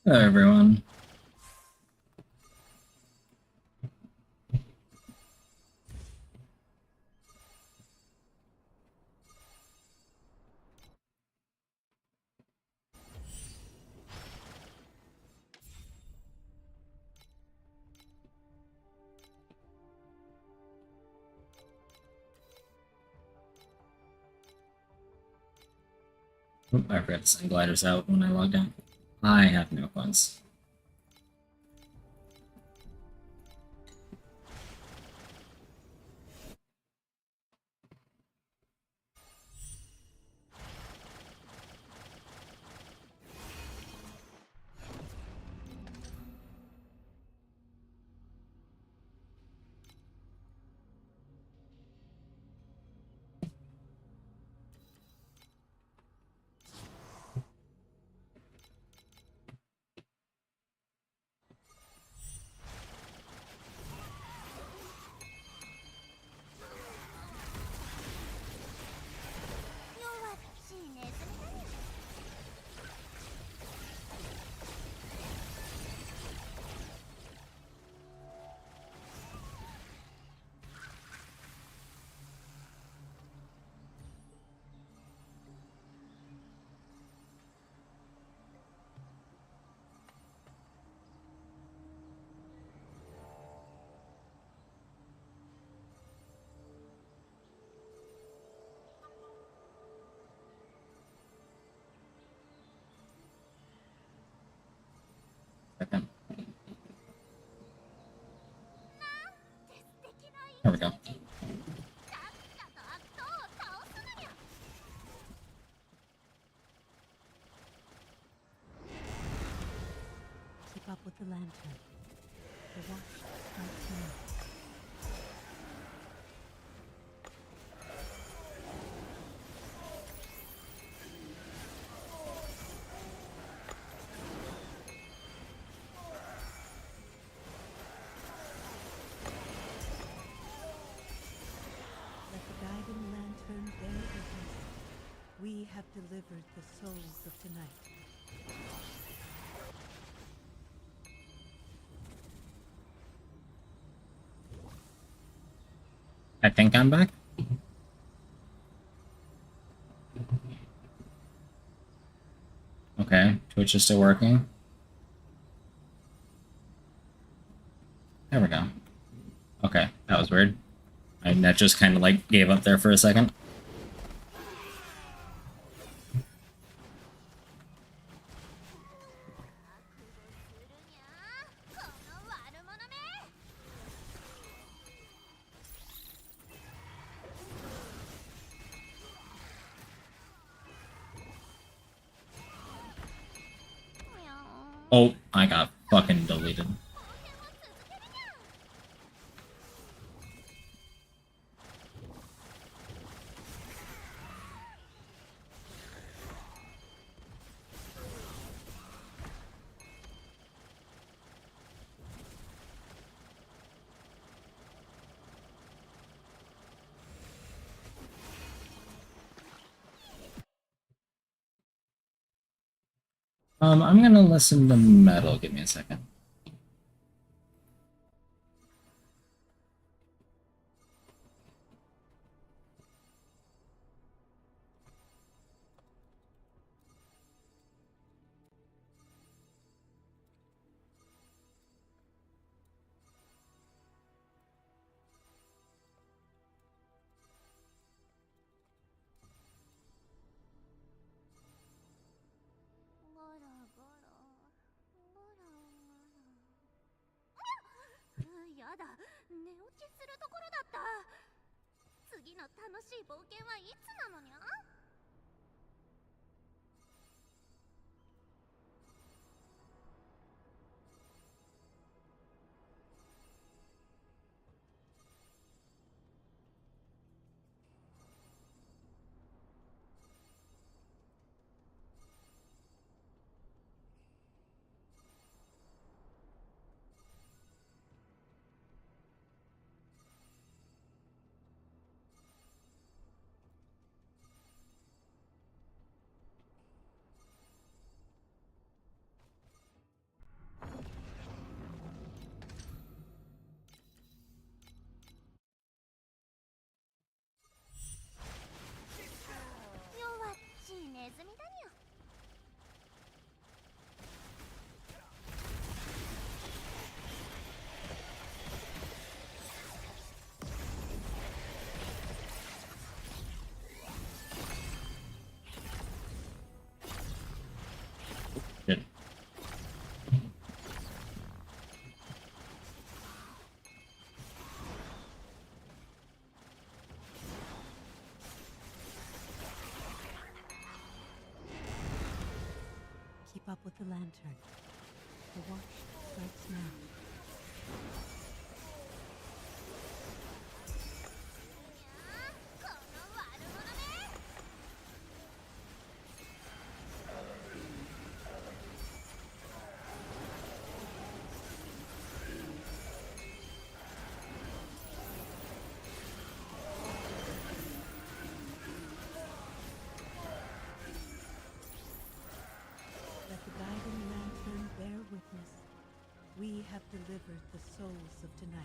Hello, everyone. Oop, I forgot to send gliders out when I logged out. I have no funds. Second. There we go. Keep up with the lantern. The watch strikes tonight. Let the guiding lantern bear witness. We have delivered the souls of tonight. I think I'm back. Okay, Twitch is still working. There we go. Okay, that was weird. My net just kind of like gave up there for a second. Oh, I got fucking deleted. I'm gonna listen to metal. Give me a second. Keep up with the lantern. The watch starts now. Let the guiding lantern bear witness. We have delivered the souls of tonight.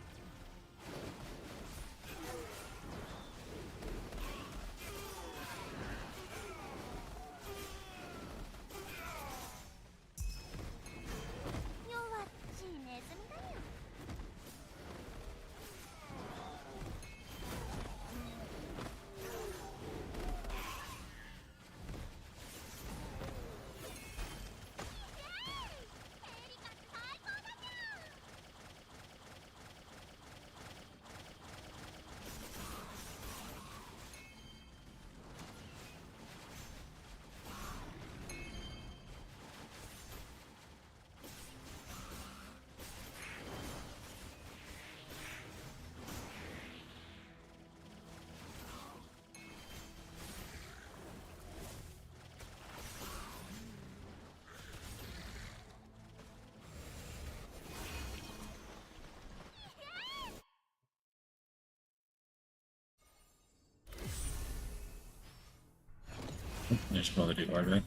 I should probably do guard, right?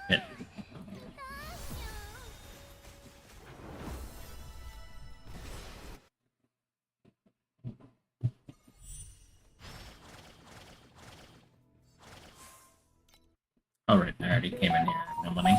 Hit. Alright, I already came in here. No money.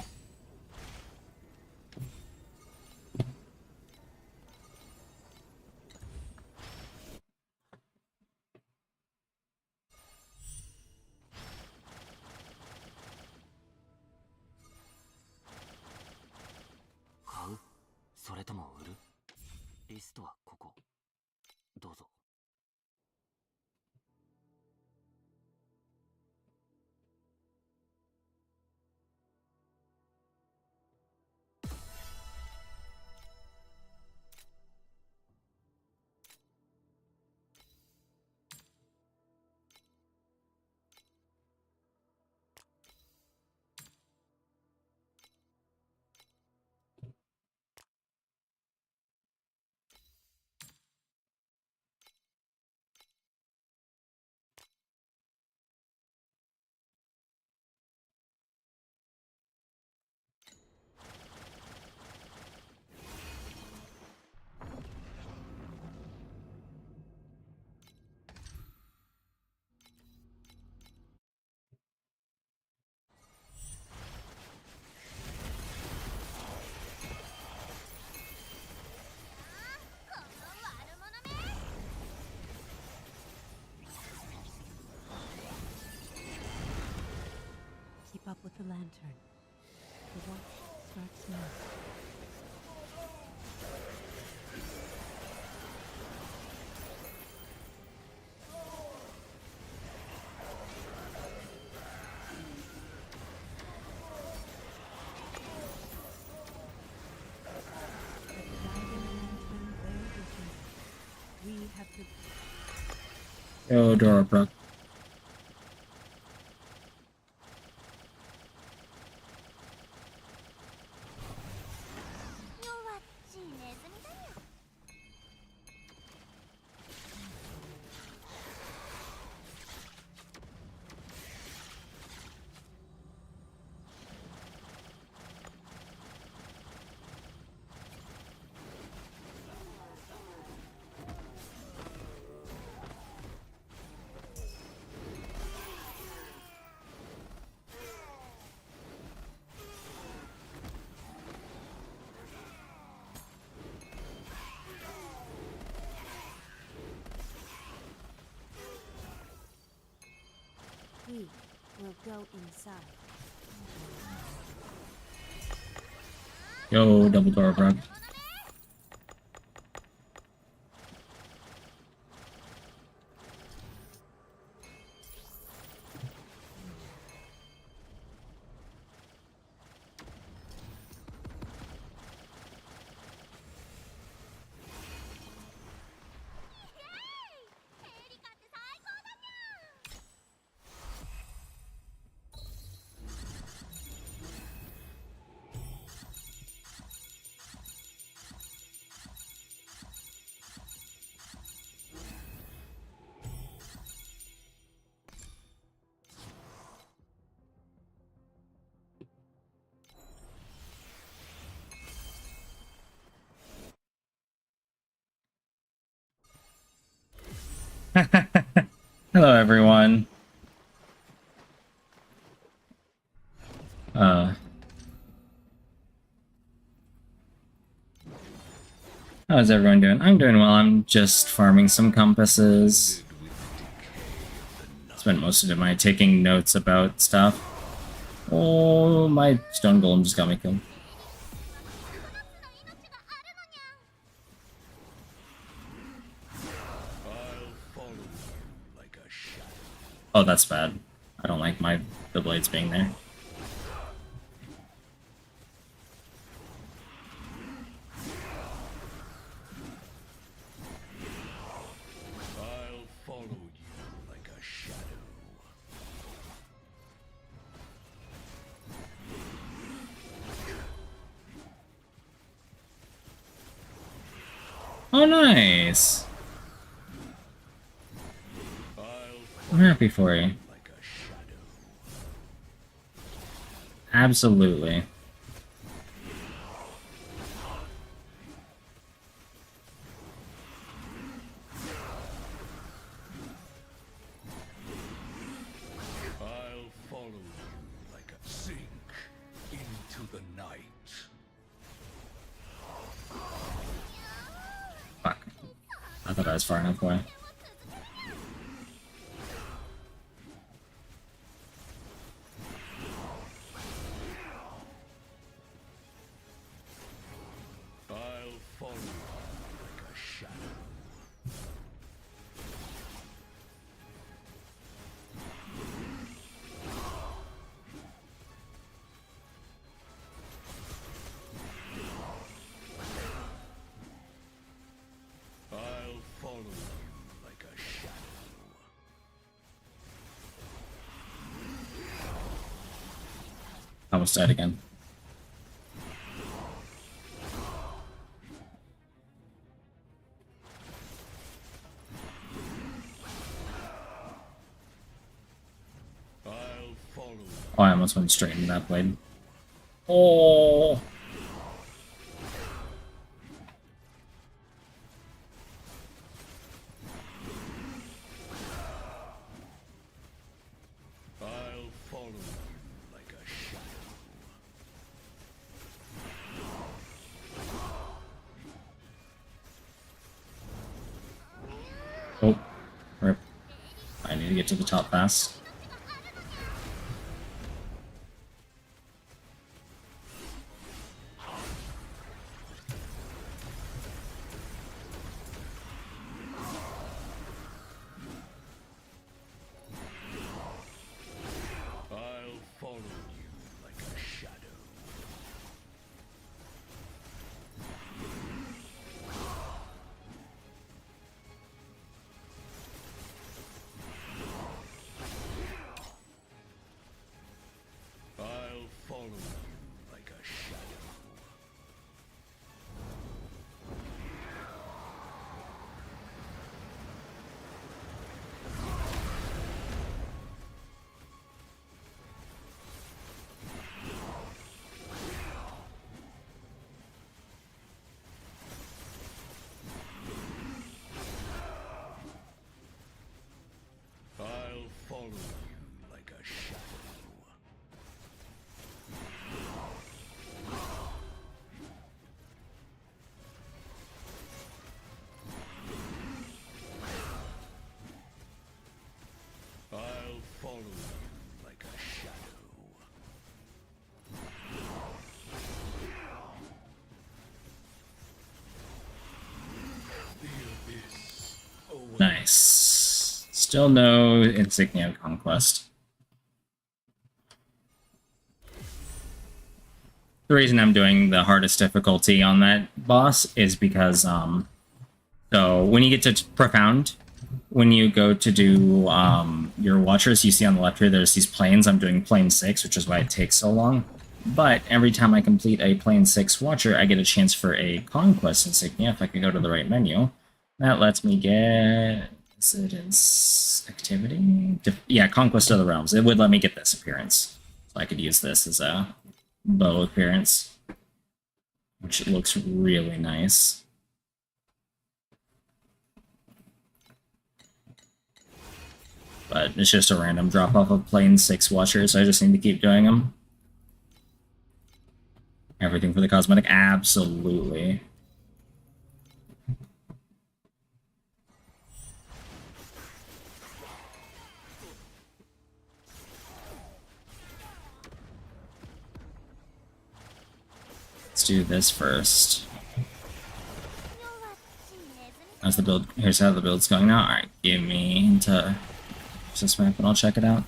Keep up with the lantern. The watch starts now. Let the guiding lantern bear witness. We have to. Yo, Dora, bro. go inside. Yo, double door, bro. Hello, everyone. How's everyone doing? I'm doing well. I'm just farming some compasses. Spent most of my taking notes about stuff. Oh, my stone golem just got me killed. Oh, that's bad. I don't like the blades being there. I'll follow you like a shadow. Oh, nice. I'm happy for you. Like a shadow. Absolutely. I'll follow you like a sink into the night. Fuck. I thought I was far enough away. I'll follow you like a shadow. I'll follow you like a shadow. Almost died again. I'll follow you. Oh, I almost went straight into that blade. Oh! I'll follow you like a shadow. Oh. Rip. I need to get to the top fast. I'll follow you like a shadow. Nice. Still no Insignia of Conquest. The reason I'm doing the hardest difficulty on that boss is because, so when you get to Profound, when you go to do your Watchers, you see on the left here, there's these planes. I'm doing plane 6, which is why it takes so long. But every time I complete a plane 6 Watcher, I get a chance for a Conquest Insignia, if I can go to the right menu. That lets me get... Is it in activity? Yeah, Conquest of the Realms. It would let me get this appearance. So I could use this as a bow appearance, which looks really nice. But it's just a random drop-off of plane 6 Watchers, so I just need to keep doing them. Everything for the cosmetic? Absolutely. Let's do this first. How's the build? Here's how the build's going now. Alright, give me into this map and I'll check it out.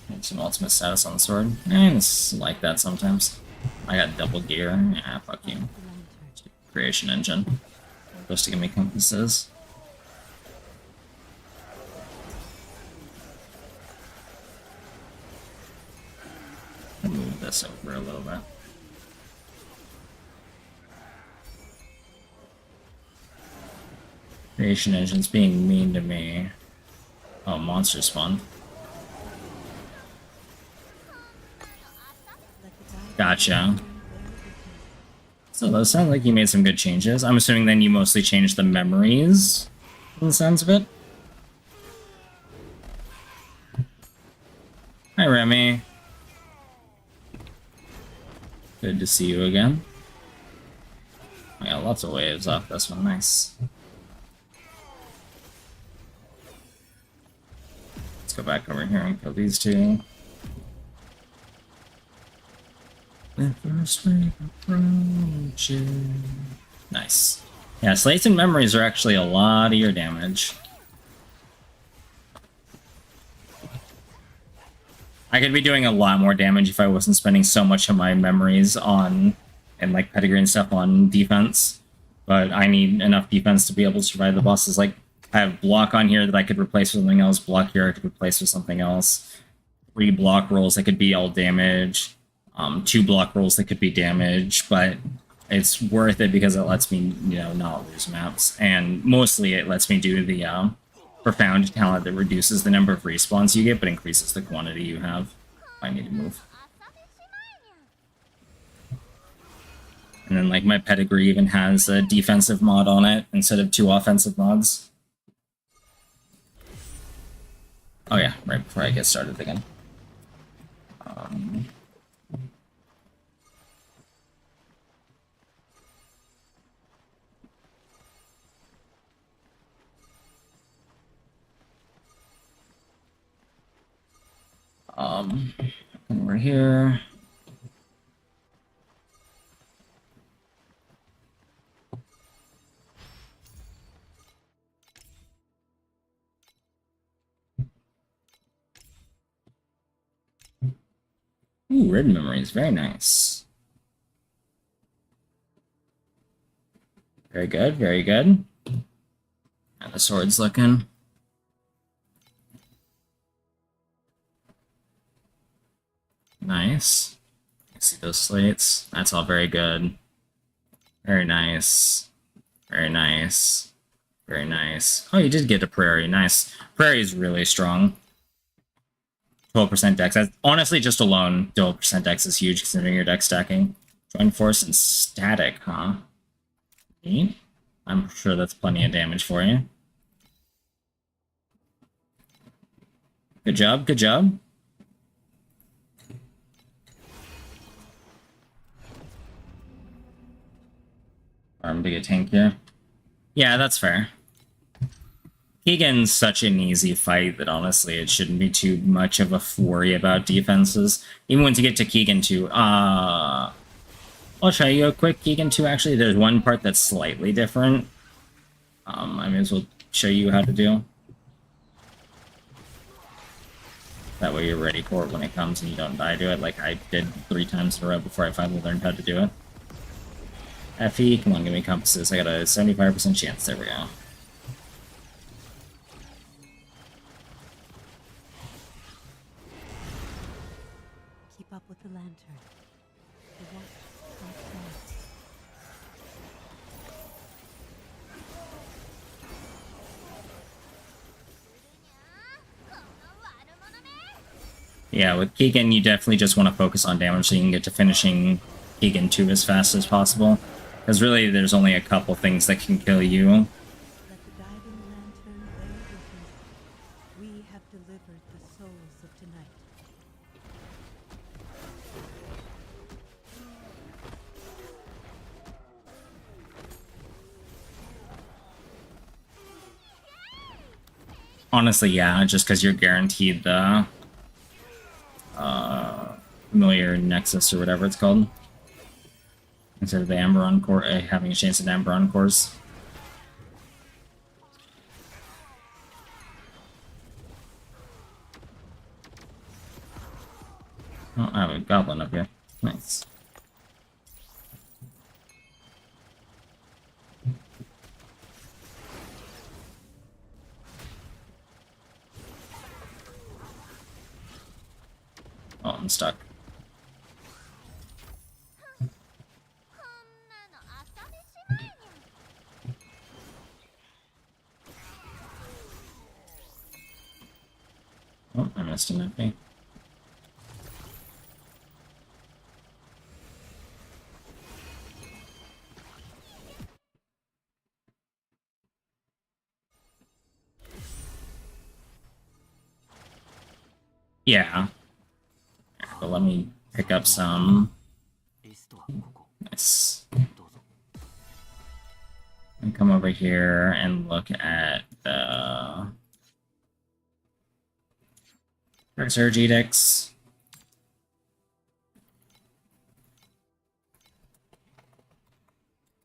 Get some ultimate status on the sword. And it's like that sometimes. I got double gear. Yeah, fuck you. Creation engine. Supposed to give me compasses. I'll move this over a little bit. Creation engine's being mean to me. Oh, monster spawn. Gotcha. So those sound like you made some good changes. I'm assuming then you mostly changed the memories, in the sense of it. Hi, Remy. Good to see you again. I got lots of waves off this one. Nice. Let's go back over here and kill these two. The first wave approaching. Nice. Yeah, slates and memories are actually a lot of your damage. I could be doing a lot more damage if I wasn't spending so much of my memories on, and like pedigree and stuff on defense. But I need enough defense to be able to survive the bosses. Like, I have block on here that I could replace with something else. Block here I could replace with something else. 3 block rolls that could be all damage. 2 block rolls that could be damage, but it's worth it because it lets me, you know, not lose maps. And mostly it lets me do the Profound talent that reduces the number of respawns you get, but increases the quantity you have. I need to move. And then, like, my pedigree even has a defensive mod on it instead of 2 offensive mods. Oh yeah, right before I get started again. Over here. Ooh, red memories, very nice. Very good, very good. How the sword's looking. Nice. I see those slates. That's all very good. Very nice. Very nice. Very nice. Oh, you did get a Prairie. Nice. Prairie is really strong. 12% dex. That's, honestly, just alone, 12% dex is huge considering your dex stacking. Join force and static, huh? Neat. I'm sure that's plenty of damage for you. Good job, good job. Arm to get tankier. Yeah, that's fair. Keegan's such an easy fight that honestly it shouldn't be too much of a worry about defenses. Even once you get to Keegan 2, I'll show you a quick Keegan 2 actually. There's one part that's slightly different. I may as well show you how to do. That way you're ready for it when it comes and you don't die to it, like I did 3 times in a row before I finally learned how to do it. FE, come on, give me compasses. I got a 75% chance. There we go. Keep up with the lantern. The watch comes next. Yeah, with Keegan, you definitely just want to focus on damage so you can get to finishing Keegan 2 as fast as possible. Because really, there's only a couple things that can kill you. Let the guiding lantern bear witness. We have delivered the souls of tonight. Honestly, yeah, just because you're guaranteed the familiar nexus or whatever it's called. Instead of the Amberon core, having a chance at Amberon cores. Oh, I have a goblin up here. Nice. Oh, I'm stuck. Oh, I missed an FP. Yeah. But let me pick up some. Nice. And come over here and look at the Surge Edicts.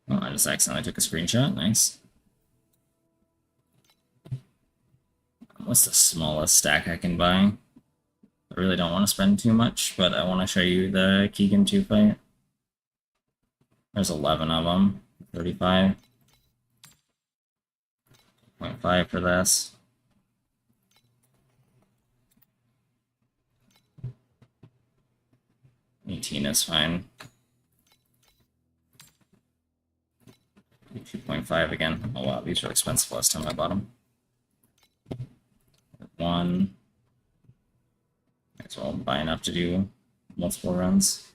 Oh, I just accidentally took a screenshot. Nice. What's the smallest stack I can buy? I really don't want to spend too much, but I want to show you the Keegan 2 fight. There's 11 of them. 35. 0.5 for this. $18 is fine. 2.5 again. Oh wow, these are expensive last time I bought them. 1. So I'll buy enough to do multiple runs.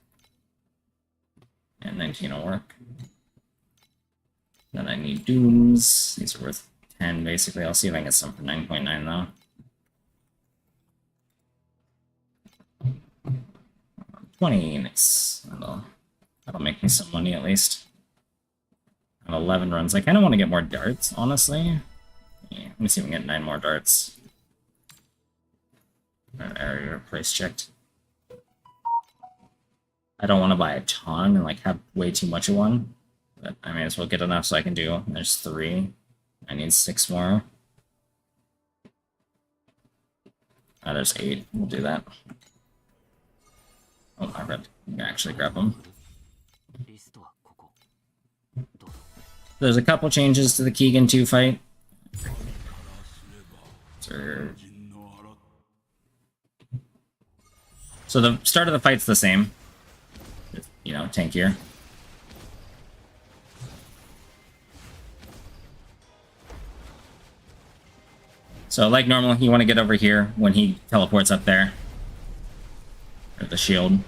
And 19 will work. Then I need Dooms. These are worth 10 basically. I'll see if I can get some for 9.9 though. 20, nice. That'll make me some money at least. I have 11 runs. I kind of want to get more darts, honestly. Yeah, let me see if we can get 9 more darts. Area price checked. I don't want to buy a ton and like have way too much of one, but I may as well get enough so I can do. There's 3. I need 6 more. Oh, there's 8. We'll do that. Oh, I read. You can actually grab them. There's a couple changes to the Keegan 2 fight. So the start of the fight's the same. You know, tankier. So like normal, you want to get over here when he teleports up there. Or the shield.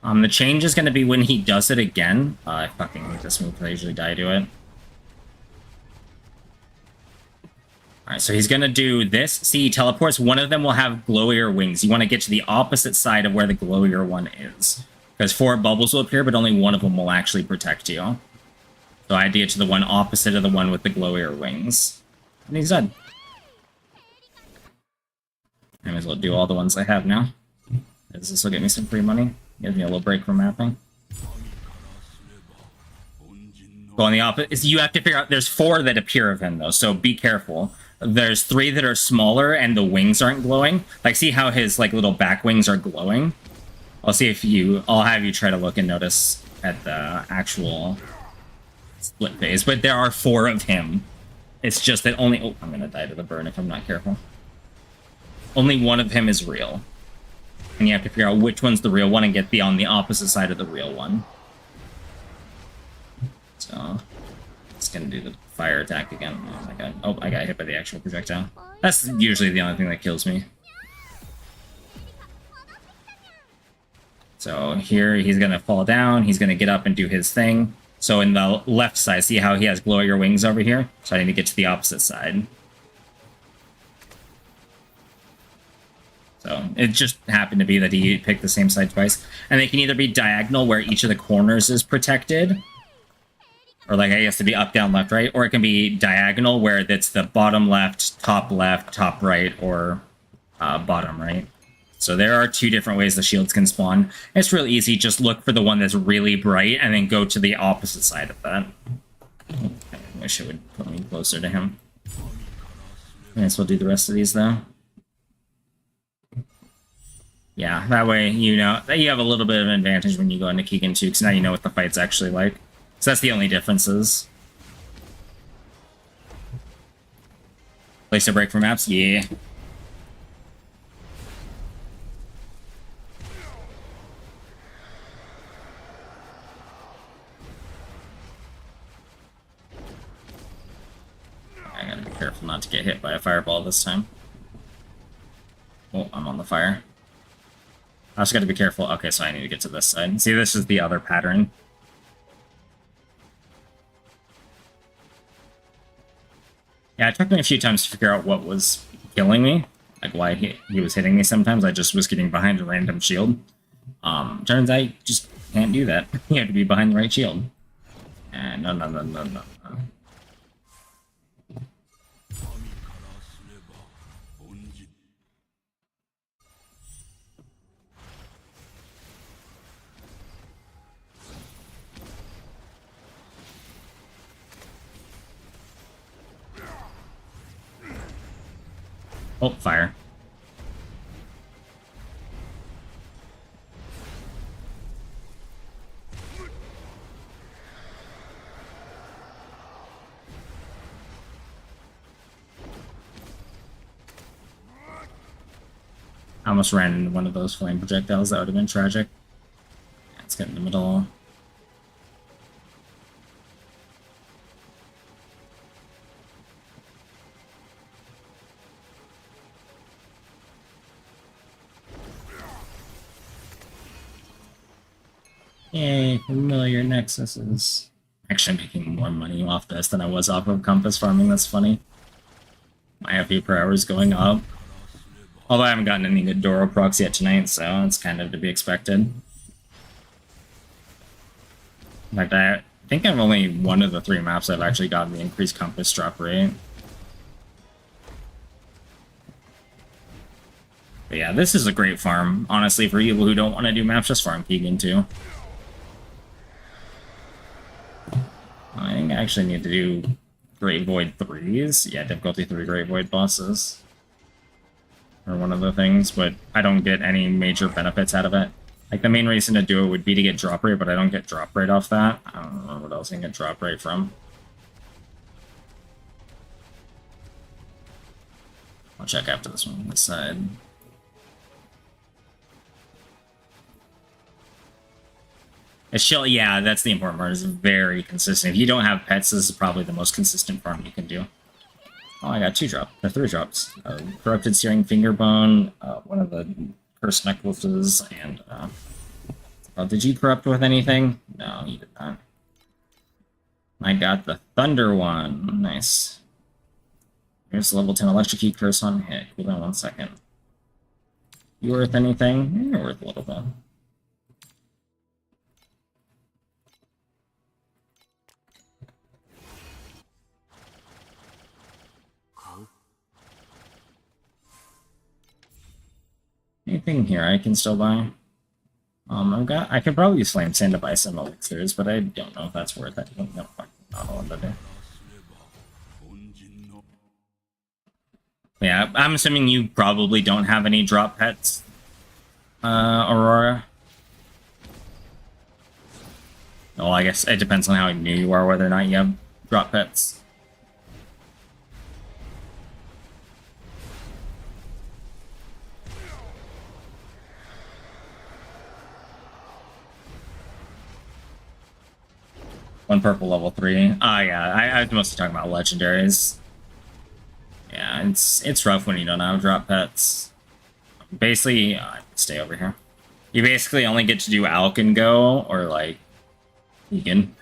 The change is going to be when he does it again. I fucking hate this move, I usually die to it. Alright, so he's going to do this. See, he teleports. One of them will have glowier wings. You want to get to the opposite side of where the glowier one is. Because 4 bubbles will appear, but only one of them will actually protect you. So I had to get to the one opposite of the one with the glowier wings. And he's dead. I may as well do all the ones I have now. This will get me some free money. Give me a little break from mapping. Go on the opposite. You have to figure out. There's 4 that appear of him though, so be careful. There's 3 that are smaller and the wings aren't glowing. Like, see how his like little back wings are glowing? I'll see if you. I'll have you try to look and notice at the actual split phase. But there are 4 of him. It's just that only. Oh, I'm gonna die to the burn if I'm not careful. Only 1 of him is real, and you have to figure out which one's the real one and get the on the opposite side of the real one. So it's gonna do the fire attack again. Oh my god. Oh, I got hit by the actual projectile. That's usually the only thing that kills me. So here he's gonna fall down, he's gonna get up and do his thing. So in the left side, see how he has glow your wings over here? So I need to get to the opposite side. So it just happened to be that he picked the same side twice. And they can either be diagonal where each of the corners is protected, or like I guess to be up, down, left, right, or it can be diagonal where it's the bottom left, top right, or bottom right. So there are 2 different ways the shields can spawn. It's real easy. Just look for the one that's really bright and then go to the opposite side of that. I wish it would put me closer to him. I guess we'll do the rest of these though. Yeah, that way you know that you have a little bit of an advantage when you go into Keegan too, because now you know what the fight's actually like. So that's the only differences. Place to break for maps? Yeah. I gotta be careful not to get hit by a fireball this time. Oh, I'm on the fire. I also gotta be careful. Okay, so I need to get to this side. See, this is the other pattern. Yeah, it took me a few times to figure out what was killing me. Like why he was hitting me sometimes. I just was getting behind a random shield. Turns out you just can't do that. You have to be behind the right shield. And no. Oh, fire. I almost ran into one of those flame projectiles. That would have been tragic. Let's get in the middle. Yay, familiar nexuses. Actually, I'm making more money off this than I was off of compass farming. That's funny. My FP per hour is going up. Although I haven't gotten any good Doro procs yet tonight, so it's kind of to be expected. In fact, I think I'm only one of the 3 maps I've actually gotten the increased compass drop rate. But yeah, this is a great farm. Honestly, for people who don't want to do maps, just farm Keegan too. I think I actually need to do Great Void 3s. Yeah, difficulty 3 Great Void bosses. Or one of the things, but I don't get any major benefits out of it. Like, the main reason to do it would be to get drop rate, but I don't get drop rate off that. I don't know what else I can get drop rate from. I'll check after this one on this side. It's chill, yeah, that's the important part. It's very consistent. If you don't have pets, this is probably the most consistent farm you can do. Oh, I got 2 drops, or 3 drops. Corrupted Searing Fingerbone, one of the Cursed Necklaces, and did you corrupt with anything? No, you did not. I got the Thunder one. Nice. Here's level 10 Electrocute Curse on hit. Hold on 1 second. You worth anything? You're worth a little bit. Anything here I can still buy? I could probably use Flame Sand to buy some elixirs, but I don't know if that's worth it. No, fuck. I don't know what to do. Yeah, I'm assuming you probably don't have any drop pets, Aurora. Well, I guess it depends on how new you are, whether or not you have drop pets. One purple level 3. Oh yeah, I was mostly talking about legendaries. Yeah, it's rough when you don't have drop pets. Basically, stay over here. You basically only get to do Alk and Go, or like Vegan.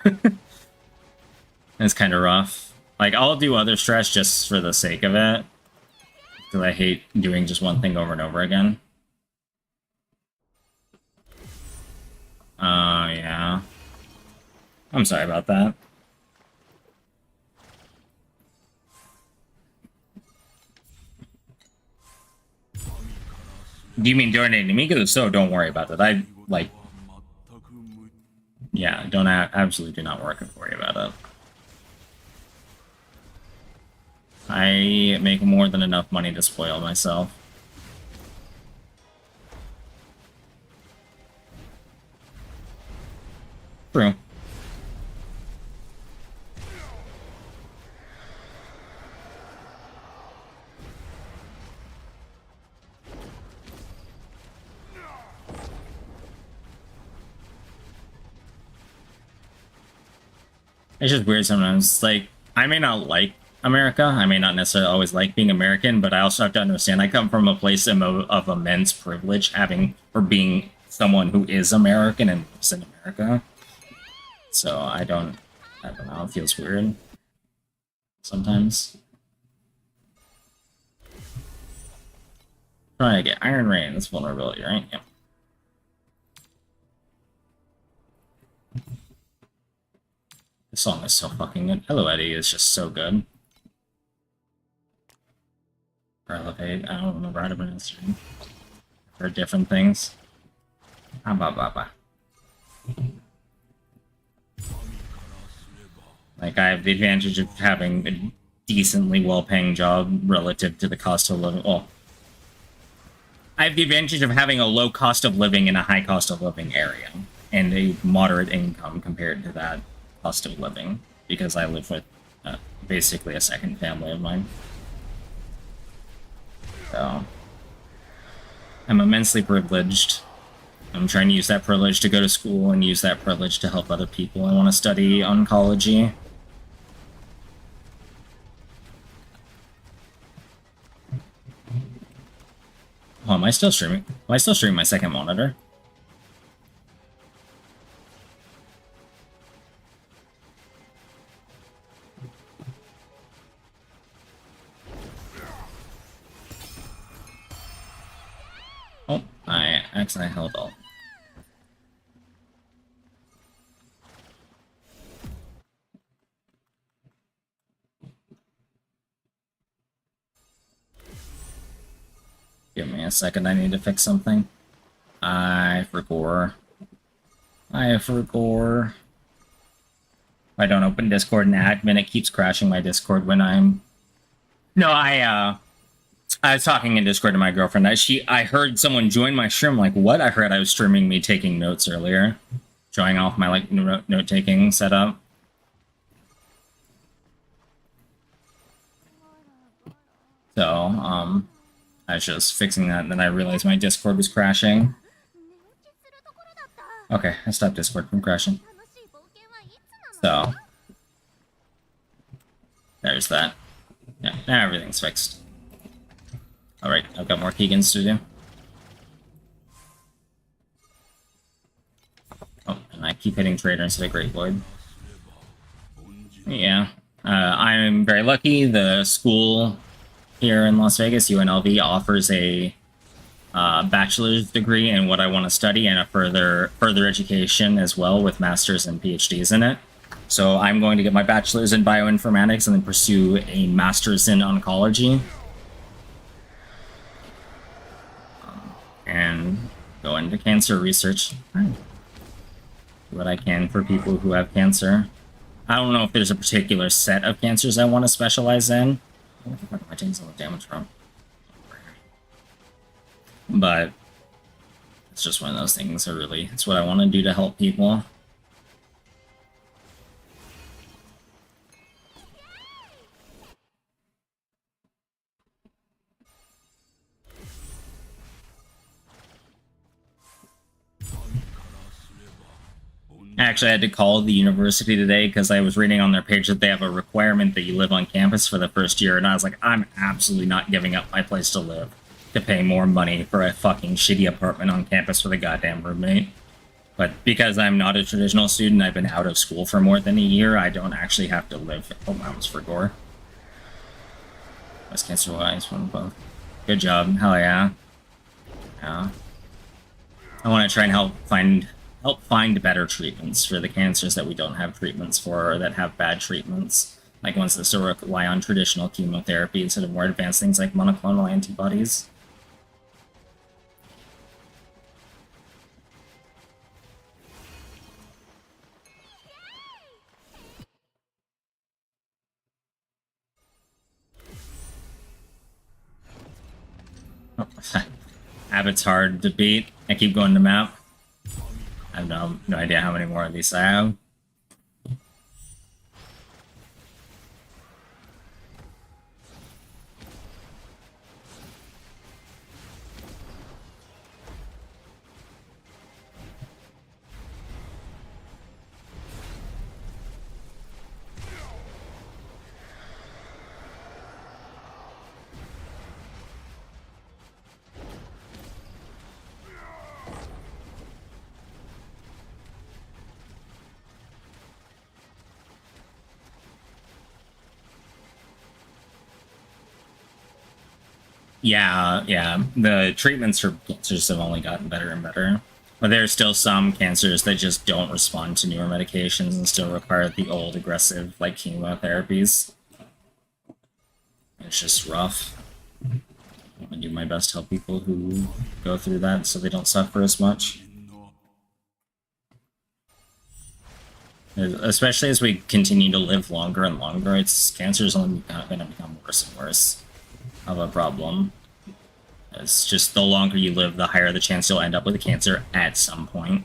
It's kind of rough. Like, I'll do other stress just for the sake of it, because I hate doing just one thing over and over again. Yeah. I'm sorry about that. Do you mean donating to me? Because if so, don't worry about it. I, like... Yeah, don't absolutely do not worry about it. I make more than enough money to spoil myself. True. It's just weird sometimes. Like, I may not like America. I may not necessarily always like being American, but I also have to understand I come from a place of immense privilege, being someone who is American and lives in America. So I don't know, it feels weird sometimes. Trying to get Iron Rain, that's vulnerability, right? Yep. This song is so fucking good. Hello Eddie is just so good. Or Elevate, I don't remember how to pronounce it. For different things. Like, I have the advantage of having a decently well-paying job relative to the cost of living. Well, I have the advantage of having a low cost of living in a high cost of living area, and a moderate income compared to that cost of living, because I live with basically a second family of mine. So, I'm immensely privileged. I'm trying to use that privilege to go to school and use that privilege to help other people. I want to study oncology. Oh, am I still streaming? Am I still streaming my second monitor? Oh, I accidentally held alt. Give me a second, I need to fix something. I forgot. If I don't open Discord in admin, it keeps crashing my Discord when I'm... No, I was talking in Discord to my girlfriend. I heard someone join my stream. I'm like, what? I heard I was streaming me taking notes earlier. Showing off my, like, note-taking setup. So, I was just fixing that, and then I realized my Discord was crashing. Okay, I stopped Discord from crashing. So, there's that. Yeah, now everything's fixed. Alright, I've got more Keegans to do. Oh, and I keep hitting Trader instead of Great Void. Yeah, I'm very lucky. The school here in Las Vegas, UNLV, offers a bachelor's degree in what I want to study and a further education as well, with masters and PhDs in it. So I'm going to get my bachelor's in bioinformatics and then pursue a master's in oncology. And go into cancer research. Do what I can for people who have cancer. I don't know if there's a particular set of cancers I want to specialize in. What the fuck am I taking so much damage from? But it's just one of those things. It's what I want to do to help people. Actually, I had to call the university today because I was reading on their page that they have a requirement that you live on campus for the first year, and I was like, I'm absolutely not giving up my place to live to pay more money for a fucking shitty apartment on campus with a goddamn roommate. But because I'm not a traditional student, I've been out of school for more than a year, I don't actually have to live. Oh, that was for gore. Breast cancer wise, one above. Good job. Hell yeah. Yeah. I want to try and help find better treatments for the cancers that we don't have treatments for, or that have bad treatments. Like ones that still rely on traditional chemotherapy instead of more advanced things like monoclonal antibodies. Oh, Abbott's hard to beat. I keep going to map. I have no idea how many more of these I have. Yeah. The treatments for cancers have only gotten better and better. But there's still some cancers that just don't respond to newer medications and still require the old aggressive, like, chemotherapies. It's just rough. I do my best to help people who go through that so they don't suffer as much. Especially as we continue to live longer and longer, cancer is only going to become worse and worse of a problem. It's just the longer you live, the higher the chance you'll end up with a cancer at some point.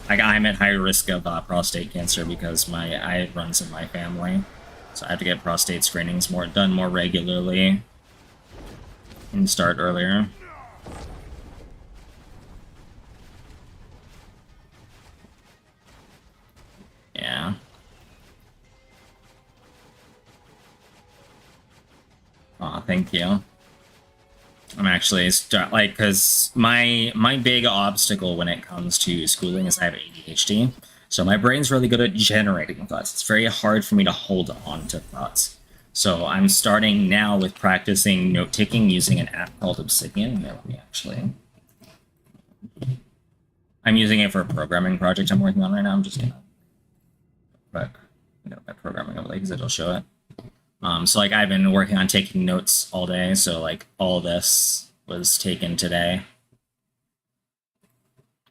Like, I'm at high risk of prostate cancer because it runs in my family, so I have to get prostate screenings done more regularly and start earlier. Yeah. Aw, thank you. I'm actually because my big obstacle when it comes to schooling is I have ADHD, so my brain's really good at generating thoughts. It's very hard for me to hold on to thoughts. So I'm starting now with practicing note taking using an app called Obsidian. I'm using it for a programming project I'm working on right now. I'm just gonna put my programming overlay because it'll show it. So like I've been working on taking notes all day, so like all this was taken today.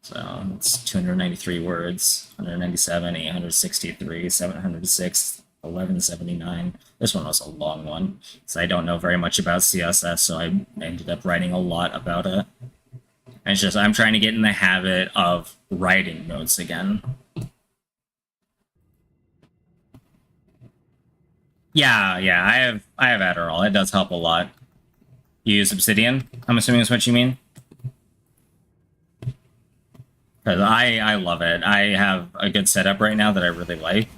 So it's 293 words, 197, 863, 706, 1179. This one was a long one, so I don't know very much about CSS, so I ended up writing a lot about it. And it's just I'm trying to get in the habit of writing notes again. Yeah, I have Adderall. It does help a lot. You use Obsidian? I'm assuming that's what you mean? Because I love it. I have a good setup right now that I really like.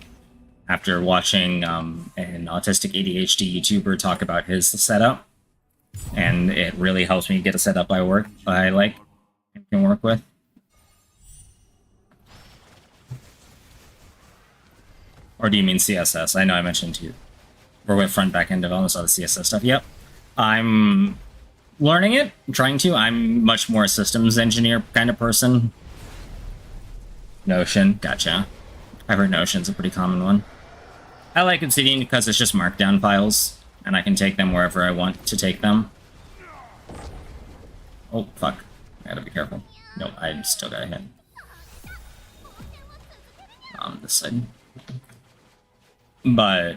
After watching an autistic ADHD YouTuber talk about his setup. And it really helps me get a setup I like and can work with. Or do you mean CSS? I know I mentioned too. Or with front back-end development, so the CSS stuff. Yep. I'm learning it. I'm trying to. I'm much more a systems engineer kind of person. Notion. Gotcha. I've heard Notion's a pretty common one. I like Obsidian because it's just markdown files, and I can take them wherever I want to take them. Oh, fuck. I gotta be careful. Nope, I still got a hit. This side. But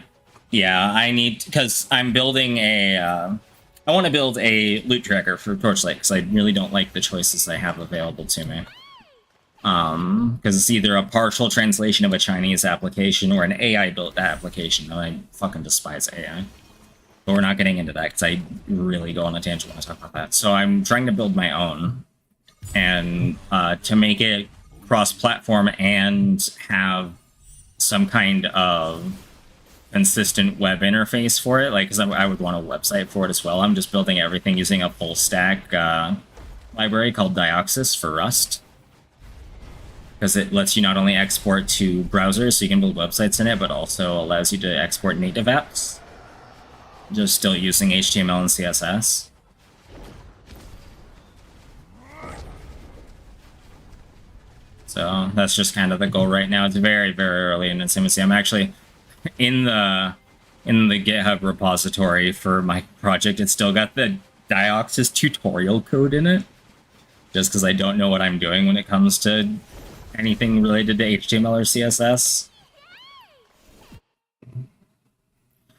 yeah, I need, because I'm building a. I want to build a loot tracker for Torchlight because I really don't like the choices I have available to me. Because it's either a partial translation of a Chinese application or an AI built application. And I fucking despise AI. But we're not getting into that because I really go on a tangent when I talk about that. So I'm trying to build my own, and to make it cross-platform and have some kind of consistent web interface for it, like, because I would want a website for it as well. I'm just building everything using a full stack library called Dioxys for Rust, because it lets you not only export to browsers so you can build websites in it, but also allows you to export native apps, just still using HTML and CSS. So that's just kind of the goal right now. It's very, very early in its infancy. I'm actually in the GitHub repository for my project. It's still got the Dioxys tutorial code in it, just because I don't know what I'm doing when it comes to anything related to HTML or CSS.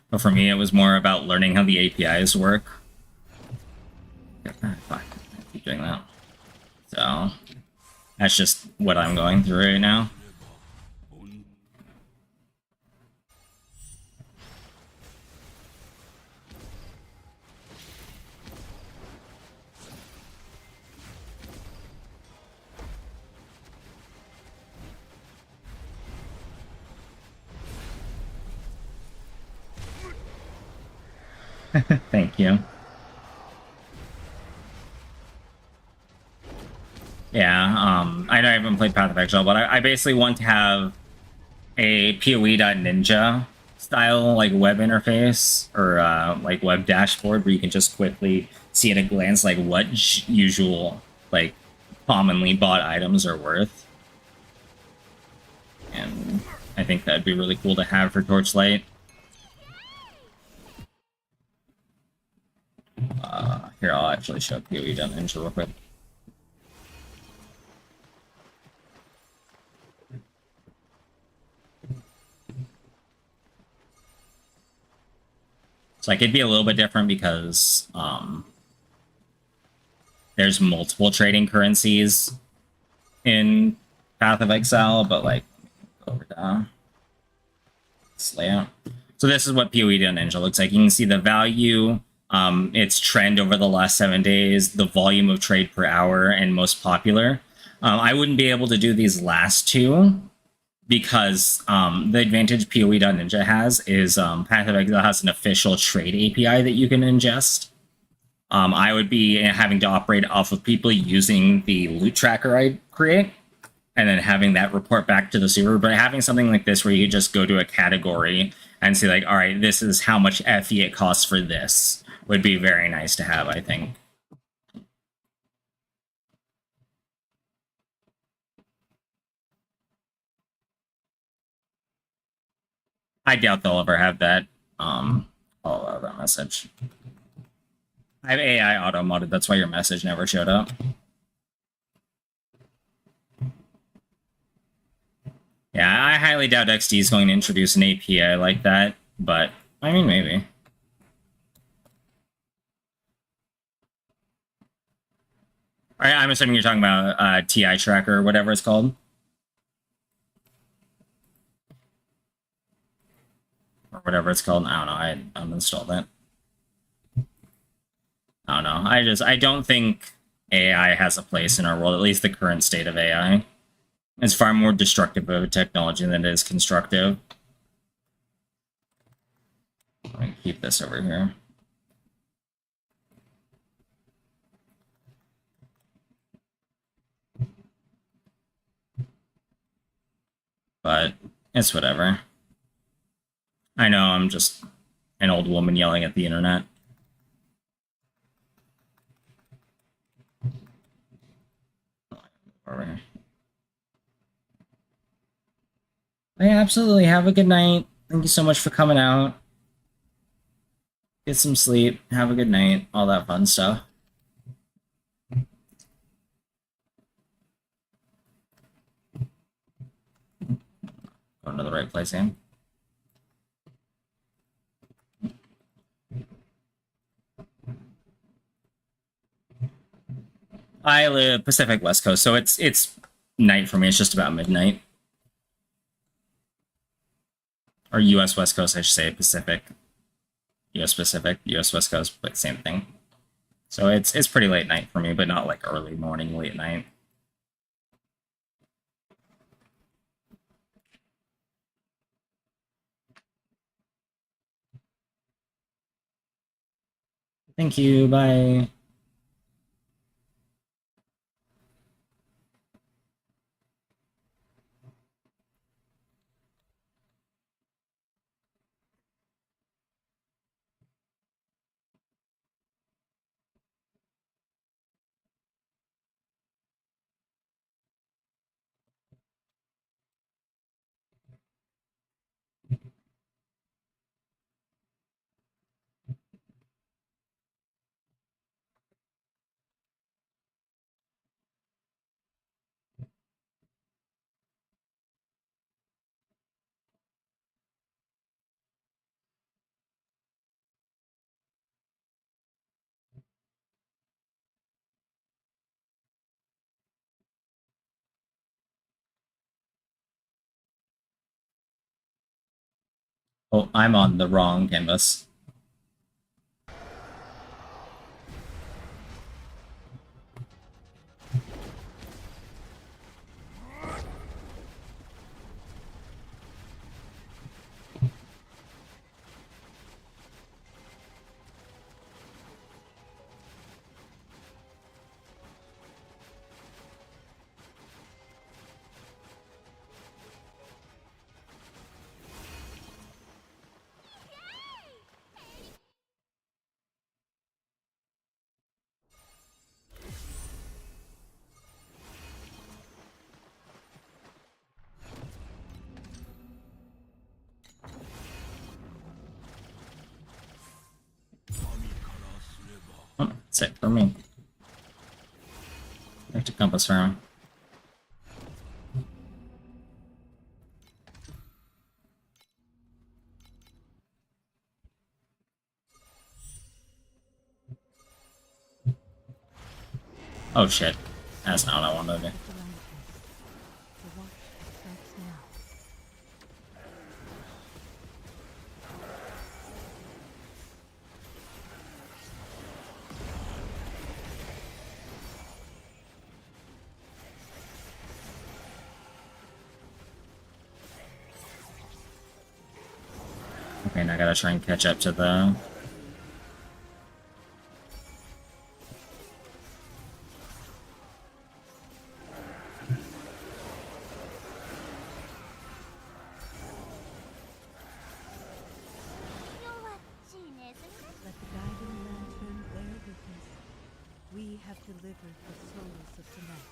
But for me, it was more about learning how the APIs work. Fuck, I keep doing that. So that's just what I'm going through right now. Thank you. Yeah, I know I haven't played Path of Exile, but I basically want to have a PoE.Ninja style like web interface or like web dashboard where you can just quickly see at a glance like what usual like commonly bought items are worth. And I think that'd be really cool to have for Torchlight. Here, I'll actually show PoE.Ninja real quick. So like it'd be a little bit different because there's multiple trading currencies in Path of Exile, but like go over to this layout. So this is what PoE.Ninja looks like. You can see the value, its trend over the last 7 days, the volume of trade per hour, and most popular. I wouldn't be able to do these last two because the advantage PoE.Ninja has is Path of Exile has an official trade API that you can ingest. I would be having to operate off of people using the loot tracker I create, and then having that report back to the server. But having something like this where you just go to a category and say like, all right, this is how much FE it costs for this would be very nice to have, I think. I doubt they'll ever have that. I'll allow that message. I have AI auto modded, that's why your message never showed up. Yeah, I highly doubt XD is going to introduce an API like that, but I mean, maybe. All right, I'm assuming you're talking about TI tracker or whatever it's called. Or whatever it's called. I don't know. I uninstalled that. I don't know. I don't think AI has a place in our world, at least the current state of AI. It's far more destructive of a technology than it is constructive. Let me keep this over here. But it's whatever. I know I'm just an old woman yelling at the internet. Over here. Yeah, absolutely. Have a good night. Thank you so much for coming out. Get some sleep. Have a good night. All that fun stuff. Going to the right place, Anne. I live Pacific West Coast, so it's night for me. It's just about midnight. Or U.S. West Coast, I should say. Pacific, U.S. Pacific, U.S. West Coast, but same thing. So it's pretty late night for me, but not like early morning, late night. Thank you. Bye. Oh, I'm on the wrong canvas. Oh, that's it for me. Back to compass round. Oh shit. That's not what I wanted to do. The watch starts now. Okay, now I gotta try and catch up to the... Let the guiding lantern bear witness. We have delivered the souls of tonight.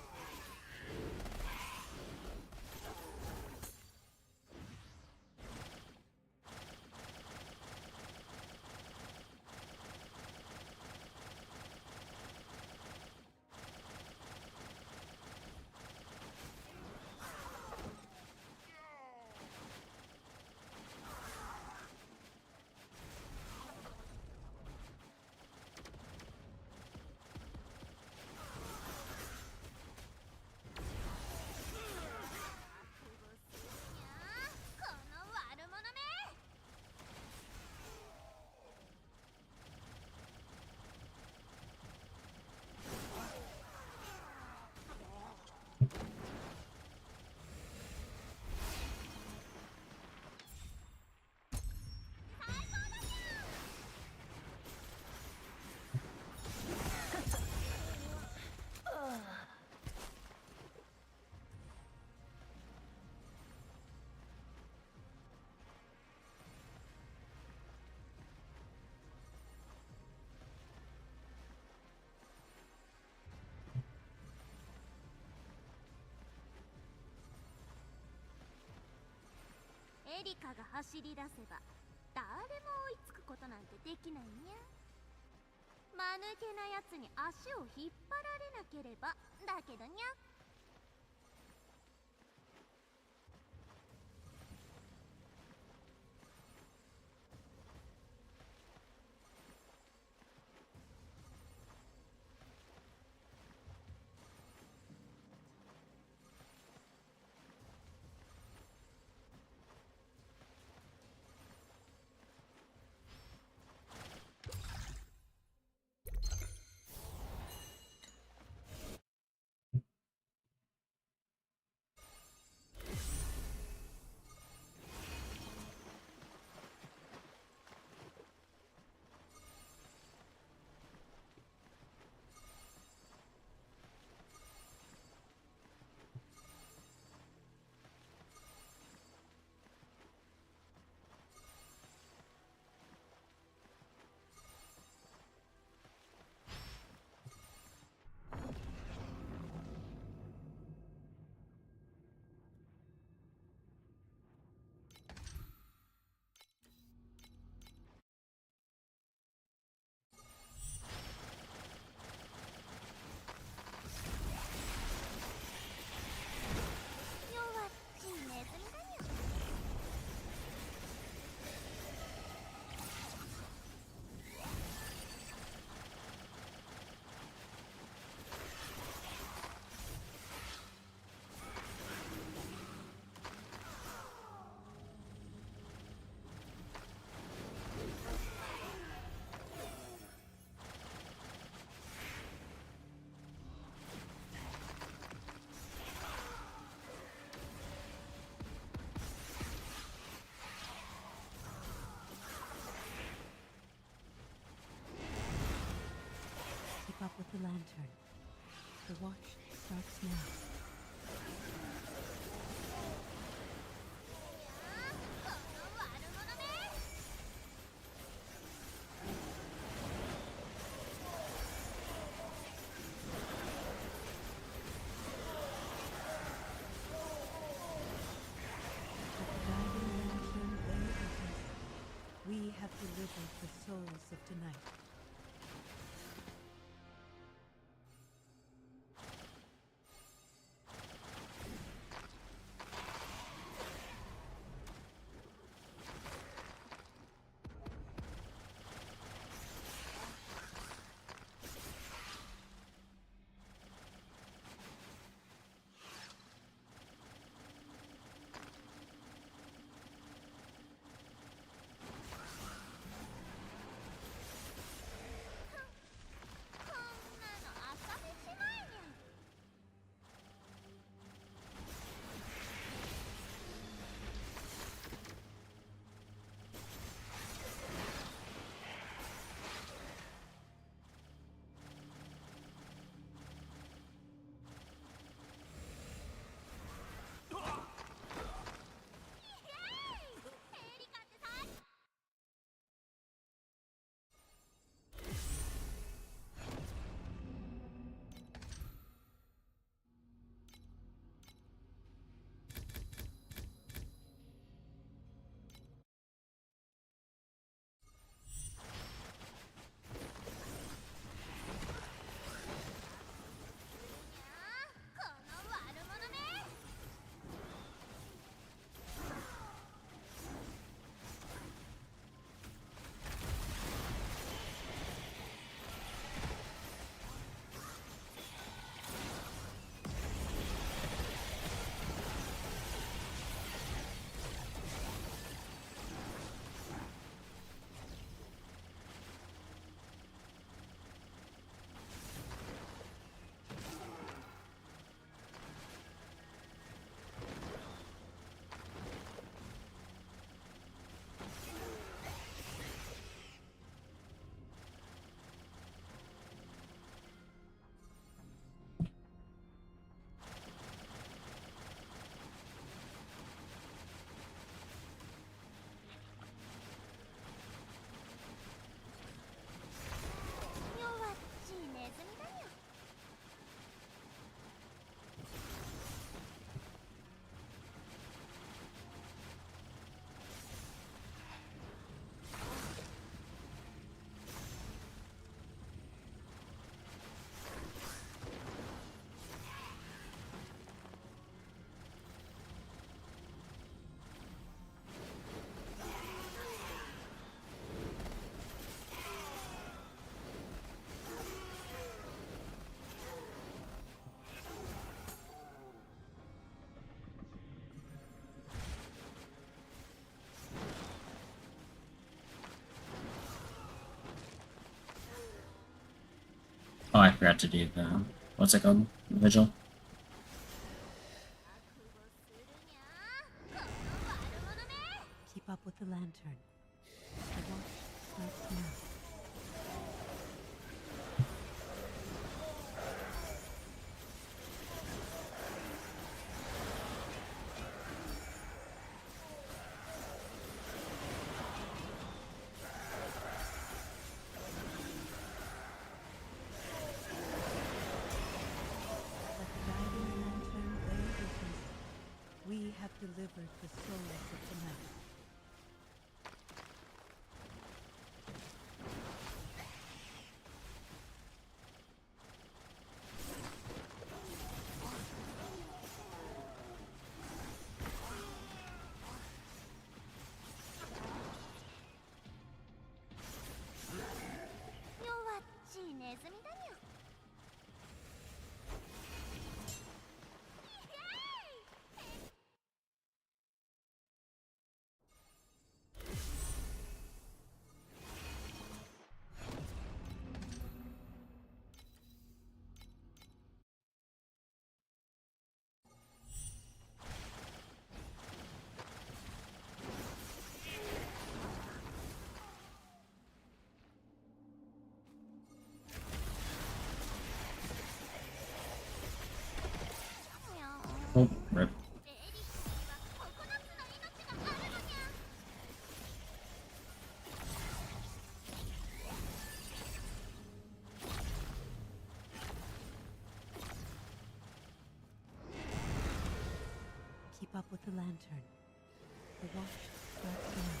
エリカが走り出せば誰も追いつくことなんてできないにゃ。間抜けなやつに足を引っ張られなければだけどにゃ。I forgot to do the, what's it called? Vigil? 覚悟するにゃこの悪者め Keep up with the lantern. The watch starts now. Let the guiding lantern bear witness. We have delivered the souls of the night. Oh, rip. エリックには9つの命があるのにゃ Keep up with the lantern. The watch starts now.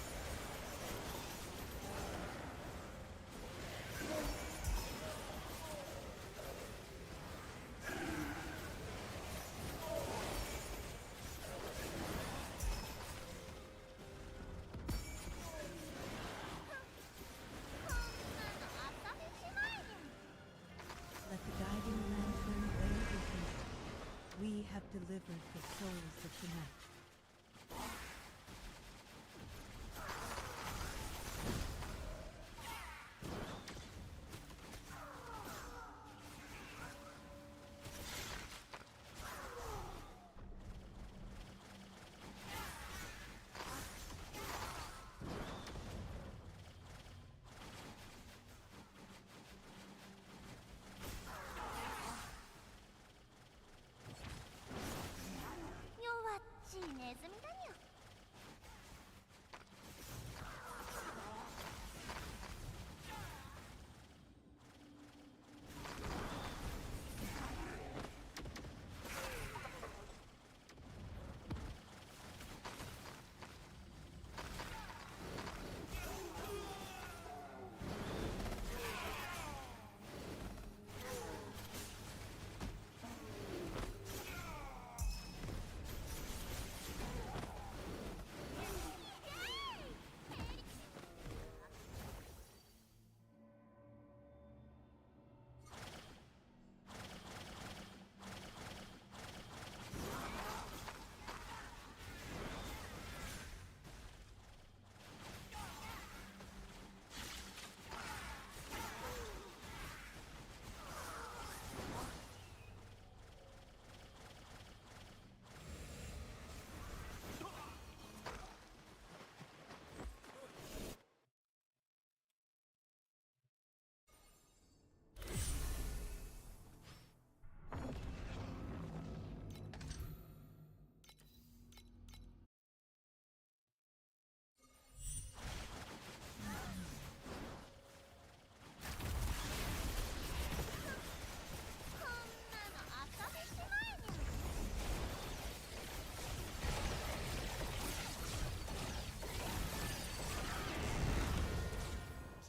Let the guiding lantern bear witness. We have delivered the souls of the night.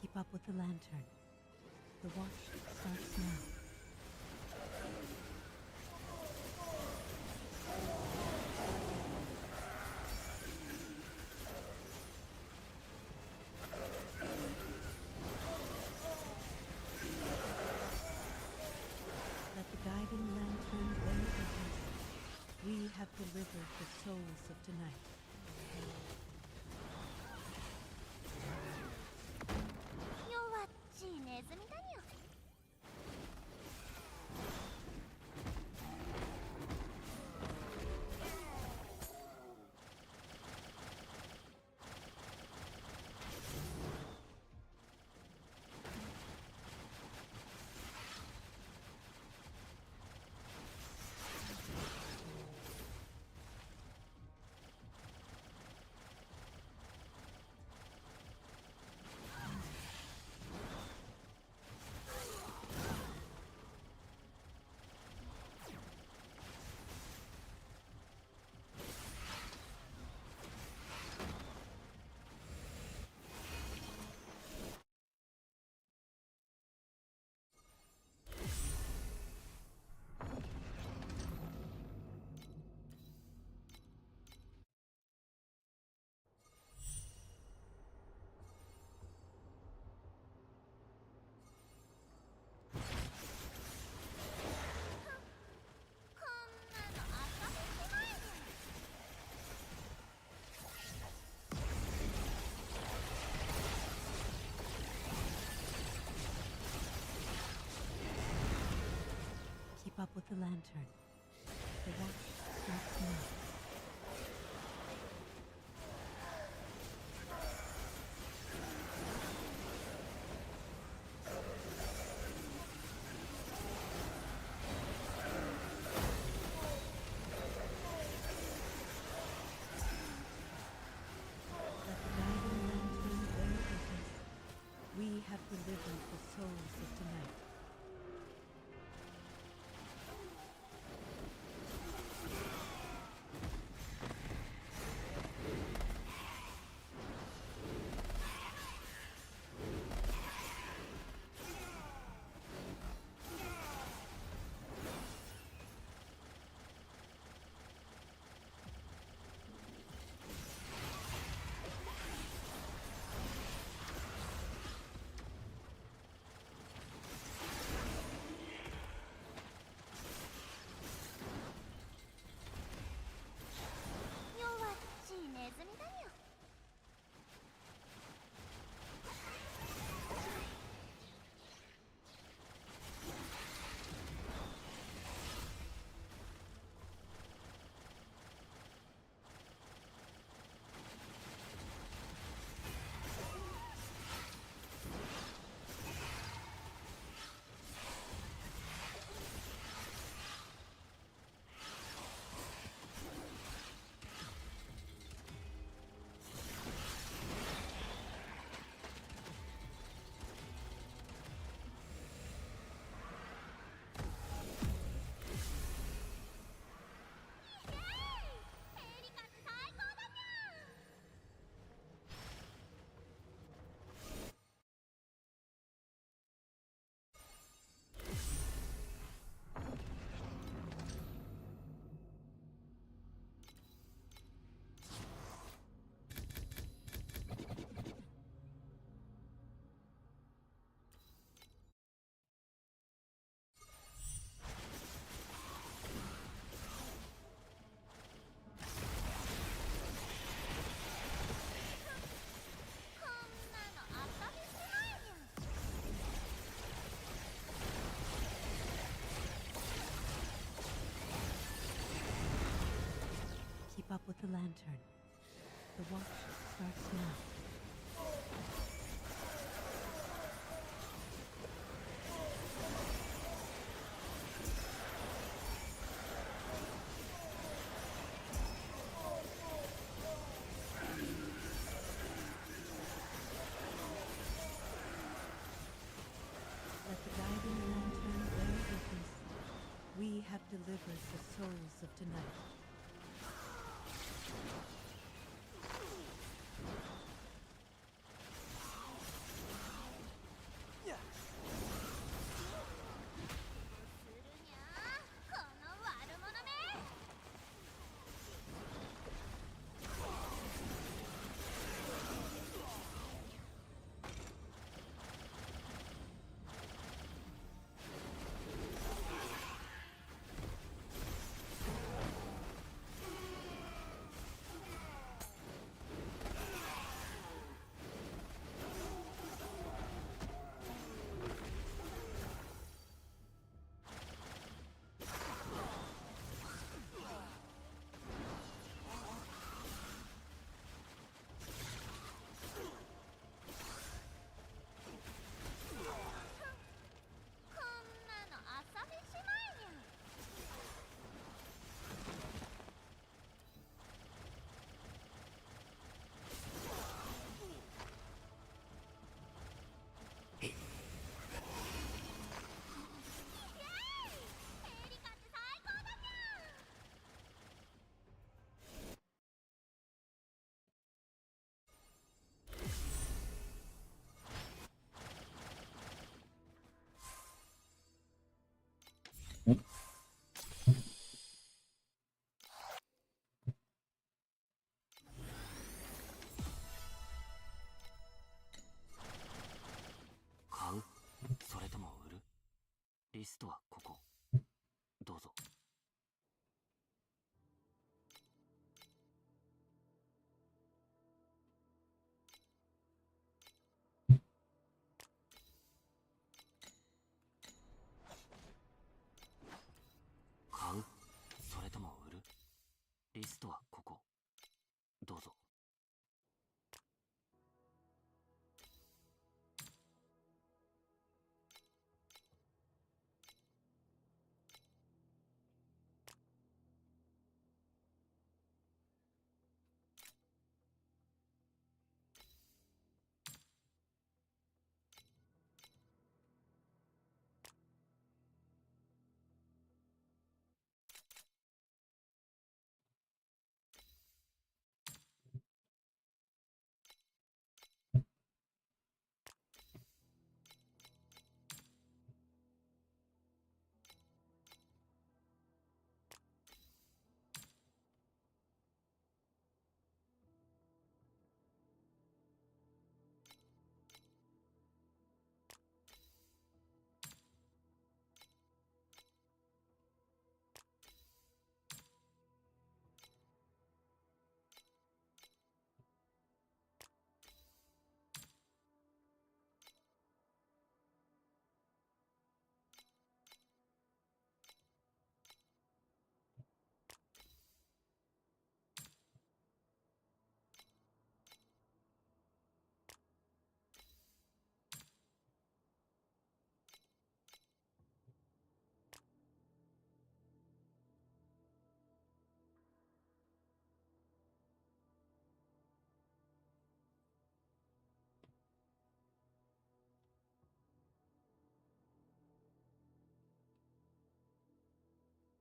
Keep up with the lantern. The watch starts now. Let the guiding lantern bear witness. We have delivered the souls of tonight. 弱っちいネズミだにゃ lantern. The watch starts now. Let the guiding lantern bear witness. We have delivered the souls of tonight. Keep up with the lantern. The watch starts now. Let the guiding lantern bear witness. We have delivered the souls of tonight.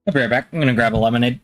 I'll be right back. I'm gonna grab a lemonade.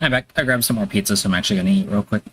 I'm back. I grabbed some more pizza, so I'm actually gonna eat real quick.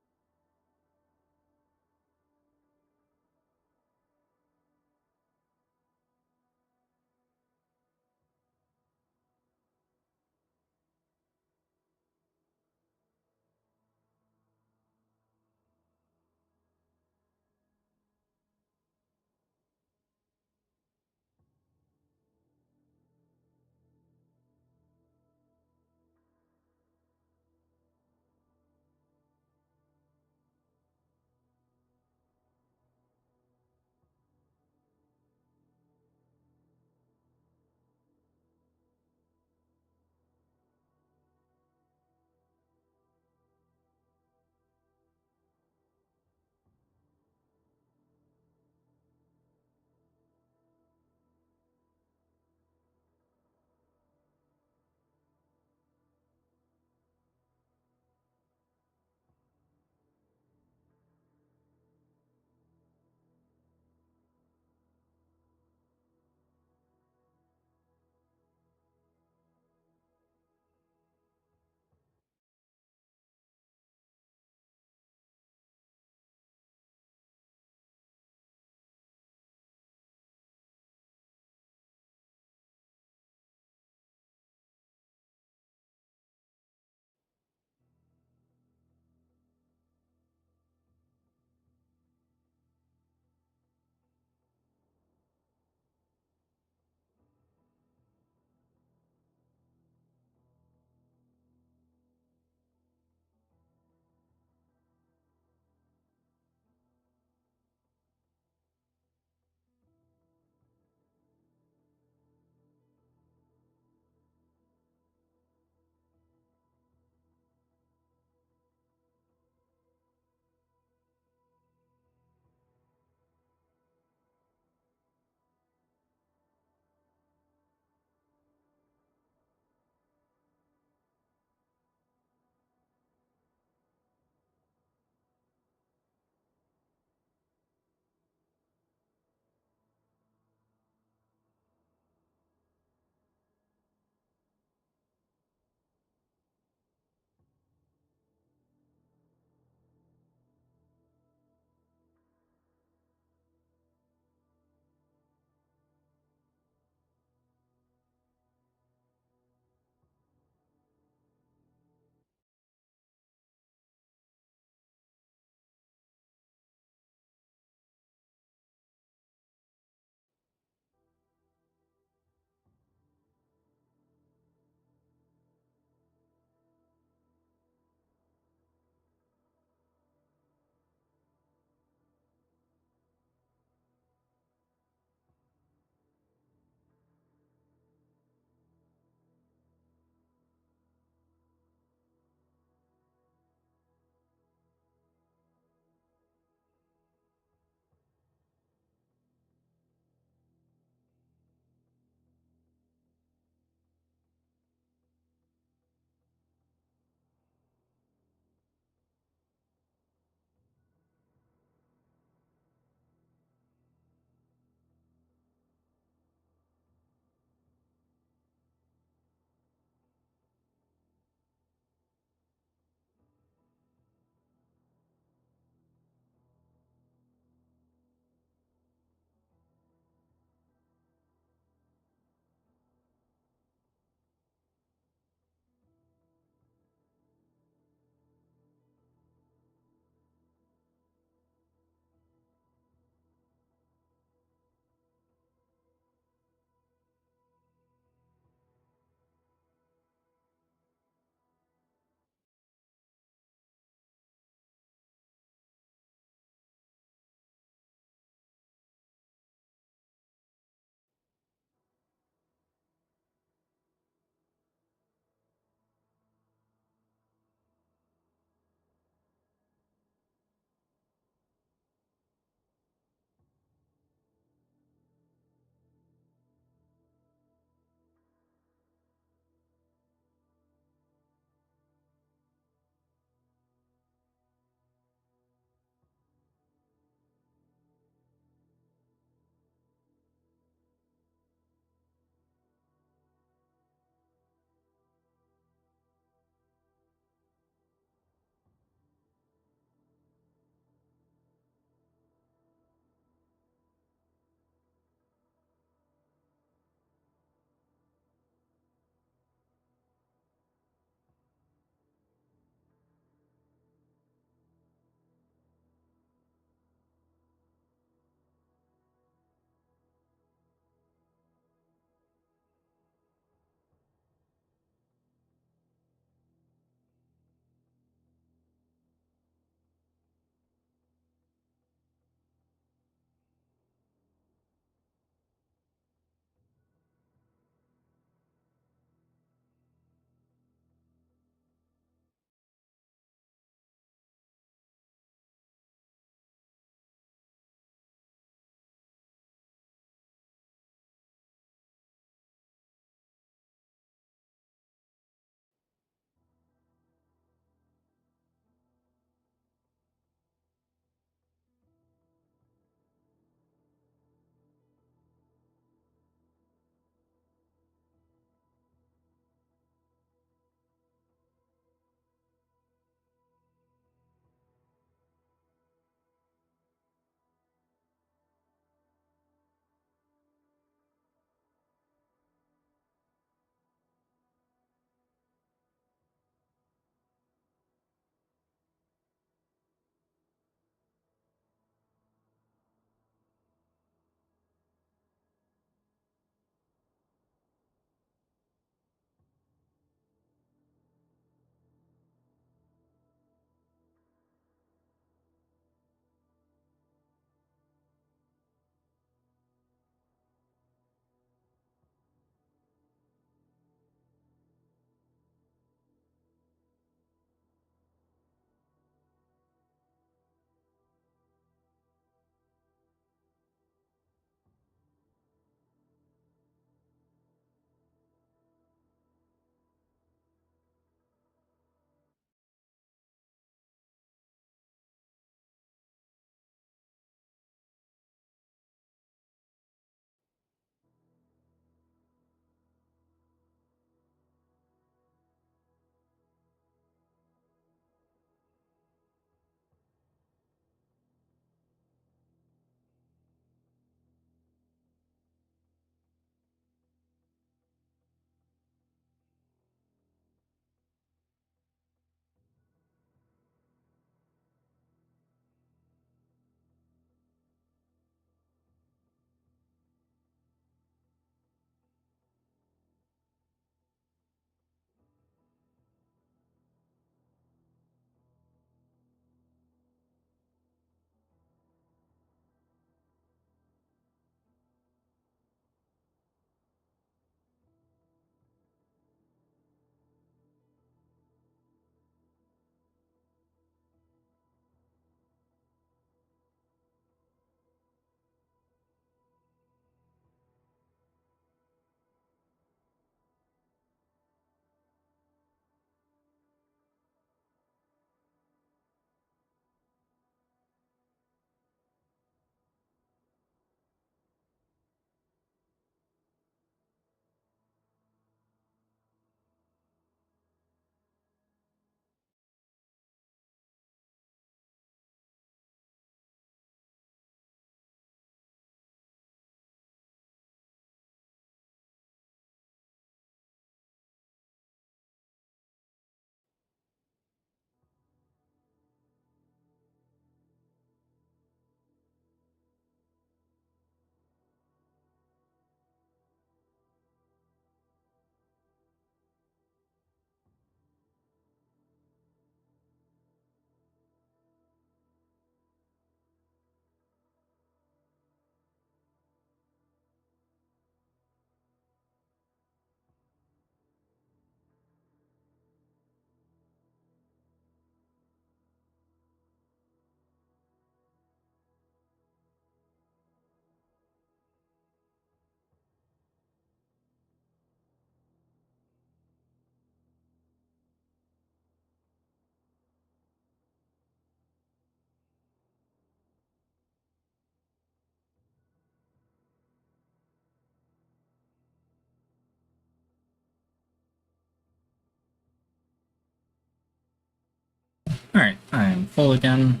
full again.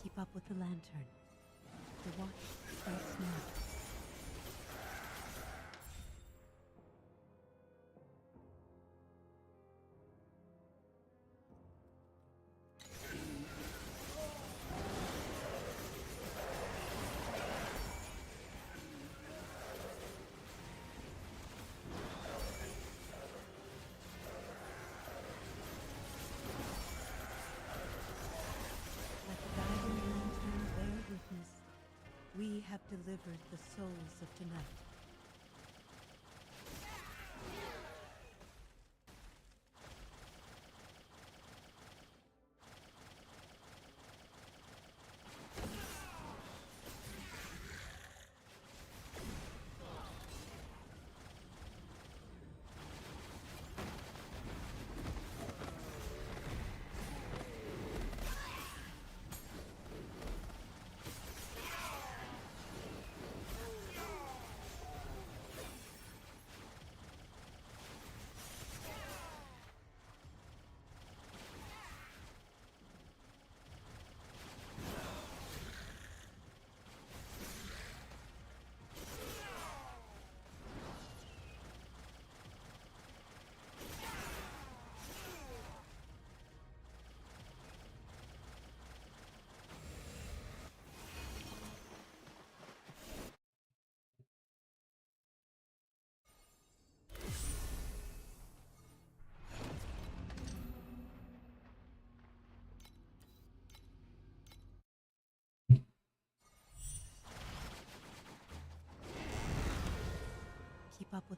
Keep up with the lantern. The watch starts now. Let the guiding lantern bear witness. We have delivered the souls of tonight.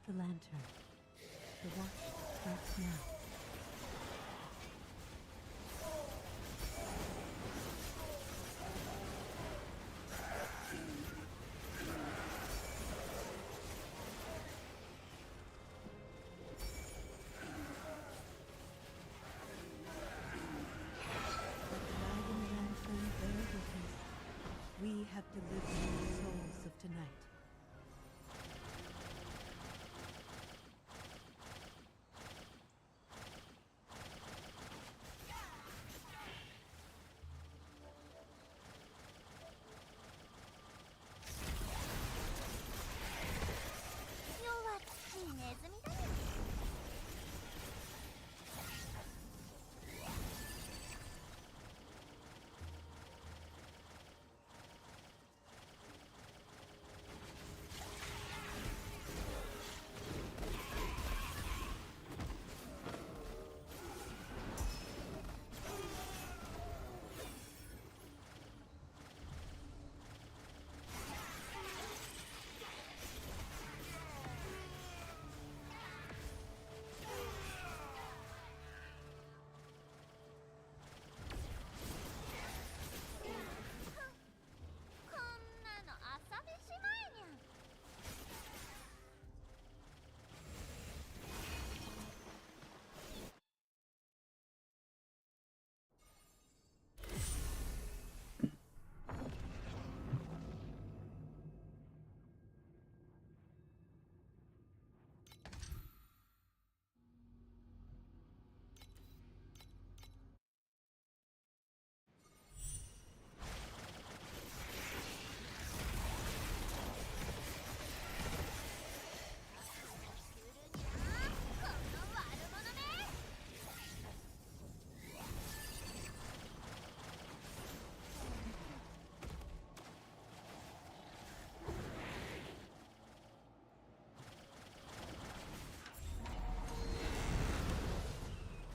the lantern. The watch starts now. Let the guiding lantern bear witness. We have delivered the souls of tonight.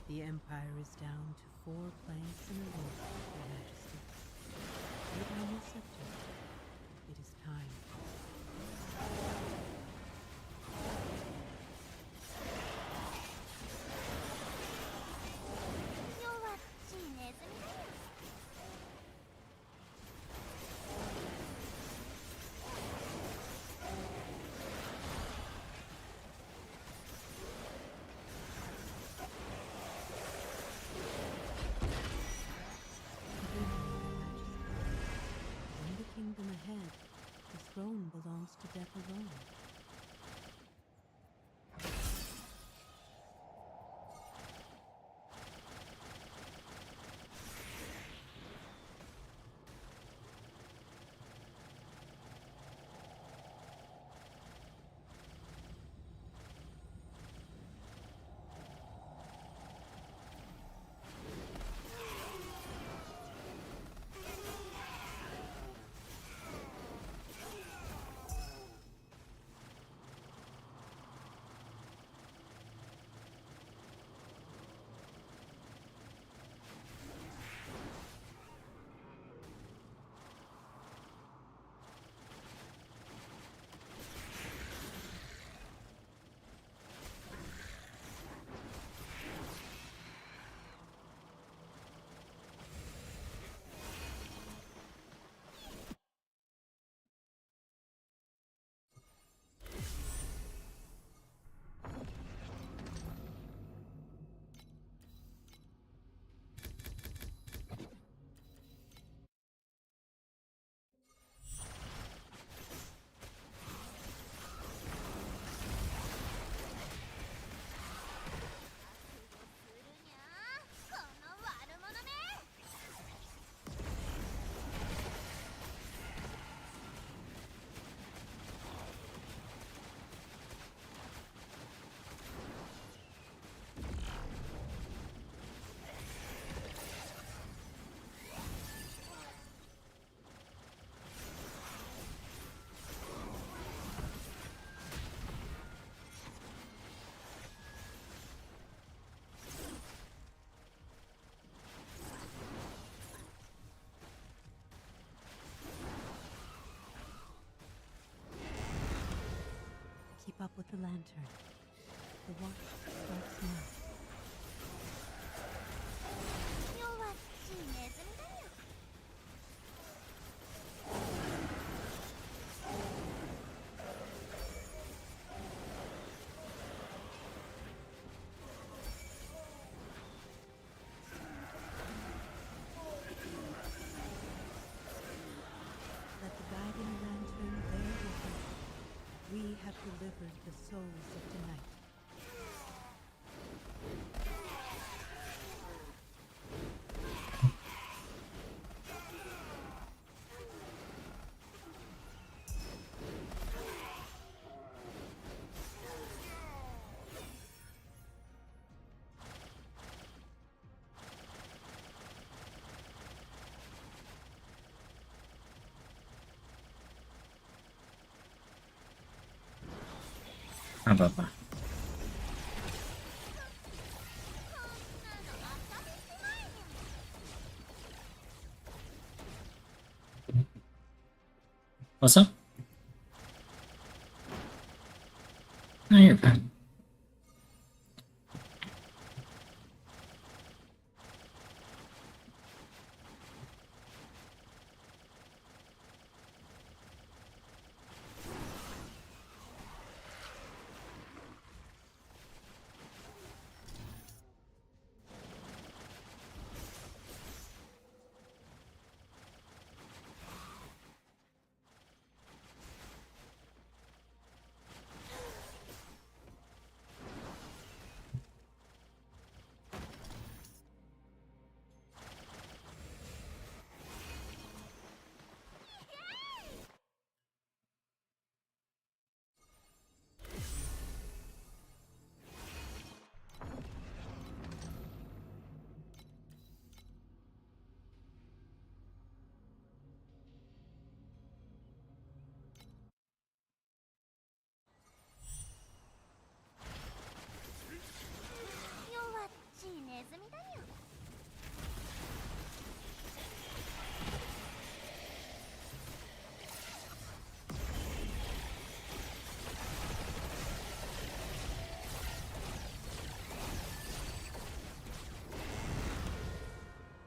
The Empire is down to 4 planks and a rope, Your Majesty. Take on your scepter. It is time. 'Kingdom ahead, the scroll the lantern. The watch starts now. 弱っちいネズミだよ。 Let the guiding lantern bear witness. We have delivered the souls of tonight. How about that? What's up? No, you're fine.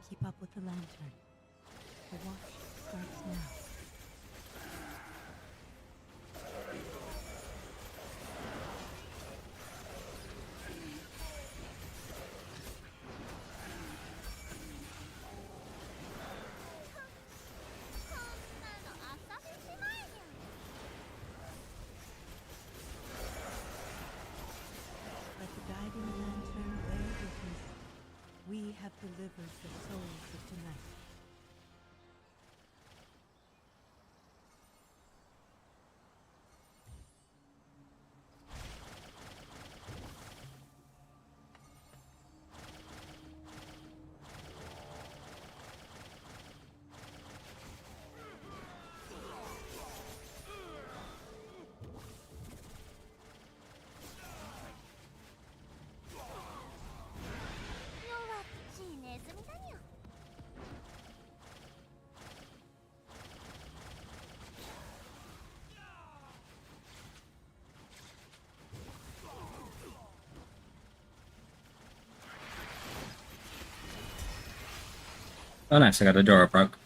Keep up with the lantern. The watch starts now. Let the guiding lantern bear witness. We have delivered the souls of tonight. Oh, nice. I got a door broke.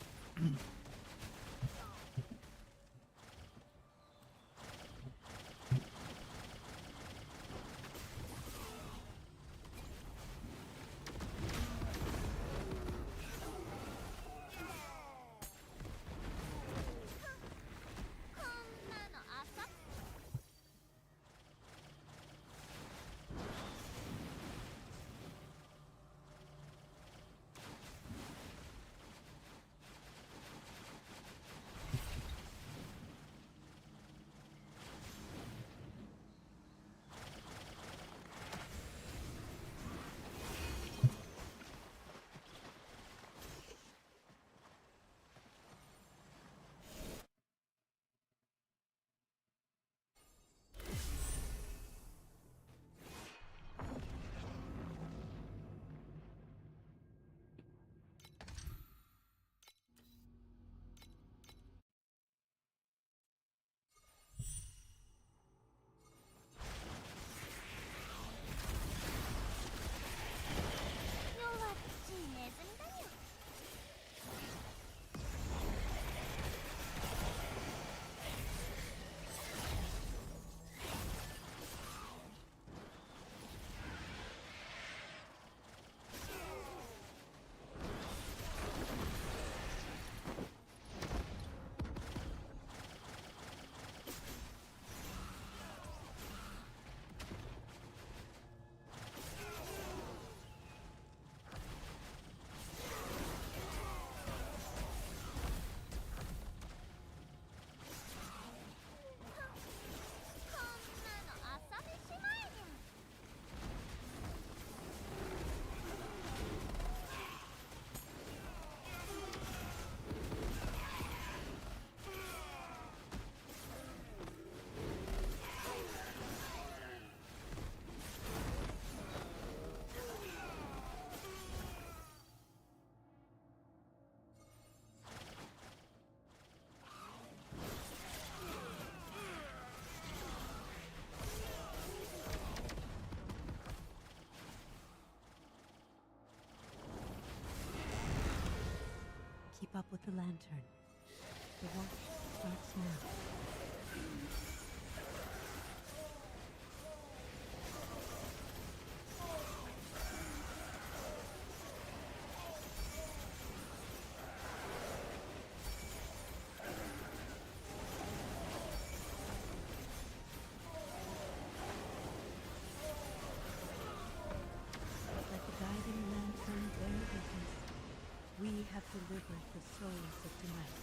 the lantern. The watch starts now. Let the guiding lantern bear witness. We have delivered the souls of tonight.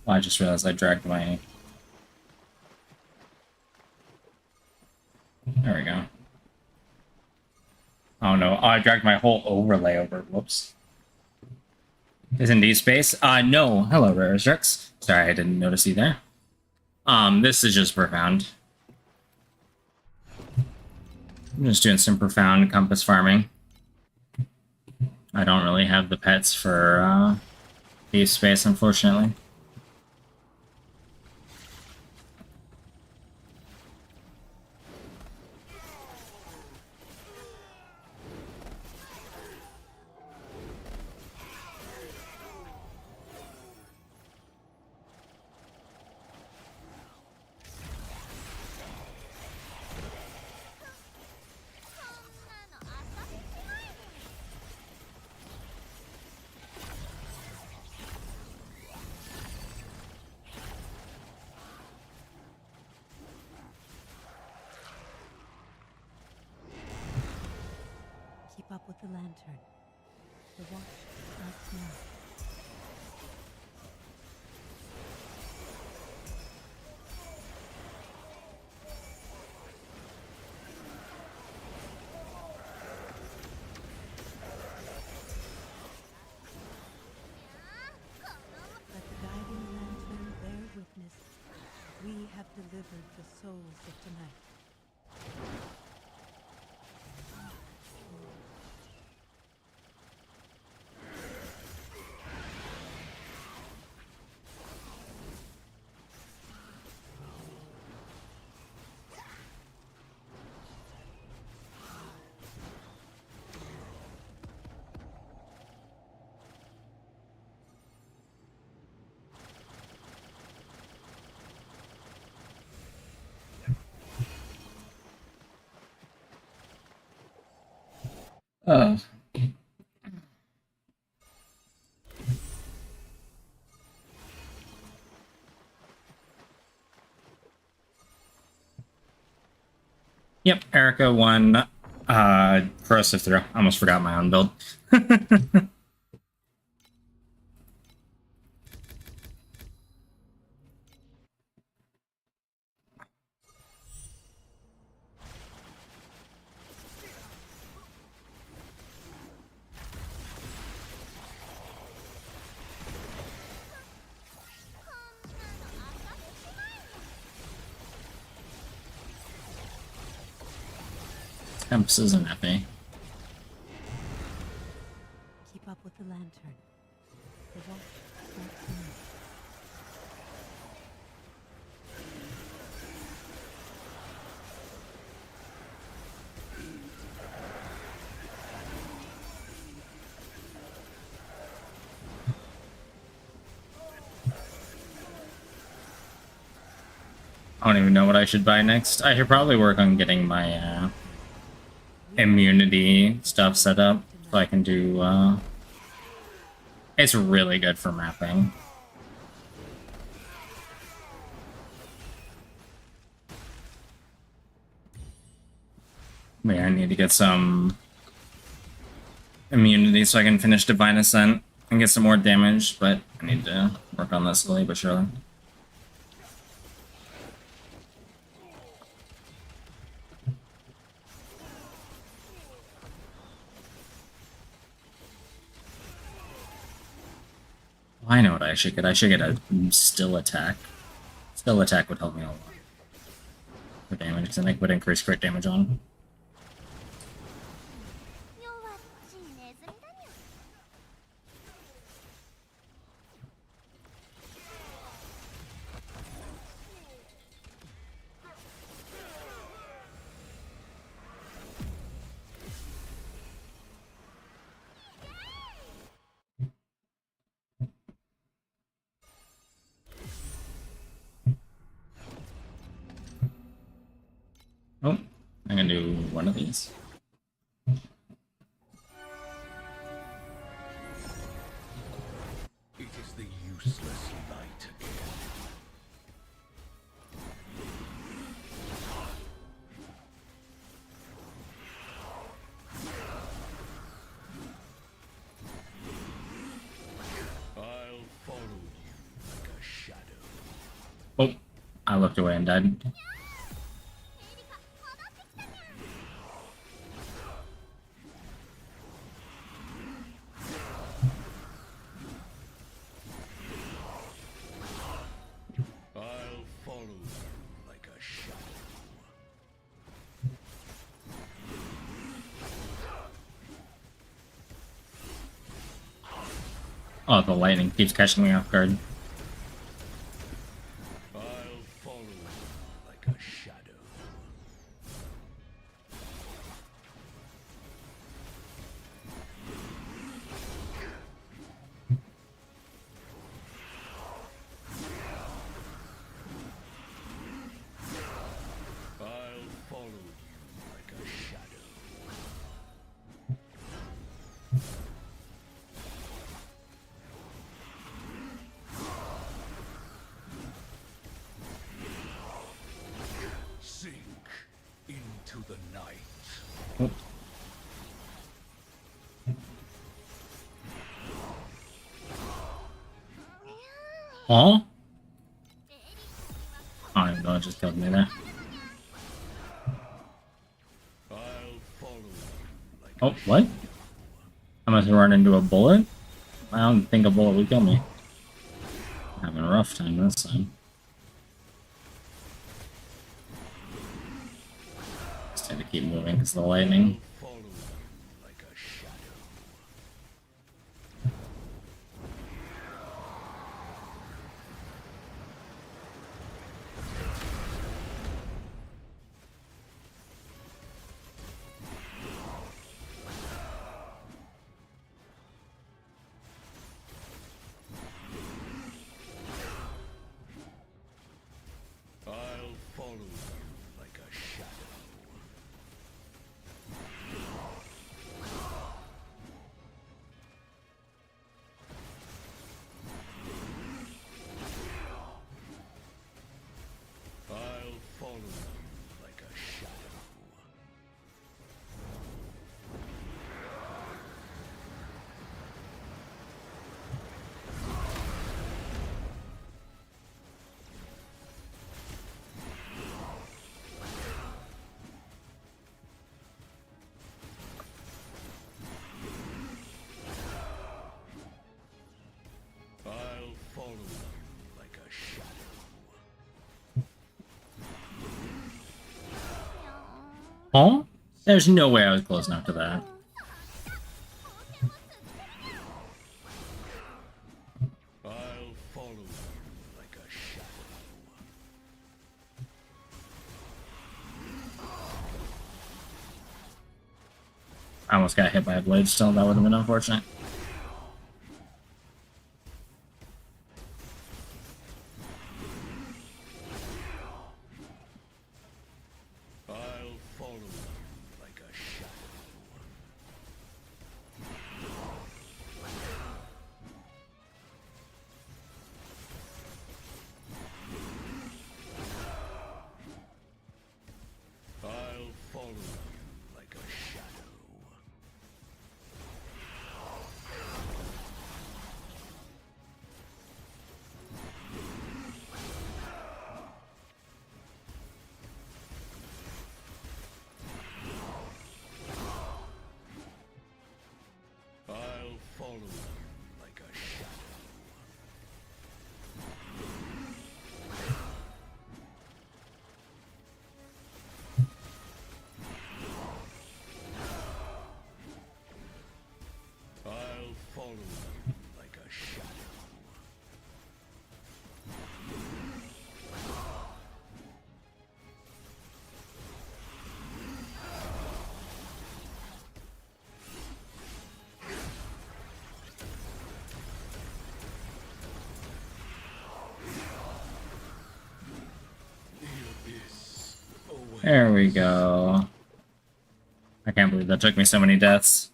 Oh, I just realized I dragged my... There we go. Oh no, I dragged my whole overlay over. Whoops. Is indeed space? No. Hello, Restrix. Sorry, I didn't notice you there. This is just profound. I'm just doing some profound compass farming. I don't really have the pets for deep space, unfortunately. Keep up with the lantern. The watch starts now. Let the guiding lantern bear witness. We have delivered the souls of tonight. Yep, Erica won Corrosive throw. Almost forgot my own build. Temps isn't happy. Keep up with the lantern. The watch starts now. I don't even know what I should buy next. I should probably work on getting my immunity stuff set up so I can do it's really good for mapping. Yeah, I need to get some immunity so I can finish Divine Ascent and get some more damage, but I need to work on that slowly but surely. I know what I should get. I should get a still attack. Still attack would help me a lot for damage, because I think it would increase crit damage on. 弱っちいネズミだにゃ。Oh, I'm gonna do one of these. It is the useless light again. I'll follow you like a shadow. Oh, I looked away and died. I'll follow you like a shadow. Oh, the lightning keeps catching me off guard. I'll follow you like a shadow. I'll follow you like a shadow. Sink into the night. Oh. Huh? Oh, my God, just killed me there. I'll follow you like Oh, what? I must run into a bullet? I don't think a bullet would kill me. I'm having a rough time this time. Just had to keep moving because of the lightning. follow you like a shadow. I'll follow you like a shadow. I'll follow you like a shadow. I'll follow you like a shadow. Huh? There's no way I was close enough to that. I'll follow you like a shadow. I almost got hit by a blade still. That would have been unfortunate. I'll follow you like a shadow. I'll follow you like a shadow. There we go. I can't believe that took me so many deaths.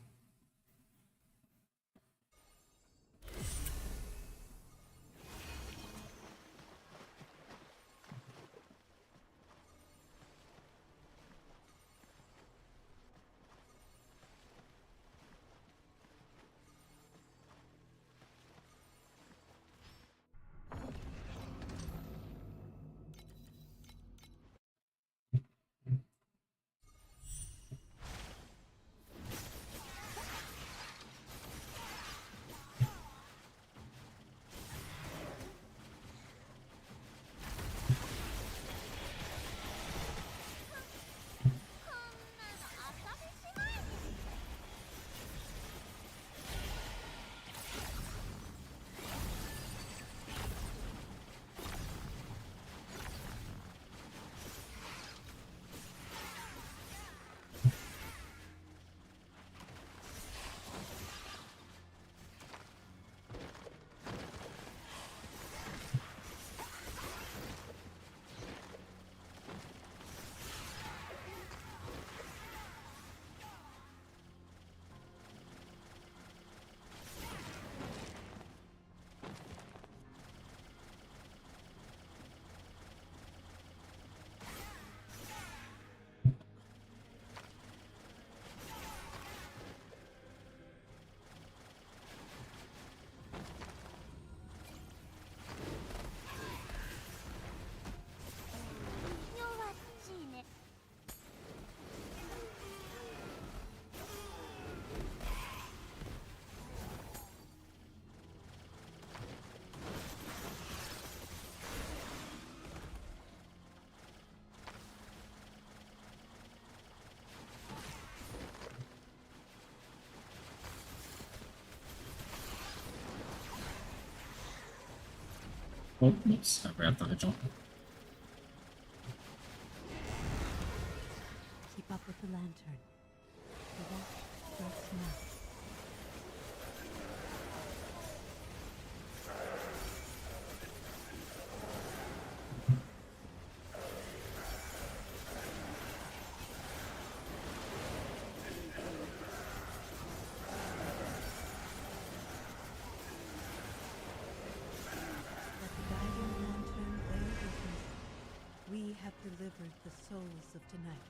Oh, oops, I forgot the vigil. Keep up with the lantern. The walk starts now. Let the guiding lantern bear witness. We have delivered the souls of tonight.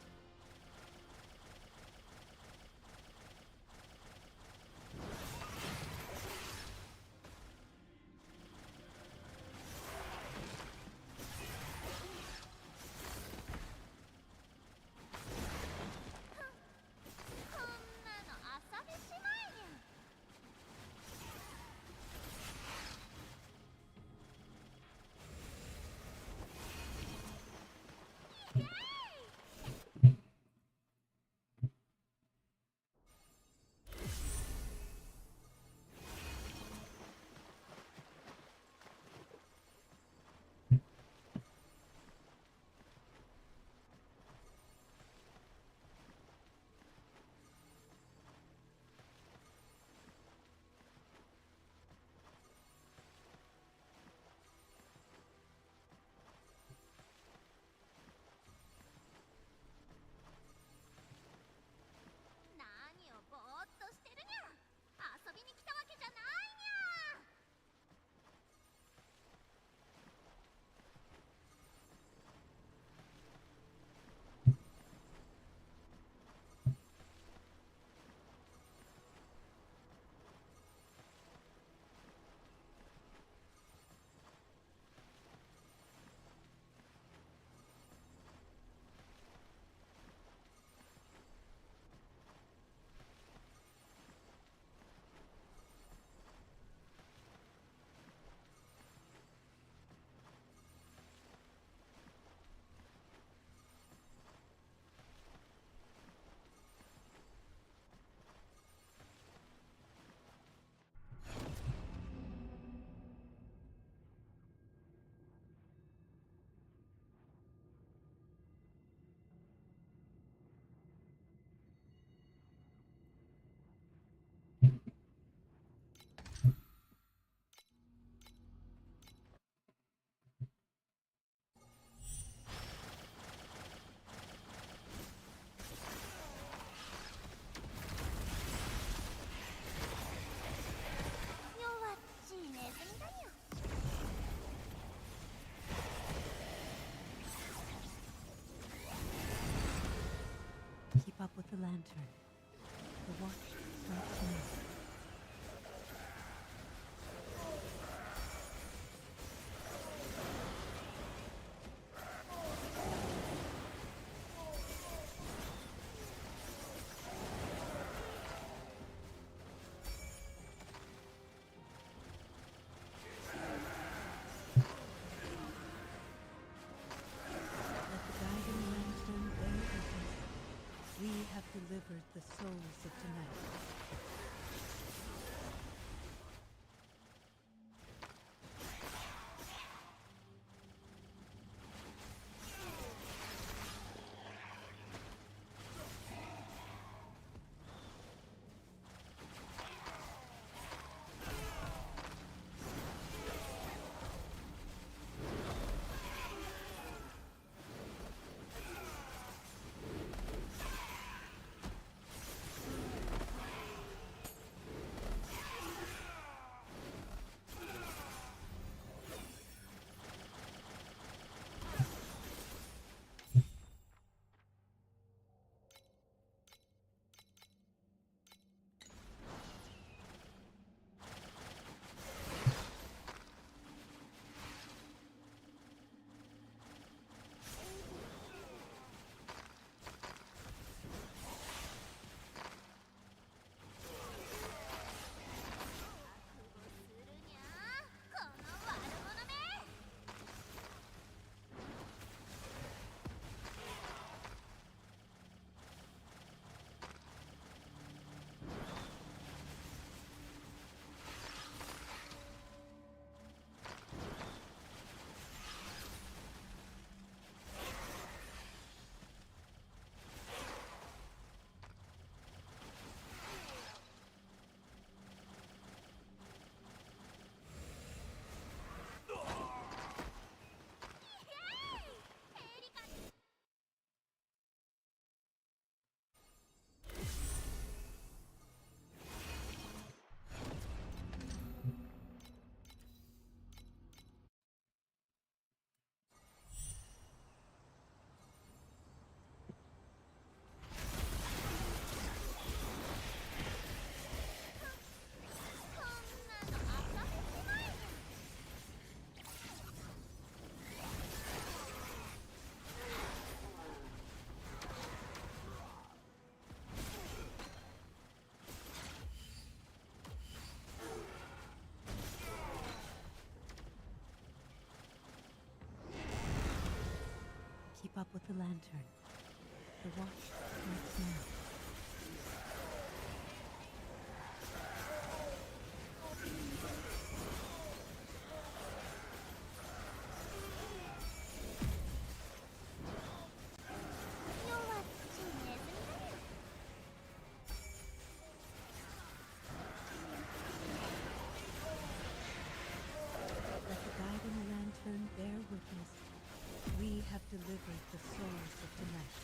lantern. The watch strikes now. Let the guiding lantern bear witness. We have delivered the souls of tonight. Keep up with the lantern. The watch strikes now. Let the guiding lantern bear witness. We have delivered the souls of tonight.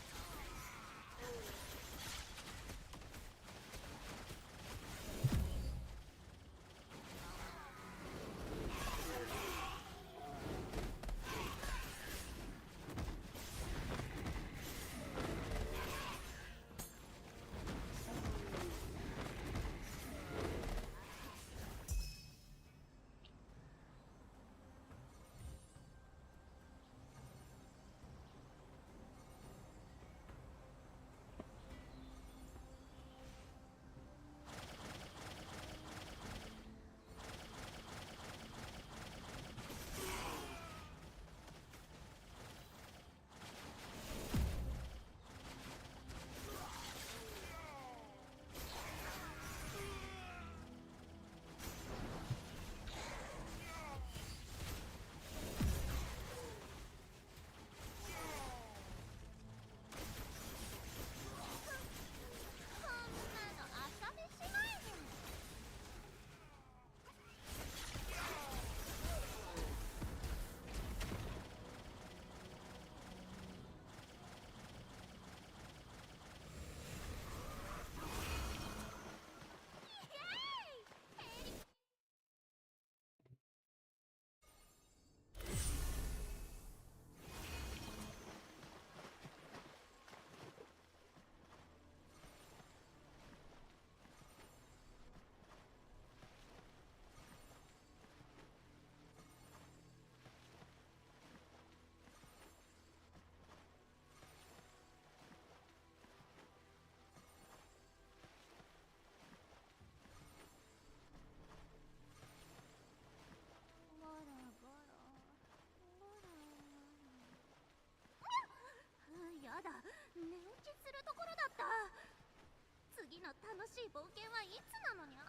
寝落ちするところだった。次の楽しい冒険はいつなのにゃ。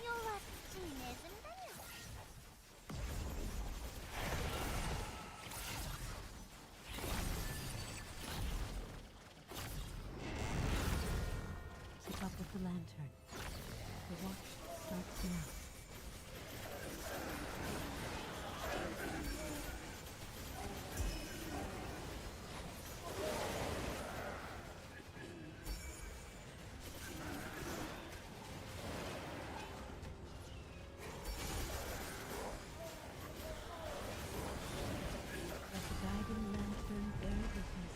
弱っちいネズミだよ。Keep up with the lantern. The watch starts now. Let the guiding lantern bear witness.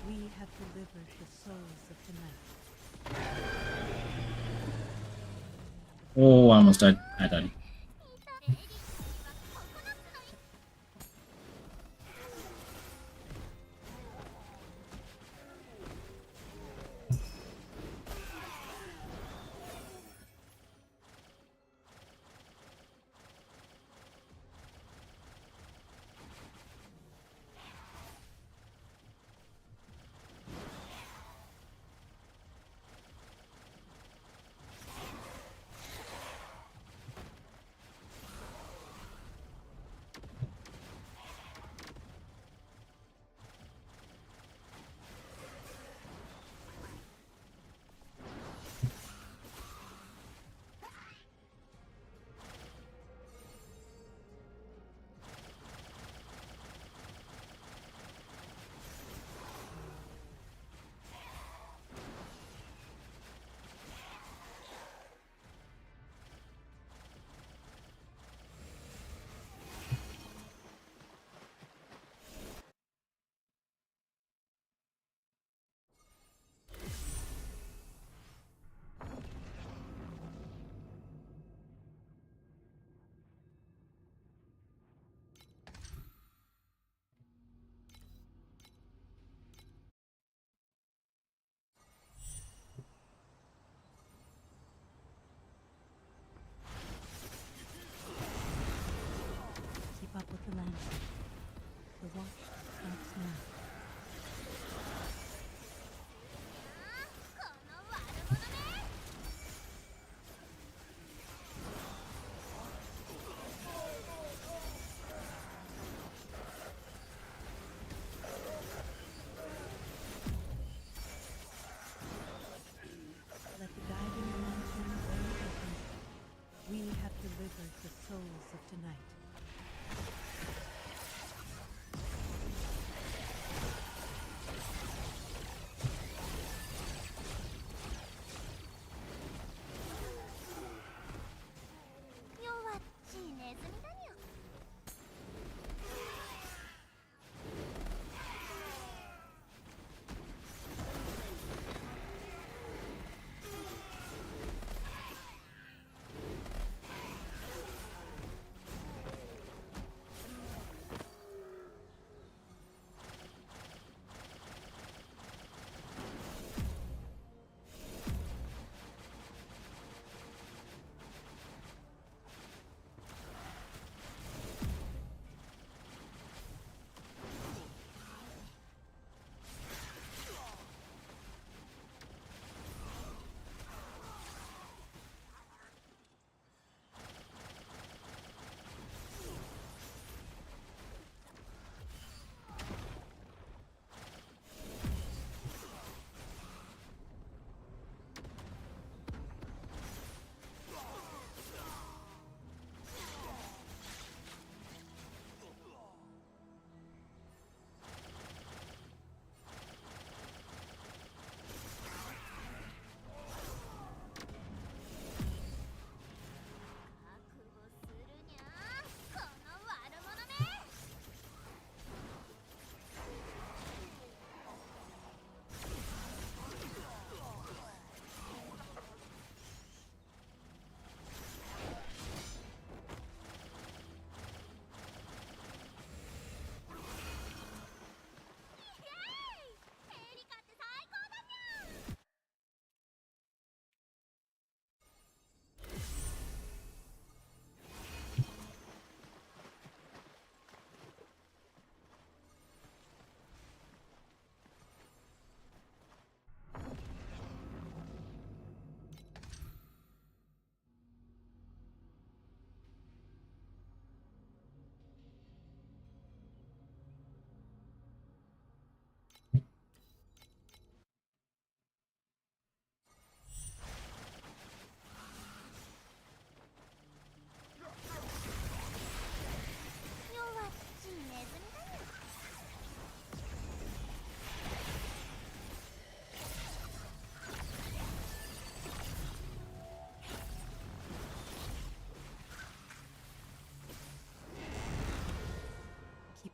We have delivered the souls of the night. Oh, I almost died. I died. エリックには9つの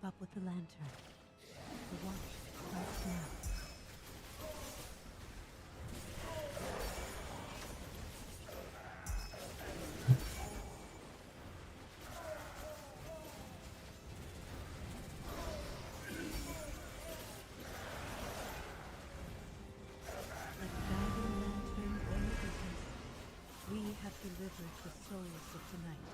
Keep up with the lantern. The watch starts now. Like a guiding lantern bear witness, we have delivered the souls of tonight.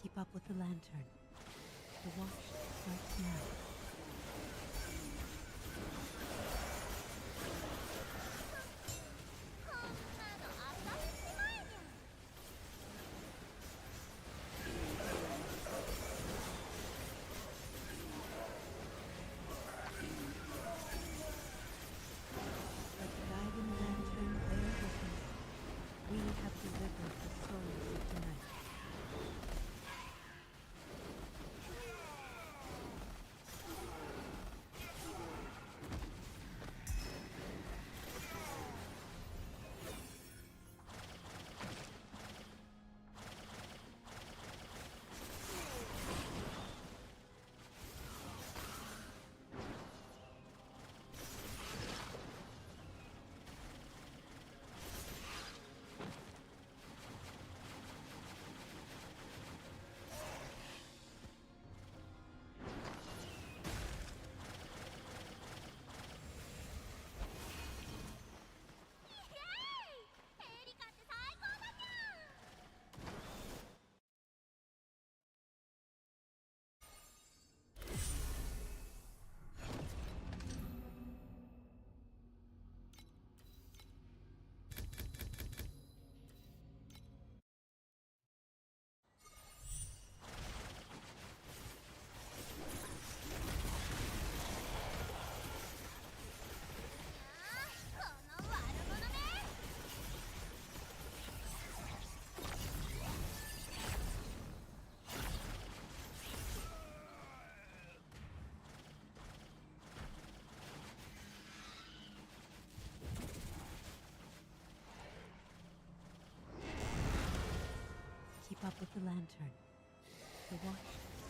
Keep up with the lantern. The watch starts now. Like a guiding lantern bear witness, we have delivered the souls of tonight.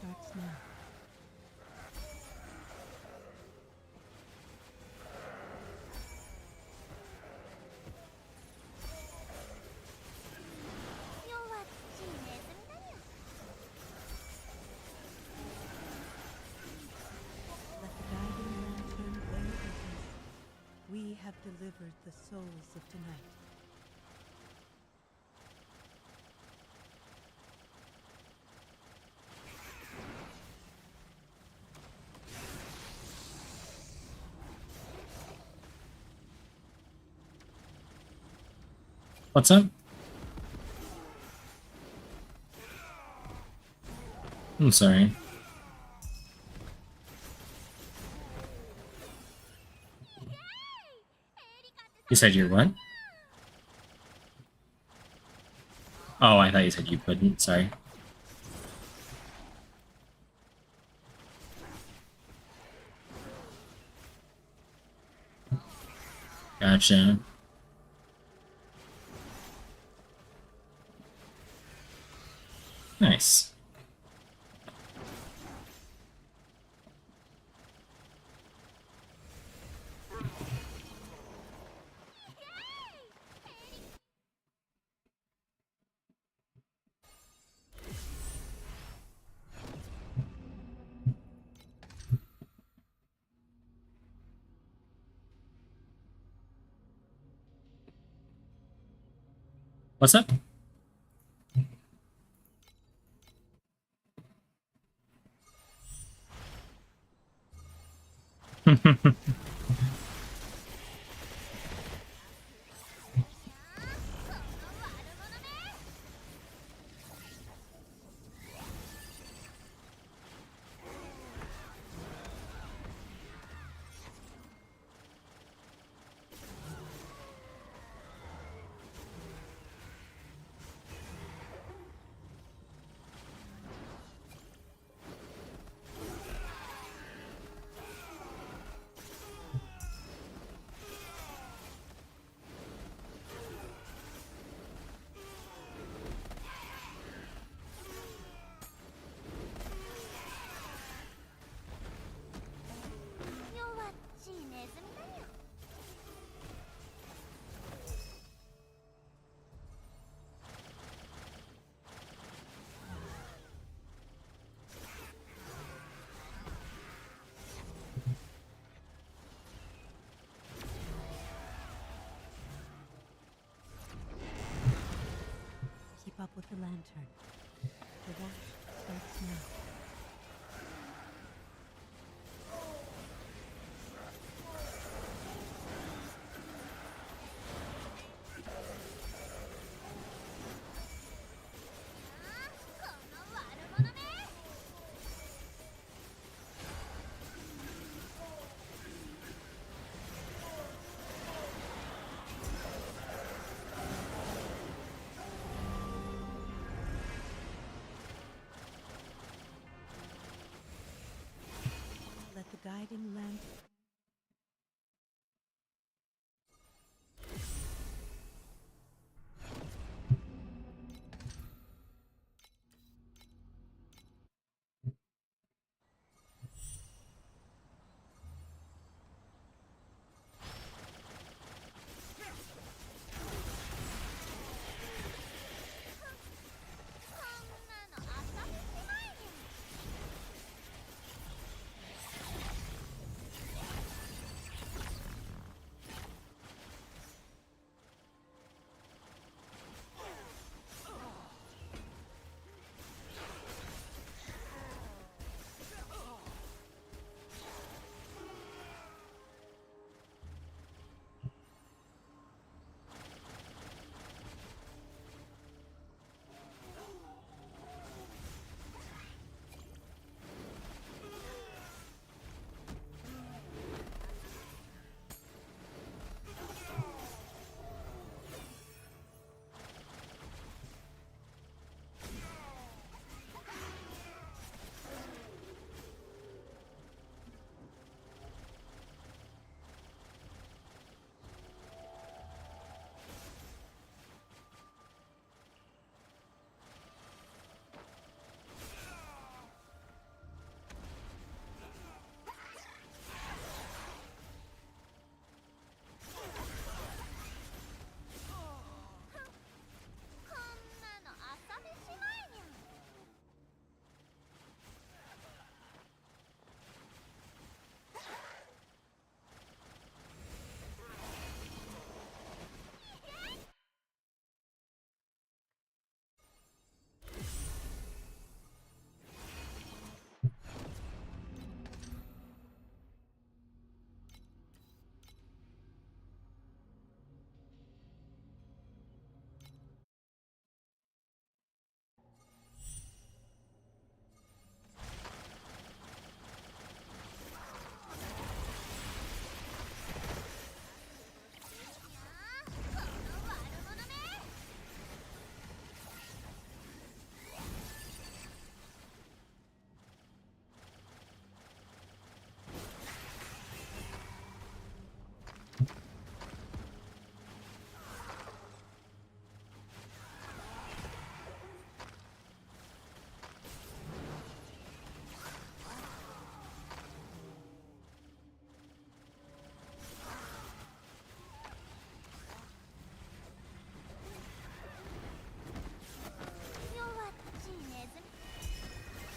starts now. Let the guiding lantern bear witness. We have delivered the souls of tonight. What's up? I'm sorry. You said you're what? Oh, I thought you said you couldn't. Sorry. Gotcha. Nice. What's up? Keep up with the lantern. The watch starts now. Let the guiding lantern.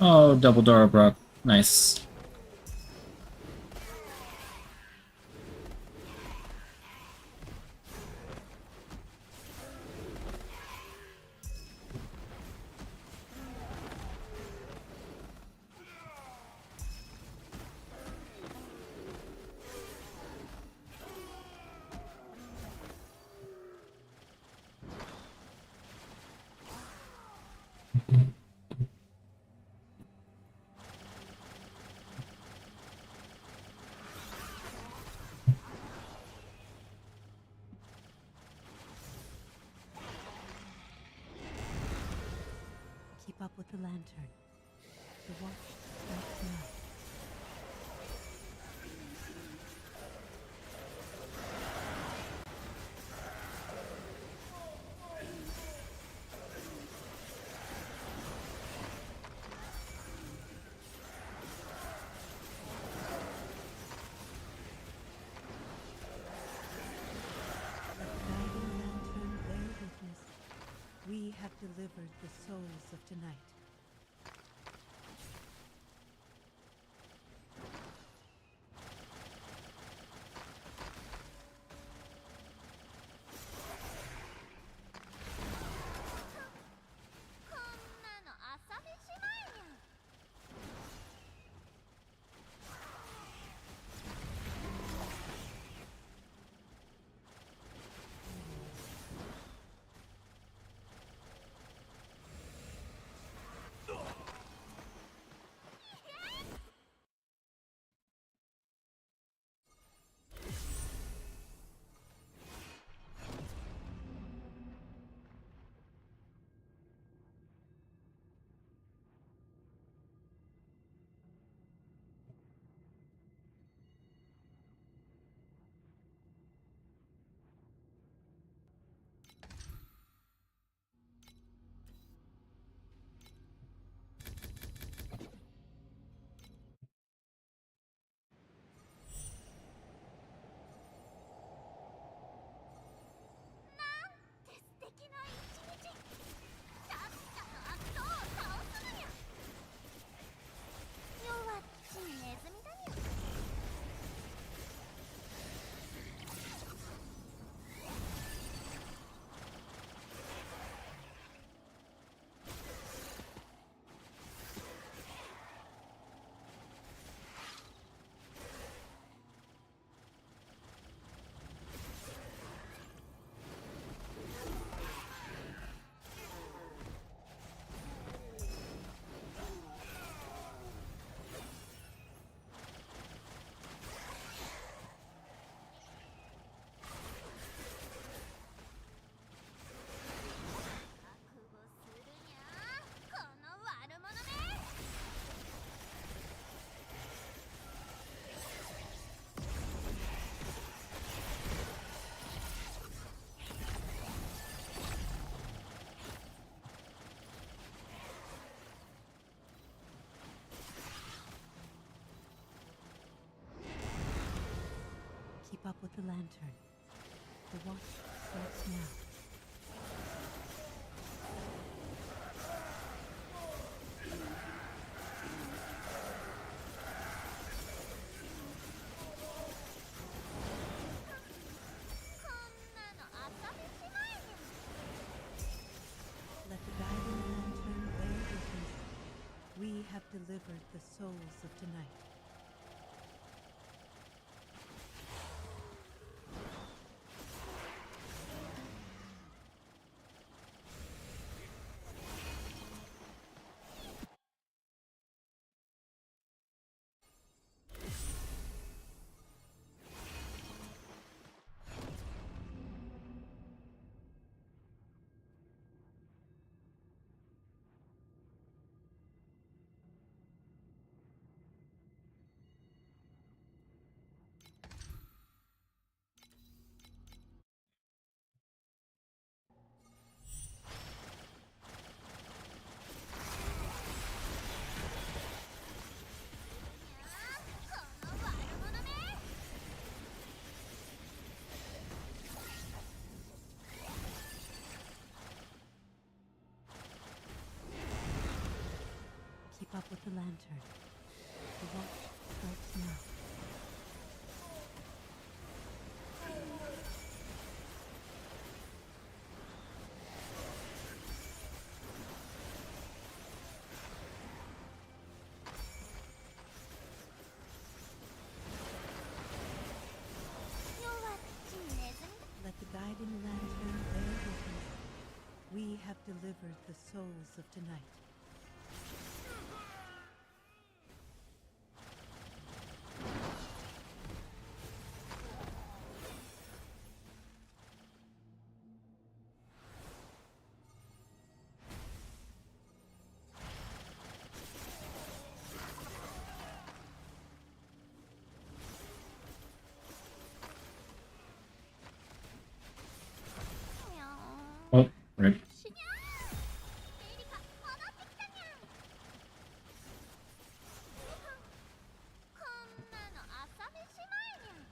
Oh, double Dora broke. Nice. Keep up with the lantern. The watch starts now. Guiding lantern, bear witness. We have delivered the souls of tonight. Keep up with the lantern. The watch starts now. Let the guiding lantern bear witness. We have delivered the souls of tonight. up with the lantern. The watch starts now. Let the guiding lantern bear witness. We have delivered the souls of tonight. Oh, rip. しにゃーエリカ戻ってきたにゃんこんなの朝飯前に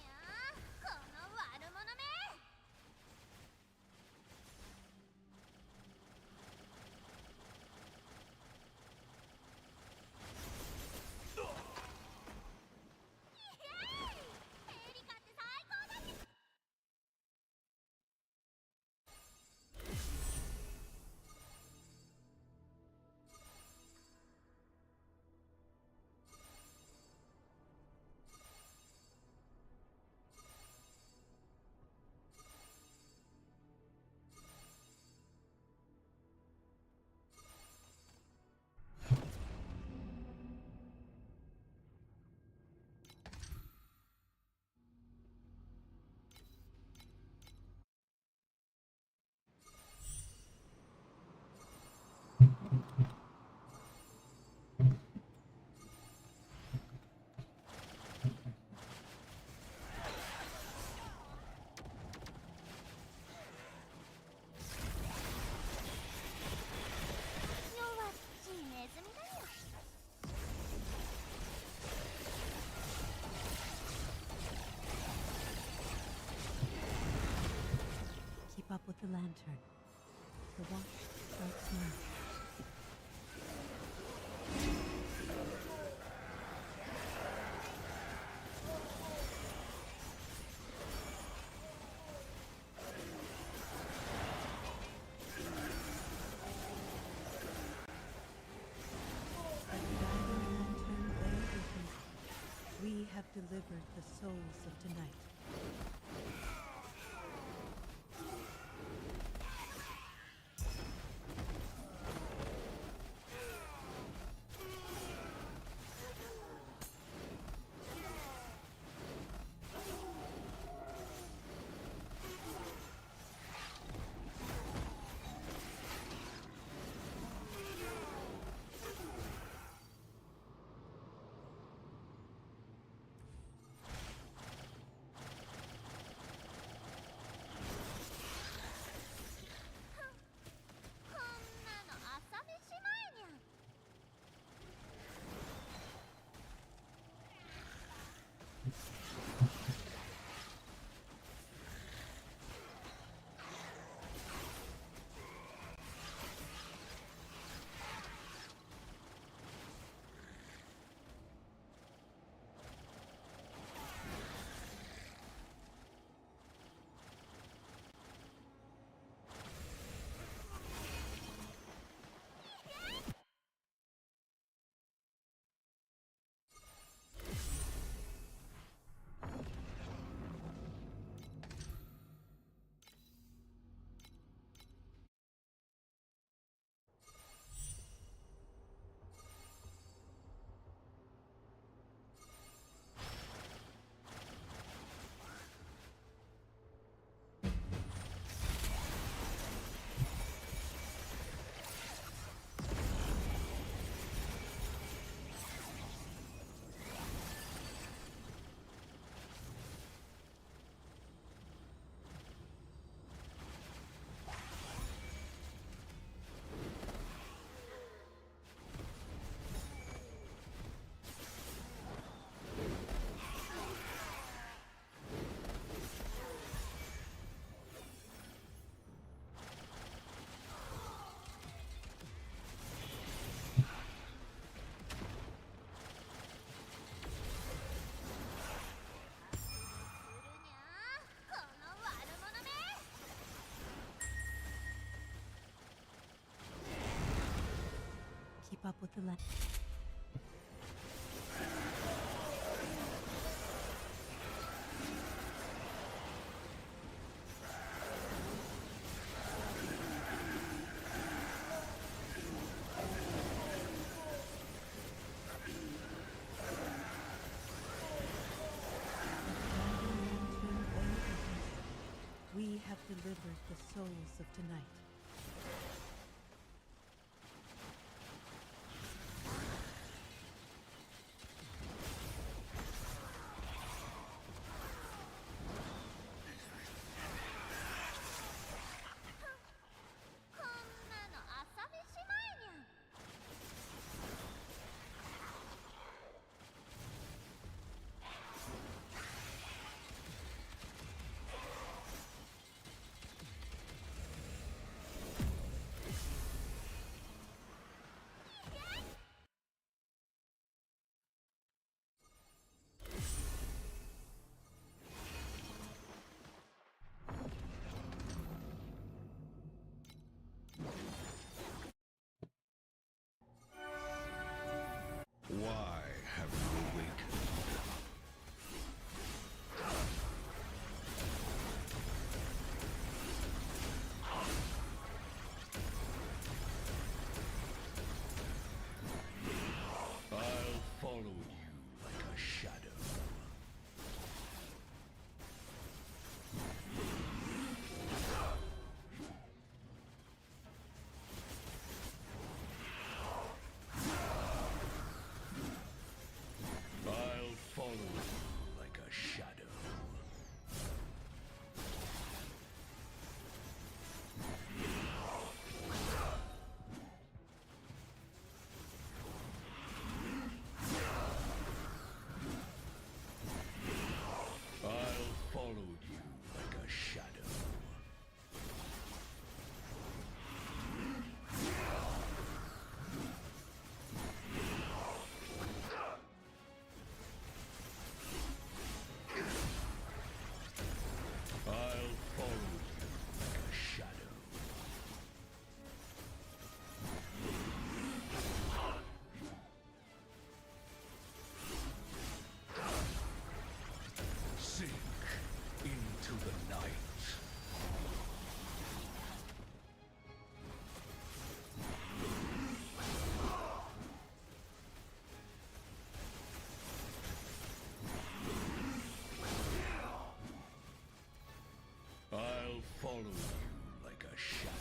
ゃんこの悪者めイエーイエリカって最高だね弱っちいネズミだよ Keep up with the lantern. The watch starts now. Let the guiding lantern bear witness. We have delivered the souls of tonight. up with the land. We have delivered the souls of tonight. Why have you awakened? I'll follow you like a shadow. I'll follow you like a shadow. I'll follow you like a shadow. I'll follow you like a shadow. Sink into the night. I'll follow you like a shadow.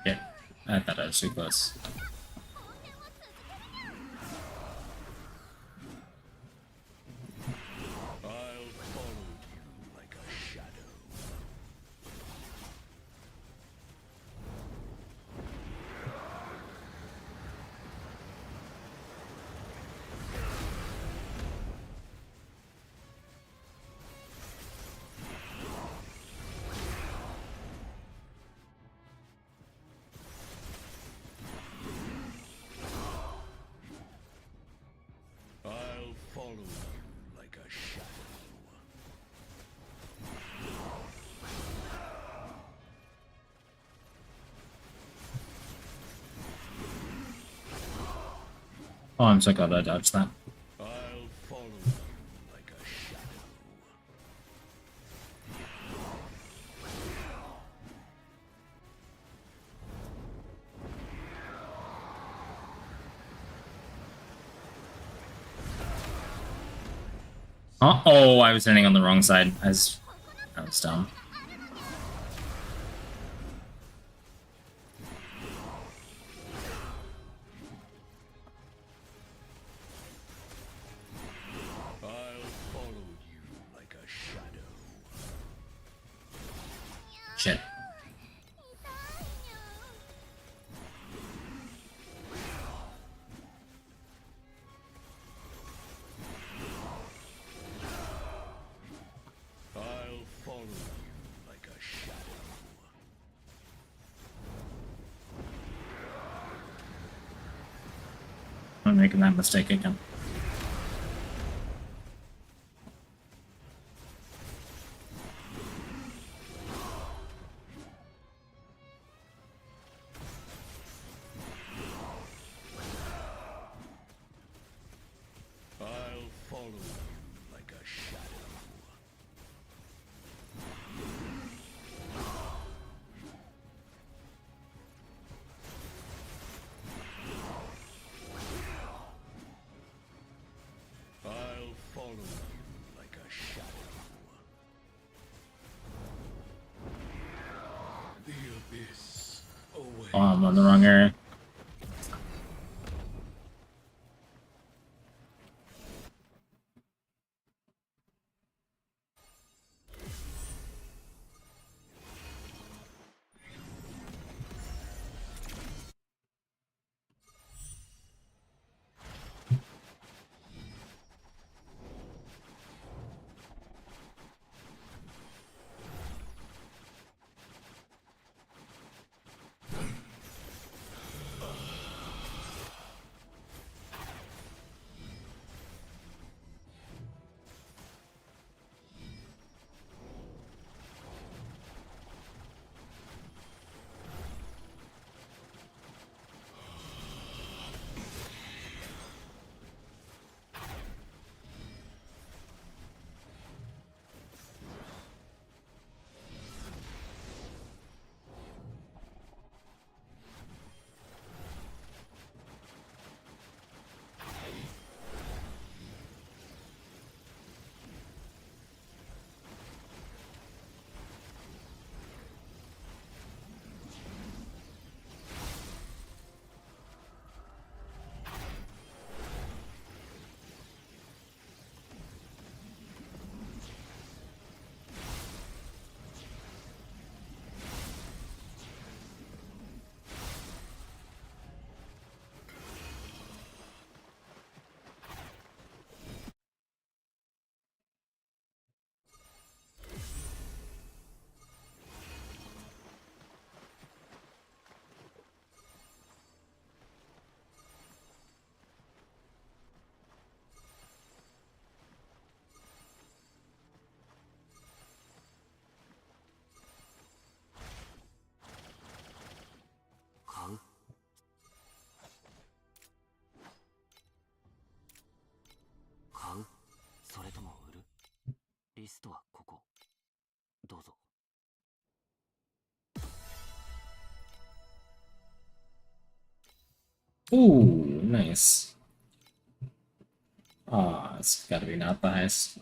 Yeah, I thought I was too close. I'll follow you like a shadow. I'll follow you like a shadow. Oh, I'm so glad I dodged that. I'll follow you like a shadow. Oh, I was standing on the wrong side. I was dumb. I'll follow you like a shadow. Shit. I'll follow you like a shadow. I'm making that mistake again. you like a shadow. The abyss awaits. Oh, I'm on the wrong area. Ooh, nice. Ah, it's gotta be not the highest.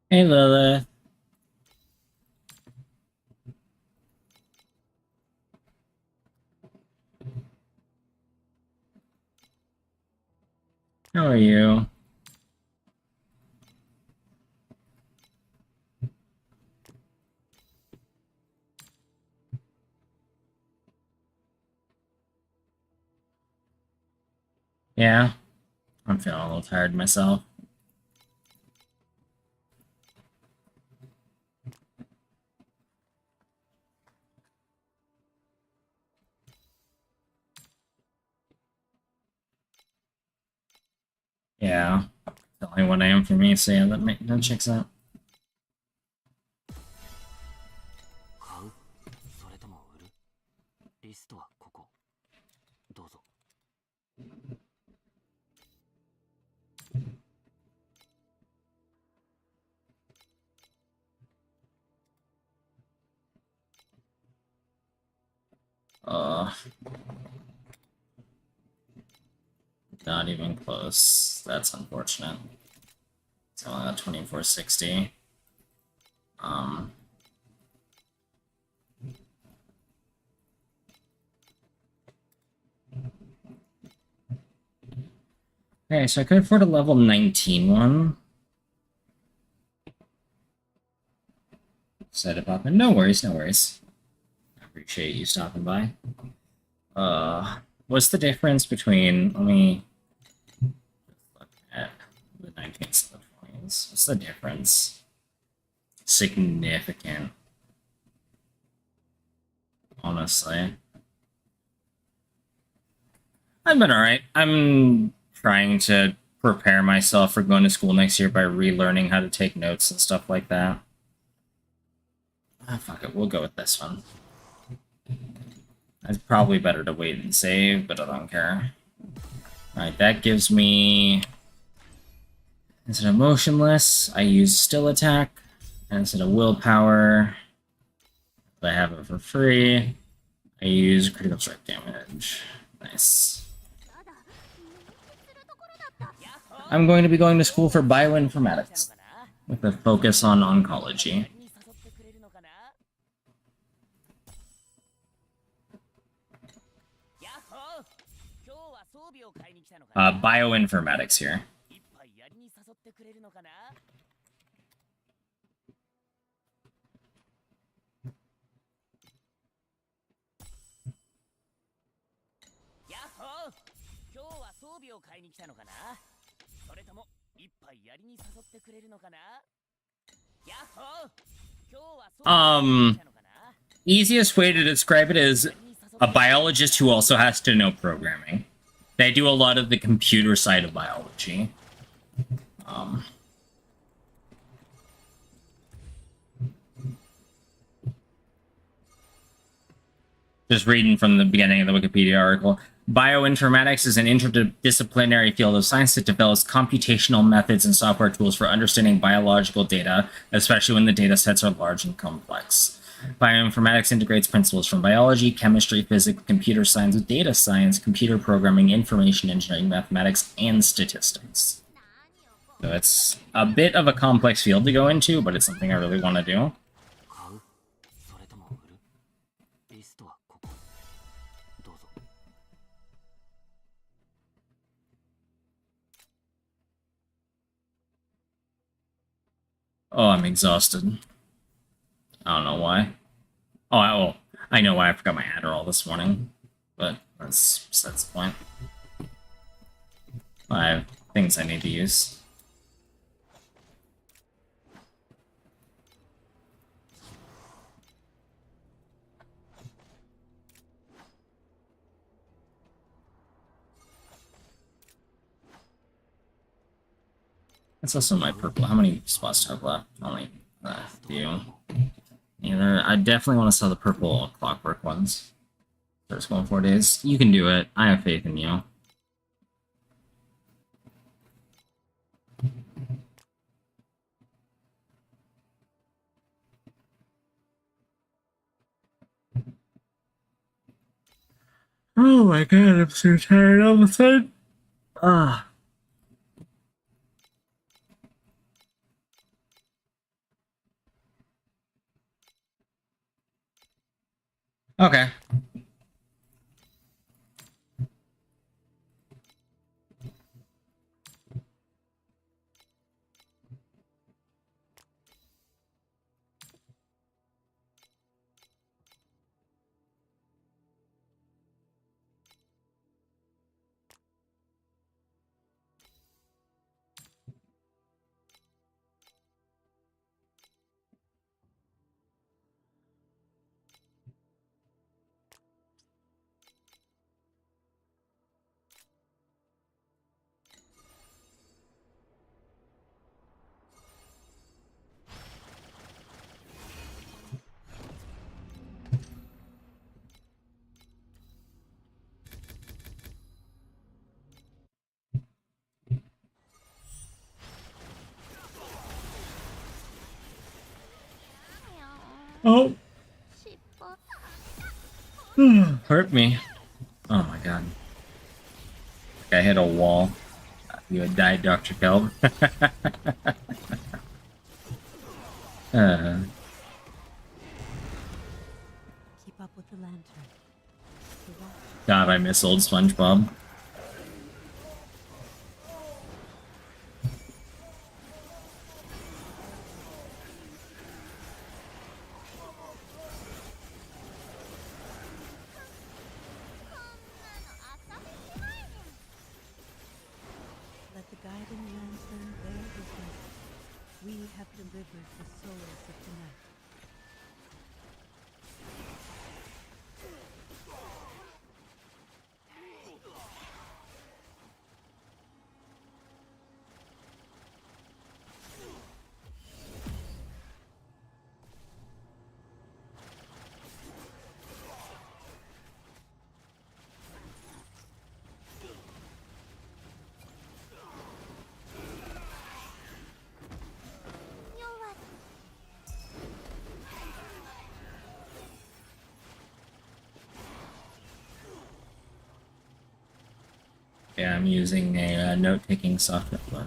Hey, Lilith. How are you? Yeah, I'm feeling a little tired myself. Yeah, it's only 1 a.m. for me, so yeah, that checks out. 買うそれとも売るリストはここどうぞ Not even close. That's unfortunate. It's only got 2460. Okay, so I could afford a level 19 one. Set it up, and no worries, no worries. I appreciate you stopping by. What's the difference between, let me look at the 19th and the 20s. What's the difference? Significant. Honestly. I've been alright. I'm trying to prepare myself for going to school next year by relearning how to take notes and stuff like that. Ah, fuck it, we'll go with this one. It's probably better to wait and save, but I don't care. Alright, that gives me... Instead of motionless, I use still attack. And instead of willpower, I have it for free. I use critical strike damage. Nice. I'm going to be going to school for bioinformatics with a focus on oncology. Bioinformatics here. Easiest way to describe it is a biologist who also has to know programming. They do a lot of the computer side of biology. Just reading from the beginning of the Wikipedia article. Bioinformatics is an interdisciplinary field of science that develops computational methods and software tools for understanding biological data, especially when the data sets are large and complex. Bioinformatics integrates principles from biology, chemistry, physics, computer science with data science, computer programming, information engineering, mathematics, and statistics. So it's a bit of a complex field to go into, but it's something I really want to do. 買うそれとも売るリストはここどうぞ Oh, I'm exhausted. I don't know why. I know why I forgot my Adderall this morning, but that's the point. I have things I need to use. That's also my purple. How many spots do I have left? Only a few. Yeah, I definitely want to sell the purple clockwork ones. First going 4 days. You can do it. I have faith in you. Oh my god, I'm so tired all of a sudden. Ah. Okay. Oh. 尻尾 Hurt me. Oh my god. I hit a wall. You had died, Dr. Kelb. uh, Keep up with the lantern. The watch. God, I miss old SpongeBob. Let the guiding lantern bear his light. We have delivered the souls of the night. Yeah, I'm using a note-taking software.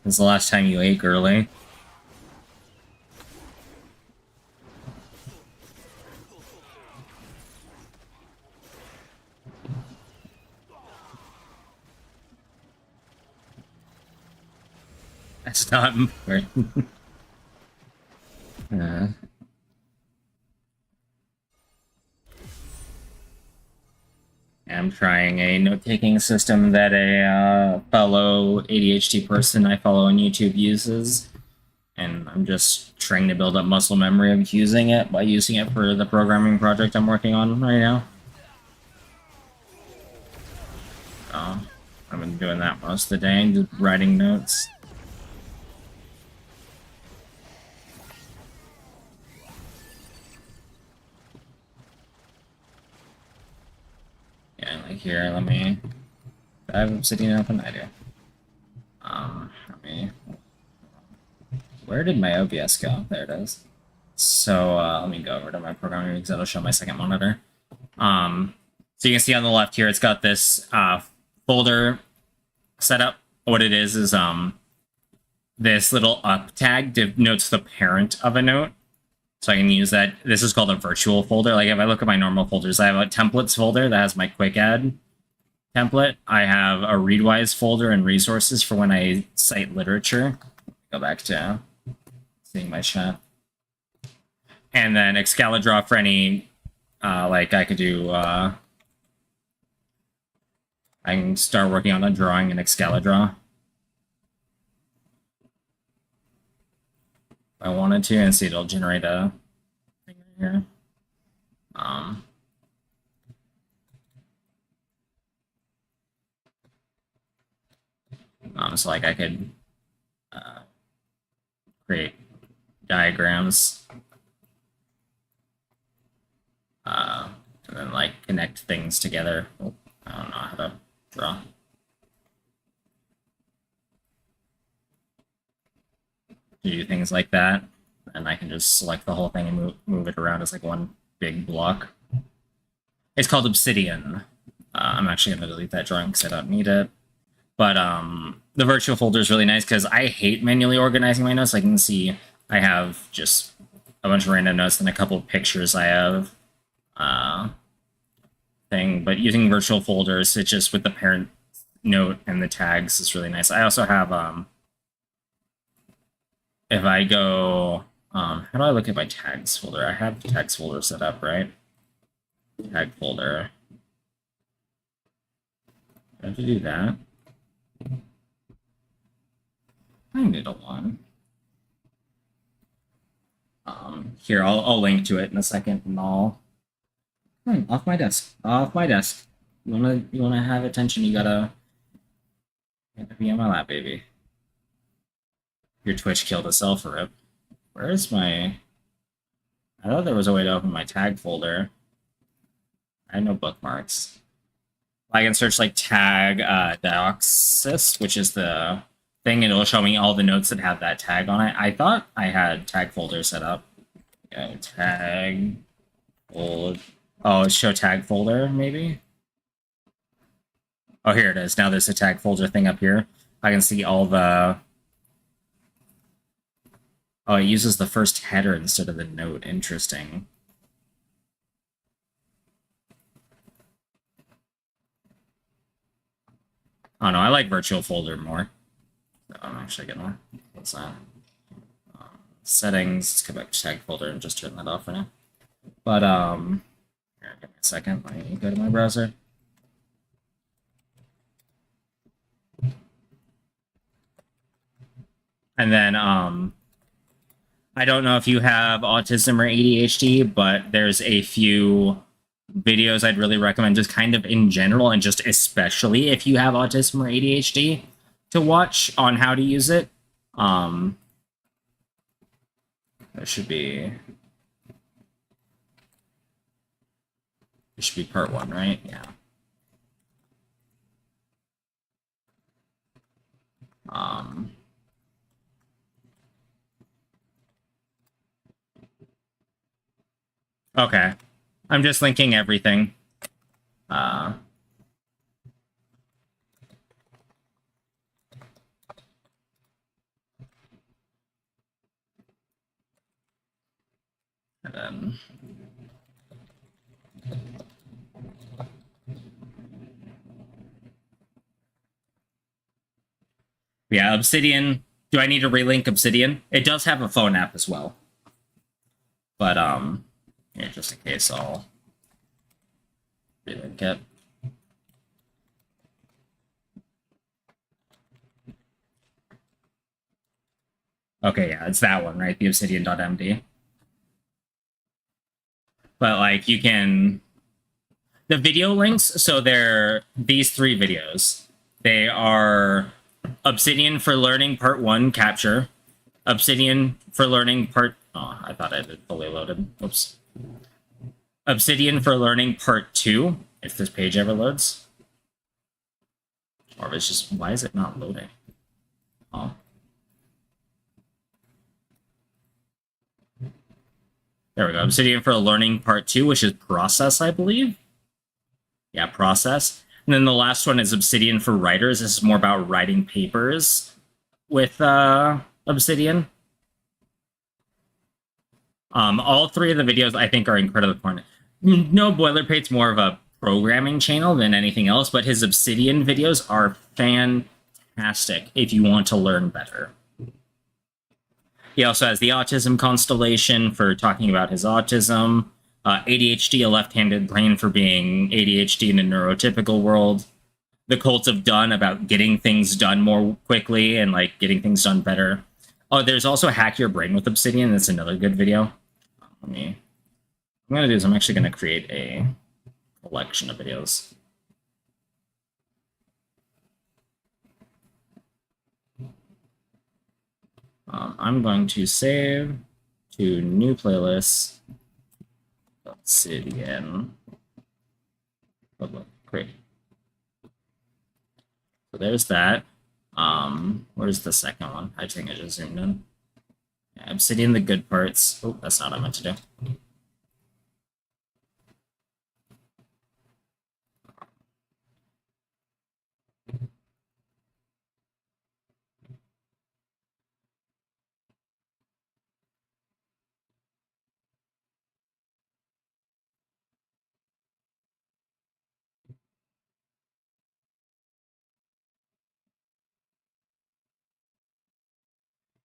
When's the last time you ate, girly? That's not important. uh, I'm trying a note-taking system that a fellow ADHD person I follow on YouTube uses, and I'm just trying to build up muscle memory of using it by using it for the programming project I'm working on right now. I've been doing that most of the day, just writing notes. Yeah, like here, let me... I have Obsidian open? I do. Let me... Where did my OBS go? There it is. So, let me go over to my programming because that'll show my second monitor. So you can see on the left here, it's got this folder set up. What it is this little up tag denotes the parent of a note. So I can use that. This is called a virtual folder. Like if I look at my normal folders, I have a templates folder that has my quick add template. I have a readwise folder and resources for when I cite literature. Go back to seeing my chat. And then Excalidraw for any, like I could do, I can start working on a drawing in Excalidraw. If I wanted to, and see it'll generate a thing right here. So like I could create diagrams, and then like connect things together. Oh, I don't know how to draw. Do things like that, and I can just select the whole thing and move it around as like one big block. It's called Obsidian. I'm actually going to delete that drawing because I don't need it. But the virtual folder is really nice because I hate manually organizing my notes. I can see I have just a bunch of random notes and a couple of pictures I have. Thing, but using virtual folders, it just with the parent note and the tags is really nice. I also have if I go how do I look at my tags folder? I have the tags folder set up, right? Tag folder. I have to do that. I need a one. Here, I'll link to it in a second, and I'll off my desk. Off my desk. You wanna have attention? You gotta be on my lap, baby. Your Twitch killed itself for it. Where's my? I thought there was a way to open my tag folder. I had no bookmarks. I can search like tag dioxys, which is the thing, and it'll show me all the notes that have that tag on it. I thought I had tag folder set up. Yeah, tag folder. Oh, show tag folder, maybe? Oh, here it is. Now there's a tag folder thing up here. I can see all the... Oh, it uses the first header instead of the note. Interesting. Oh no, I like virtual folder more. So I'm actually gonna... What's that? Settings. Let's go back to tag folder and just turn that off for now. But, here, give me a second. Let me go to my browser. And then, I don't know if you have autism or ADHD, but there's a few videos I'd really recommend just kind of in general, and just especially if you have autism or ADHD, to watch on how to use it. That should be... It should be part 1, right? Yeah. Okay. I'm just linking everything. And then... Yeah, Obsidian. Do I need to relink Obsidian? It does have a phone app as well. But, yeah, just in case, I'll relink it. Okay, yeah, it's that one, right? The obsidian.md. But, like, you can... The video links, so they're these 3 videos. They are Obsidian for Learning Part 1 Capture, Obsidian for Learning Part... Oh, I thought I had it fully loaded. Oops. Obsidian for Learning Part 2, if this page ever loads. Or if it's just... Why is it not loading? Oh. There we go. Obsidian for Learning Part 2, which is Process, I believe. Yeah, Process. And then the last one is Obsidian for Writers. This is more about writing papers with Obsidian. All 3 of the videos I think are incredibly important. No, Boilerplate's more of a programming channel than anything else, but his Obsidian videos are fantastic if you want to learn better. He also has the Autism Constellation for talking about his autism, ADHD, a left-handed brain for being ADHD in a neurotypical world, the Cult of Done about getting things done more quickly and like getting things done better. Oh, there's also Hack Your Brain with Obsidian. That's another good video. What I'm gonna do is I'm actually gonna create a collection of videos. I'm going to save to new playlists. Obsidian. Great. So there's that. Where's the second one? I think I just zoomed in. Yeah, Obsidian, the good parts. Oh, that's not what I meant to do.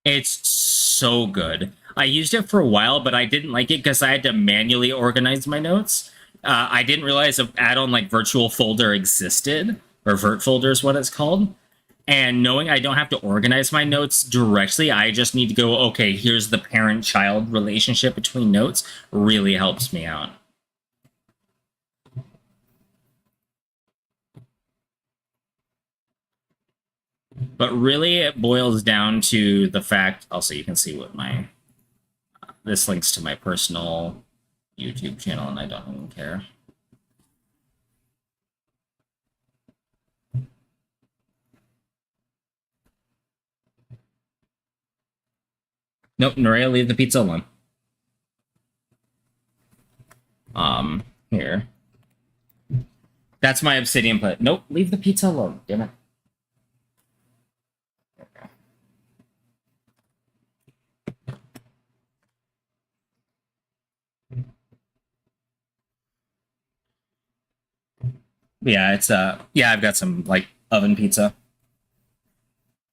It's so good. I used it for a while, but I didn't like it because I had to manually organize my notes. I didn't realize an add-on like virtual folder existed, or vert folder is what it's called. And knowing I don't have to organize my notes directly, I just need to go, okay, here's the parent-child relationship between notes, really helps me out. But really, it boils down to the fact, also you can see what my, this links to my personal YouTube channel, and I don't even care. Nope, Norea, leave the pizza alone. Here. That's my obsidian put. Nope, leave the pizza alone, damn it. Yeah, it's yeah, I've got some like oven pizza.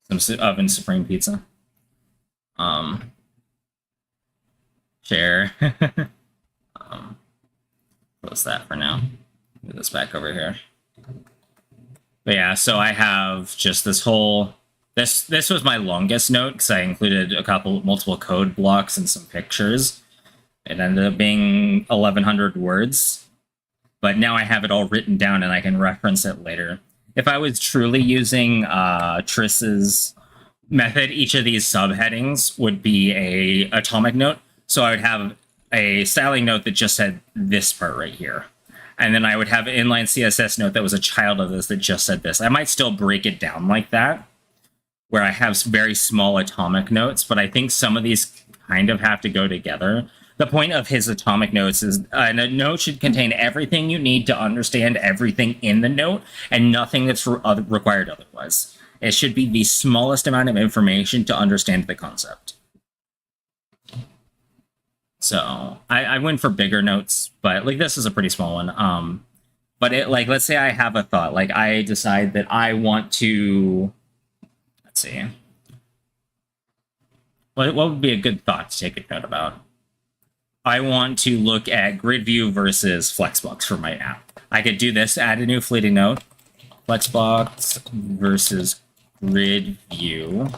Some oven supreme pizza. Share. Close that for now. Move this back over here. But yeah, so I have just this whole this was my longest note because I included multiple code blocks and some pictures. It ended up being 1,100 words. But now I have it all written down and I can reference it later. If I was truly using Triss's method, each of these subheadings would be a atomic note. So I would have a styling note that just said this part right here. And then I would have an inline CSS note that was a child of this that just said this. I might still break it down like that, where I have very small atomic notes, but I think some of these kind of have to go together. The point of his atomic notes is a note should contain everything you need to understand everything in the note and nothing that's required otherwise. It should be the smallest amount of information to understand the concept. So I went for bigger notes, but like this is a pretty small one. But it, like, let's say I have a thought, like I decide that I want to, let's see, what would be a good thought to take a note about? I want to look at grid view versus Flexbox for my app. I could do this, add a new fleeting note, Flexbox versus grid view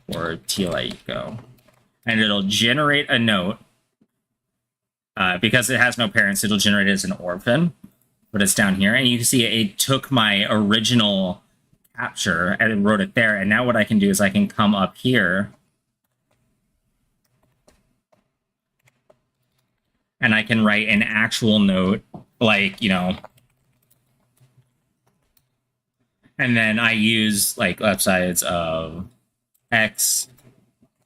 or TLIECO. And it'll generate a note. Because it has no parents, it'll generate it as an orphan, but it's down here. And you can see it took my original capture and wrote it there. And now what I can do is I can come up here and I can write an actual note, like, you know, and then I use like upsides of X,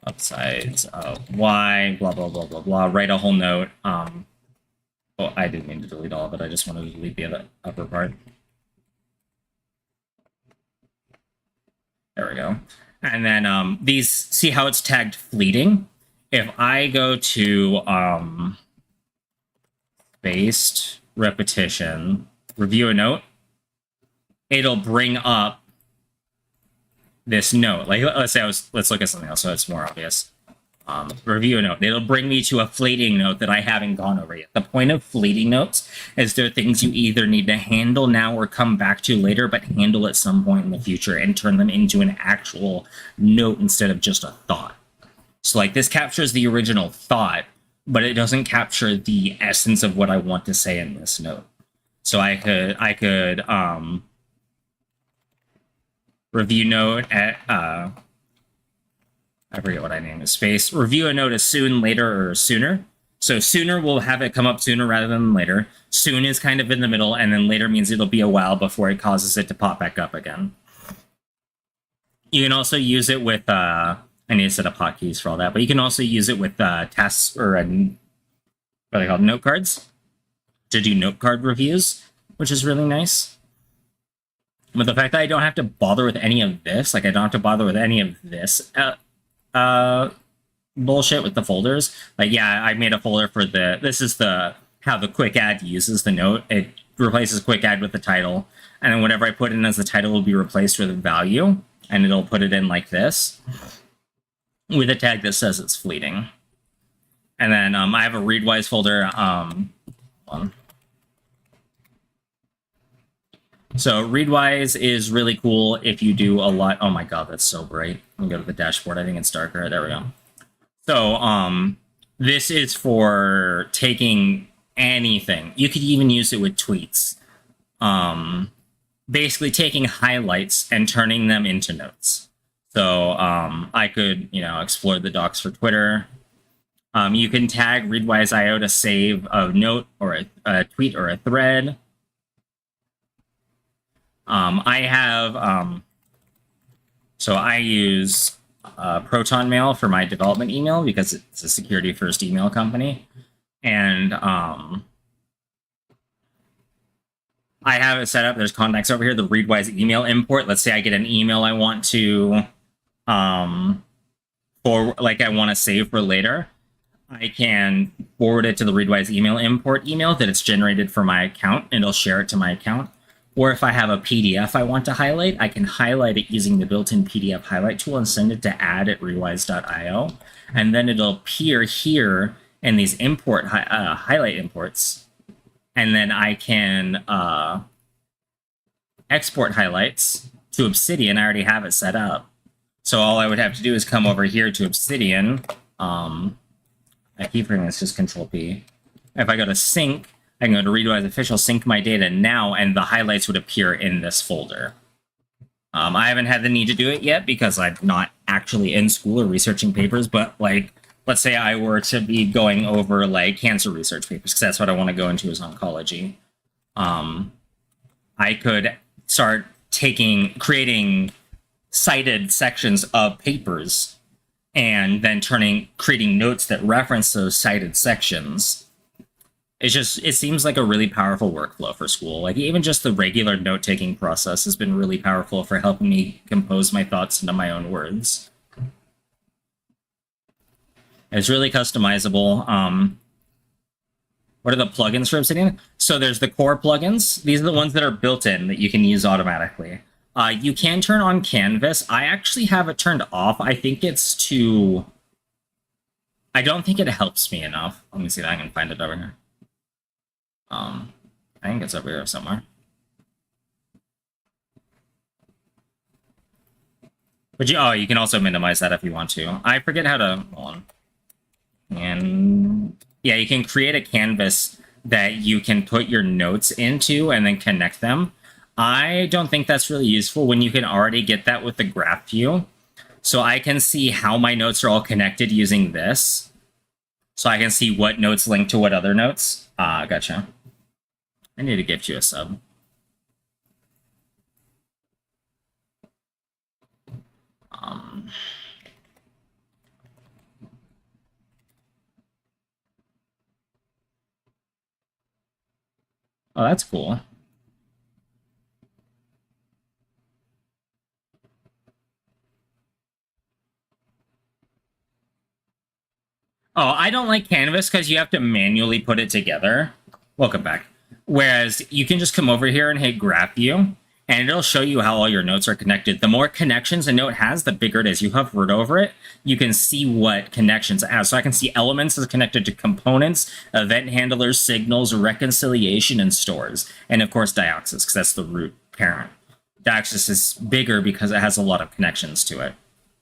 upsides of Y, blah, blah, blah, blah, blah, write a whole note. Well, I didn't mean to delete all of it. I just wanted to delete the other upper part. There we go. And then these, see how it's tagged fleeting? If I go to spaced repetition, review a note, it'll bring up this note. Like, let's say let's look at something else so it's more obvious. Review a note. It'll bring me to a fleeting note that I haven't gone over yet. The point of fleeting notes is they're things you either need to handle now or come back to later, but handle at some point in the future and turn them into an actual note instead of just a thought. So like this captures the original thought, but it doesn't capture the essence of what I want to say in this note. So I could review note at I forget what I named it, space. Review a note as soon, later, or sooner. So sooner will have it come up sooner rather than later. Soon is kind of in the middle, and then later means it'll be a while before it causes it to pop back up again. You can also use it with I need to set up hotkeys for all that, but you can also use it with tasks or what are they called? Note cards to do note card reviews, which is really nice. But the fact that I don't have to bother with any of this, like I don't have to bother with any of this bullshit with the folders. Like, yeah, I made a folder for this is how the quick add uses the note. It replaces quick add with the title, and then whatever I put in as the title will be replaced with a value. and it'll put it in like this with a tag that says it's fleeting. And then I have a readwise folder. So readwise is really cool if you do a lot. Oh my god, that's so bright. Let me go to the dashboard. I think it's darker. There we go. So this is for taking anything. You could even use it with tweets. Basically taking highlights and turning them into notes. So I could, explore the docs for Twitter. You can tag readwise.io to save a note or a tweet or a thread. I have, so I use Proton Mail for my development email because it's a security first email company. And I have it set up. There's contacts over here, the readwise email import. Let's say I get an email I want to, I want to save for later. I can forward it to the readwise email import email that it's generated for my account, and it'll share it to my account. Or if I have a PDF I want to highlight, I can highlight it using the built-in PDF highlight tool and send it to add@readwise.io. And then it'll appear here in these highlight imports. And then I can export highlights to Obsidian. I already have it set up. So all I would have to do is come over here to Obsidian. I keep bringing this, just Control P. If I go to sync, I can go to readwise official, sync my data now, and the highlights would appear in this folder. I haven't had the need to do it yet because I'm not actually in school or researching papers, but let's say I were to be going over cancer research papers, because that's what I want to go into is oncology. I could start creating cited sections of papers and then creating notes that reference those cited sections. It seems like a really powerful workflow for school. Even just the regular note-taking process has been really powerful for helping me compose my thoughts into my own words. It's really customizable. What are the plugins for Obsidian? So there's the core plugins. These are the ones that are built in that you can use automatically. You can turn on Canvas. I actually have it turned off. I think it's too... I don't think it helps me enough. Let me see if I can find it over here. I think it's over here somewhere. But you can also minimize that if you want to. I forget how to... Hold on. And yeah, you can create a canvas that you can put your notes into and then connect them. I don't think that's really useful when you can already get that with the graph view. So I can see how my notes are all connected using this. So I can see what notes link to what other notes. Gotcha. I need to gift you a sub. Oh, that's cool. Oh, I don't like Canvas because you have to manually put it together. Welcome back. Whereas you can just come over here and hit Graph View, and it'll show you how all your notes are connected. The more connections a note has, the bigger it is. You hover over it, you can see what connections it has. So I can see elements is connected to components, event handlers, signals, reconciliation, and stores. And of course, Dioxys, because that's the root parent. Dioxys is bigger because it has a lot of connections to it.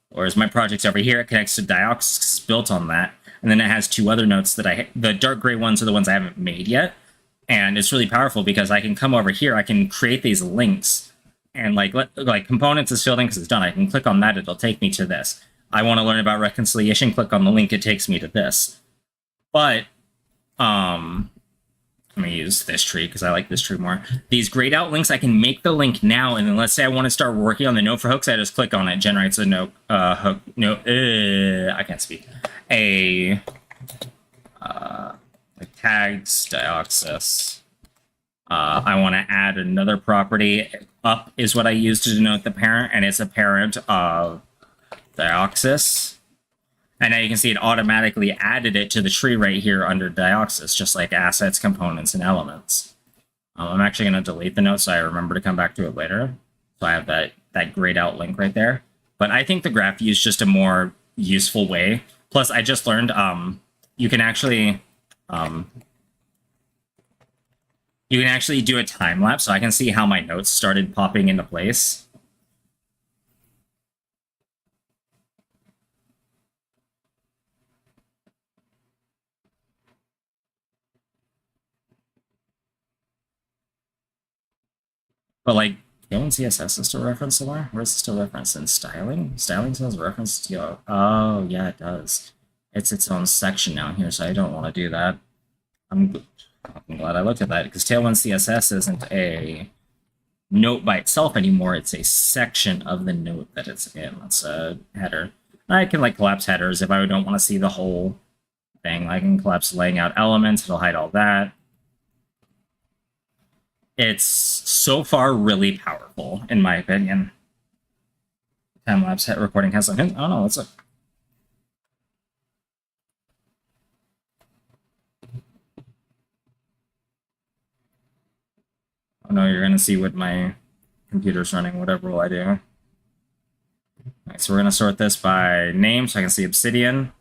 Whereas my project's over here, it connects to Dioxys, built on that. And then it has two other notes that the dark gray ones are the ones I haven't made yet. And it's really powerful because I can come over here, I can create these links. And like components is filled in because it's done. I can click on that, it'll take me to this. I want to learn about reconciliation, click on the link, it takes me to this. But, let me use this tree because I like this tree more. These grayed out links, I can make the link now, and then let's say I want to start working on the note for hooks, I just click on it, generates a note, hook, no, I can't speak. Like tags, Dioxys. I want to add another property. Up is what I use to denote the parent, and it's a parent of Dioxys. And now you can see it automatically added it to the tree right here under Dioxys, just like assets, components, and elements. I'm actually going to delete the note so I remember to come back to it later. So I have that that grayed out link right there. But I think the graph view is just a more useful way. Plus, I just learned you can actually do a time lapse, so I can see how my notes started popping into place. But like, Tailwind CSS is still referenced somewhere? Where's it still referenced? In styling? Styling says reference to, oh yeah, it does. It's its own section down here, so I don't want to do that. I'm glad I looked at that, because Tailwind CSS isn't a note by itself anymore. It's a section of the note that it's in. That's a header. I can like collapse headers if I don't want to see the whole thing. I can collapse laying out elements. It'll hide all that. It's so far really powerful, in my opinion. Time-lapse recording has like, oh no, that's a... Oh no, you're gonna see what my computer's running. Whatever will I do? All right, so we're gonna sort this by name, so I can see Obsidian.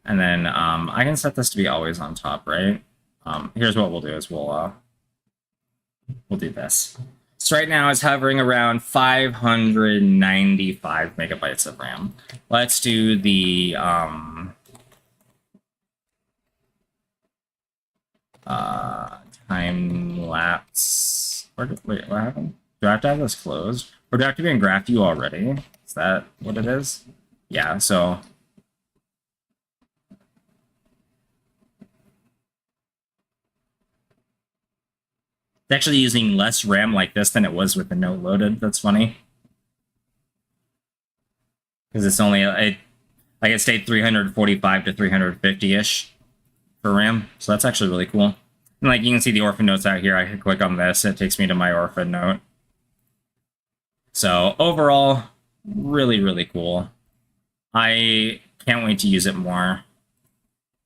And then I can set this to be always on top, right? Here's what we'll do is we'll do this. So right now it's hovering around 595 megabytes of RAM. Let's do the time lapse. Wait, what happened? Do I have to have this closed? Or do I have to be in graph view already? Is that what it is? Yeah, so it's actually using less RAM like this than it was with the note loaded. That's funny. Because it's only, like it stayed 345 to 350-ish for RAM. So that's actually really cool. And like you can see the orphan notes out here. I can click on this. It takes me to my orphan note. So overall, really, really cool. I can't wait to use it more.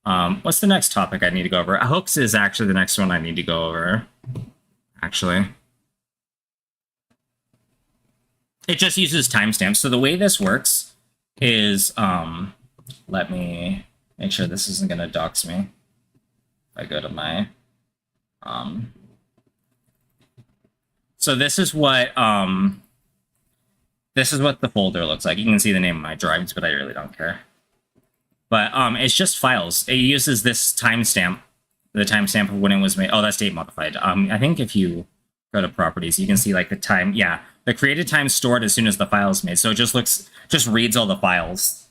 What's the next topic I need to go over? Hooks is actually the next one I need to go over. Actually, it just uses timestamps. So the way this works is, let me make sure this isn't going to dox me. If I go to my, so this is what the folder looks like. You can see the name of my drives, but I really don't care. But it's just files. It uses this timestamp. The timestamp of when it was made. Oh, that's date modified. I think if you go to properties, you can see like the time. Yeah, the created time stored as soon as the file is made. So it just reads all the files.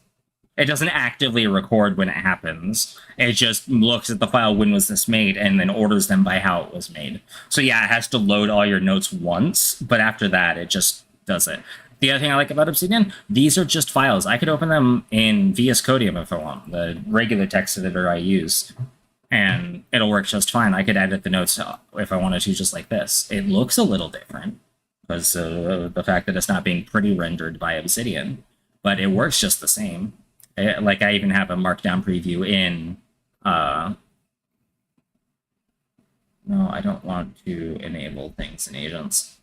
It doesn't actively record when it happens. It just looks at the file when was this made and then orders them by how it was made. So yeah, it has to load all your notes once, but after that, it just does it. The other thing I like about Obsidian, these are just files. I could open them in VS Codium if I want, the regular text editor I use. And it'll work just fine. I could edit the notes if I wanted to, just like this. It looks a little different because the fact that it's not being pretty rendered by Obsidian, but it works just the same. Like I even have a markdown preview in. No, I don't want to enable things in agents.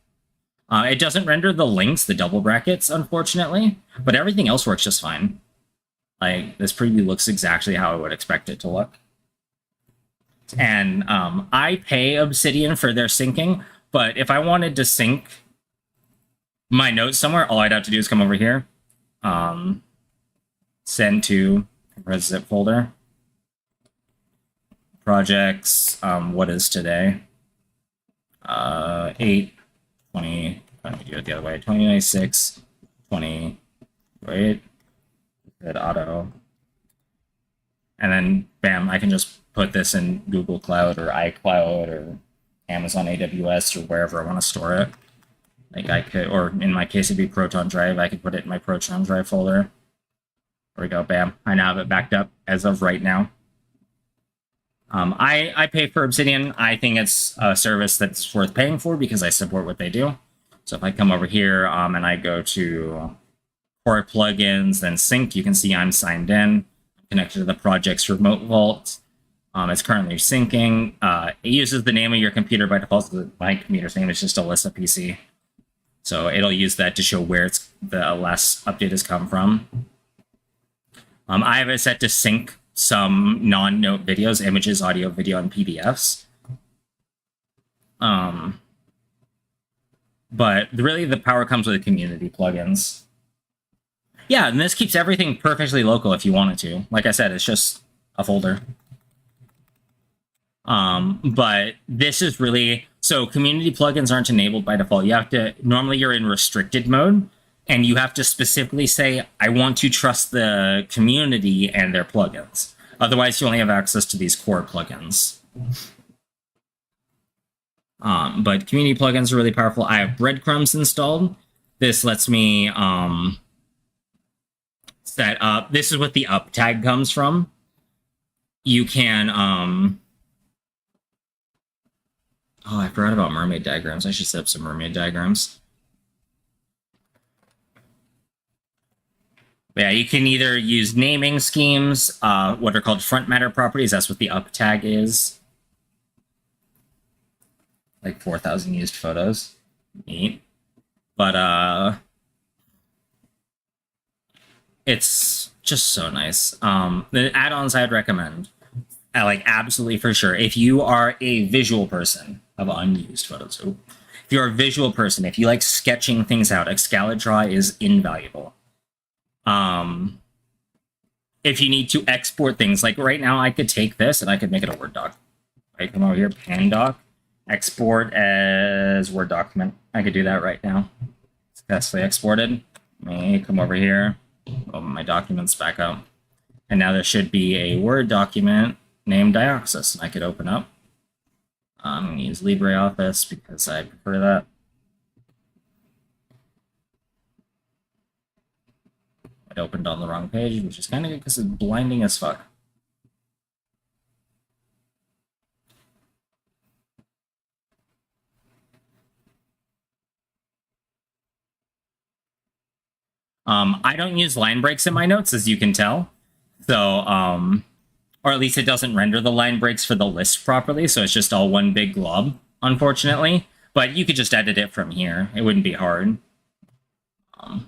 It doesn't render the links, the double brackets, unfortunately, but everything else works just fine. Like this preview looks exactly how I would expect it to look. And I pay Obsidian for their syncing, but if I wanted to sync my notes somewhere, all I'd have to do is come over here, send to Corrosive folder, projects, what is today? 8, 20, let me do it the other way, 2096, 20, wait, hit auto, and then bam, I can just put this in Google Cloud or iCloud or Amazon AWS or wherever I want to store it. Like I could, or in my case, it'd be Proton Drive. I could put it in my Proton Drive folder. There we go, bam. I now have it backed up as of right now. I pay for Obsidian. I think it's a service that's worth paying for because I support what they do. So if I come over here and I go to Core Plugins, then Sync, you can see I'm signed in. I'm connected to the project's remote vault. It's currently syncing. It uses the name of your computer by default. So my computer's name is just Alyssa PC. So it'll use that to show where the last update has come from. I have it set to sync some non-note videos, images, audio, video, and PDFs. But really the power comes with the community plugins. Yeah, and this keeps everything perfectly local if you wanted to. Like I said, it's just a folder. But this is really... So community plugins aren't enabled by default. You have to... Normally you're in restricted mode, and you have to specifically say, I want to trust the community and their plugins. Otherwise, you only have access to these core plugins. But community plugins are really powerful. I have breadcrumbs installed. This lets me set up... This is what the up tag comes from. You can... Oh, I forgot about mermaid diagrams. I should set up some mermaid diagrams. But yeah, you can either use naming schemes, what are called front matter properties. That's what the up tag is. Like 4,000 used photos. Neat. But it's just so nice. The add-ons I'd recommend, like absolutely for sure, if you are a visual person of unused photos. If you're a visual person, if you like sketching things out, Excalidraw is invaluable. If you need to export things, like right now I could take this and I could make it a Word doc. I come over here, Pandoc, export as Word document. I could do that right now. Successfully exported. Let me come over here, open my documents back up. And now there should be a Word document named Dioxis, and I could open up. I'm going to use LibreOffice because I prefer that. It opened on the wrong page, which is kind of good because it's blinding as fuck. I don't use line breaks in my notes, as you can tell. So, or at least it doesn't render the line breaks for the list properly, so it's just all one big glob, unfortunately. But you could just edit it from here. It wouldn't be hard. Let's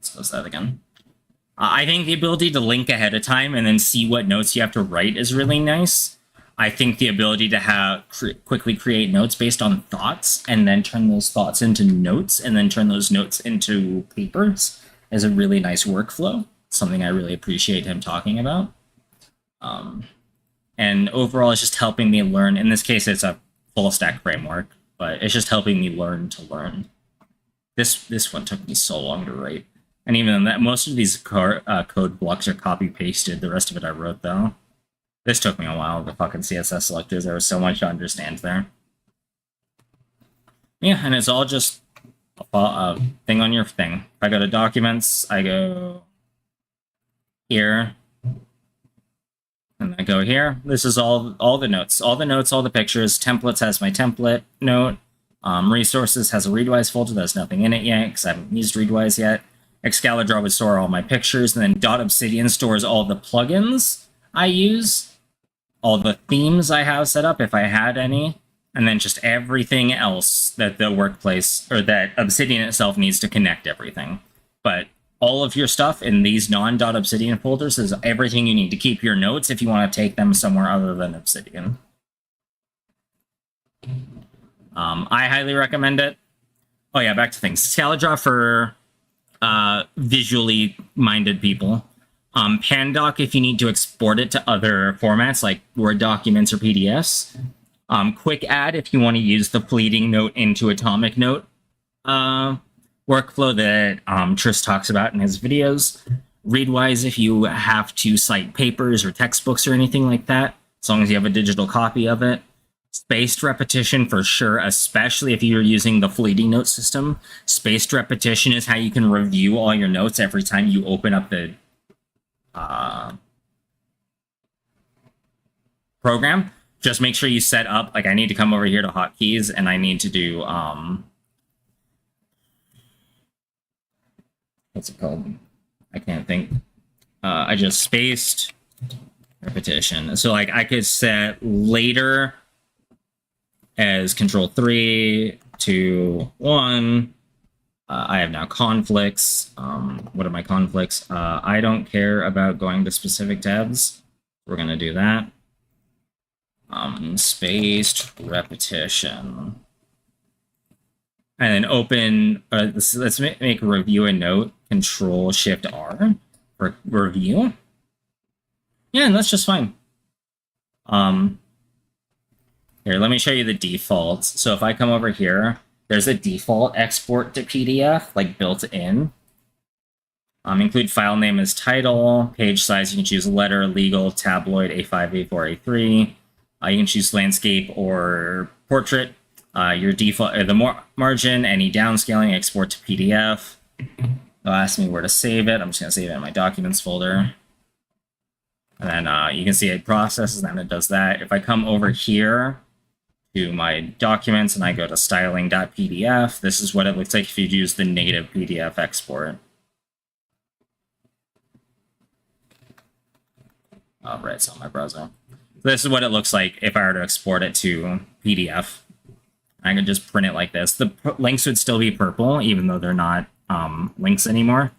close that again. I think the ability to link ahead of time and then see what notes you have to write is really nice. I think the ability to quickly create notes based on thoughts and then turn those thoughts into notes and then turn those notes into papers is a really nice workflow. Something I really appreciate him talking about. And overall, it's just helping me learn. In this case, it's a full stack framework, but it's just helping me learn to learn. This one took me so long to write. And even that, most of these code blocks are copy pasted. The rest of it I wrote, though. This took me a while, the fucking CSS selectors. There was so much to understand there. Yeah, and it's all just a thing on your thing. If I go to documents, I go here, and I go here. This is all the notes, all the pictures. Templates has my template note. Resources has a Readwise folder. There's nothing in it yet because I haven't used Readwise yet. Excalidraw would store all my pictures, and then .obsidian stores all the plugins I use, all the themes I have set up if I had any, and then just everything else that the workplace or that Obsidian itself needs to connect everything. But all of your stuff in these non.obsidian folders is everything you need to keep your notes if you want to take them somewhere other than Obsidian. I highly recommend it. Oh yeah, back to things. Excalidraw for visually minded people. Pandoc if you need to export it to other formats like Word documents or PDFs. Quick Add if you want to use the fleeting note into atomic note workflow that Tris talks about in his videos. Readwise if you have to cite papers or textbooks or anything like that, as long as you have a digital copy of it. Spaced repetition for sure, especially if you're using the fleeting note system. Spaced repetition is how you can review all your notes every time you open up the program. Just make sure you set up, like I need to come over here to hotkeys and I need to do, what's it called? I can't think. I just spaced repetition. So like I could set later as Control 3, 2, 1. I have now conflicts. What are my conflicts? I don't care about going to specific tabs. We're going to do that. Spaced repetition. And then open, let's make a review a note, Control-Shift-R for review. Yeah, and that's just fine. Here, let me show you the defaults. So if I come over here, there's a default export to PDF, like built in. Include file name as title, page size, you can choose letter, legal, tabloid, A5, A4, A3. You can choose landscape or portrait. Your default, the margin, any downscaling, export to PDF. They'll ask me where to save it. I'm just going to save it in my documents folder. And then you can see it processes, and then it does that. If I come over here to my documents and I go to styling.pdf, this is what it looks like if you use the native PDF export. Oh, right, it's on my browser. This is what it looks like if I were to export it to PDF. I could just print it like this. The links would still be purple, even though they're not links anymore.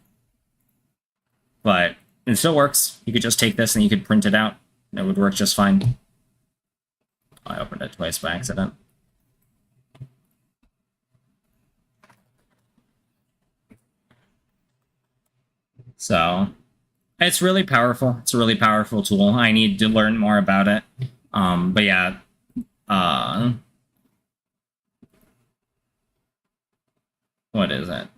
But it still works. You could just take this and you could print it out. It would work just fine. I opened it twice by accident. So it's really powerful. It's a really powerful tool. I need to learn more about it. But yeah, what is it?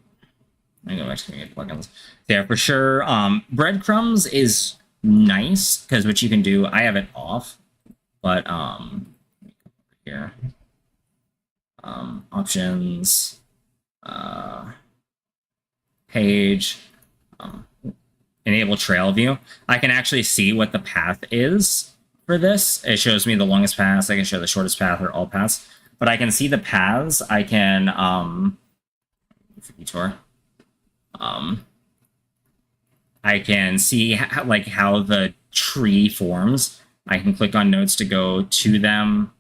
Let me go back to the plugins. Yeah, for sure. Breadcrumbs is nice because what you can do, I have it off, but here, options, page, enable trail view. I can actually see what the path is for this. It shows me the longest paths. I can show the shortest path or all paths, but I can see the paths. I can detour. I can see how the tree forms. I can click on nodes to go to them.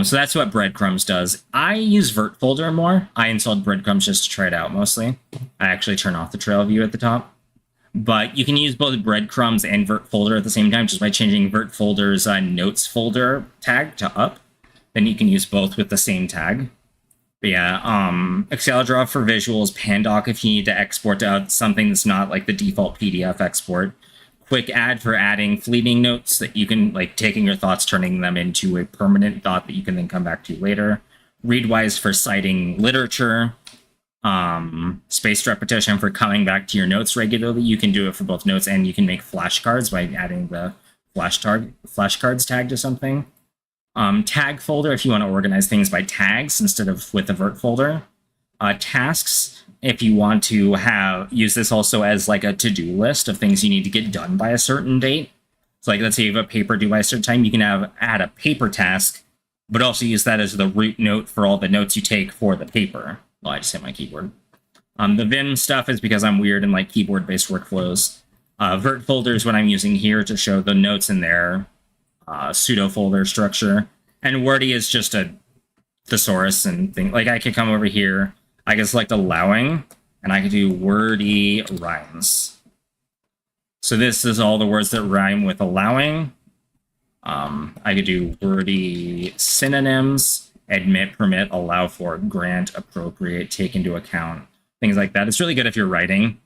So that's what Breadcrumbs does. I use Vert Folder more. I installed Breadcrumbs just to try it out mostly. I actually turn off the trail view at the top. But you can use both Breadcrumbs and Vert Folder at the same time just by changing Vert Folder's notes folder tag to up. Then you can use both with the same tag. But yeah, Exceldraw for visuals, Pandoc if you need to export out something that's not like the default PDF export. Quick add for adding fleeting notes that you can, like taking your thoughts, turning them into a permanent thought that you can then come back to later. Readwise for citing literature. Spaced repetition for coming back to your notes regularly. You can do it for both notes and you can make flashcards by adding the flashcards tag to something. Tag folder if you want to organize things by tags instead of with the Vert folder. Tasks if you want to use this also as like a to-do list of things you need to get done by a certain date. So like let's say you have a paper due by a certain time, you can add a paper task, but also use that as the root note for all the notes you take for the paper. Well, I just hit my keyboard. The Vim stuff is because I'm weird in like keyboard-based workflows. Vert folder is what I'm using here to show the notes in their pseudo folder structure. And Wordy is just a thesaurus and thing. Like I could come over here, I can select allowing, and I could do wordy rhymes. So this is all the words that rhyme with allowing. I could do wordy synonyms, admit, permit, allow for, grant, appropriate, take into account, things like that. It's really good if you're writing.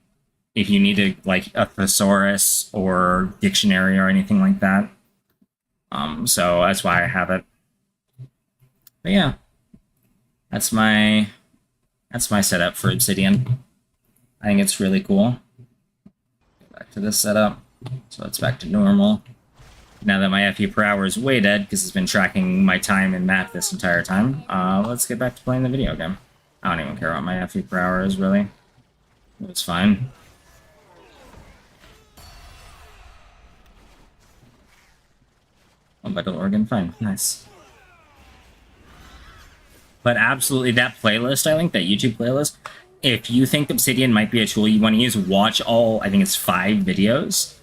If you need to, like a thesaurus or dictionary or anything like that. So that's why I have it. But yeah, that's my setup for Obsidian. I think it's really cool. Go back to this setup. So it's back to normal. Now that my FE per hour is way dead because it's been tracking my time in map this entire time, let's get back to playing the video game. I don't even care what my FE per hour is, really. It's fine. Oh, Battle Organ, fine, nice. But absolutely, that playlist, I think, that YouTube playlist, if you think Obsidian might be a tool you want to use, watch all, I think it's 5 videos,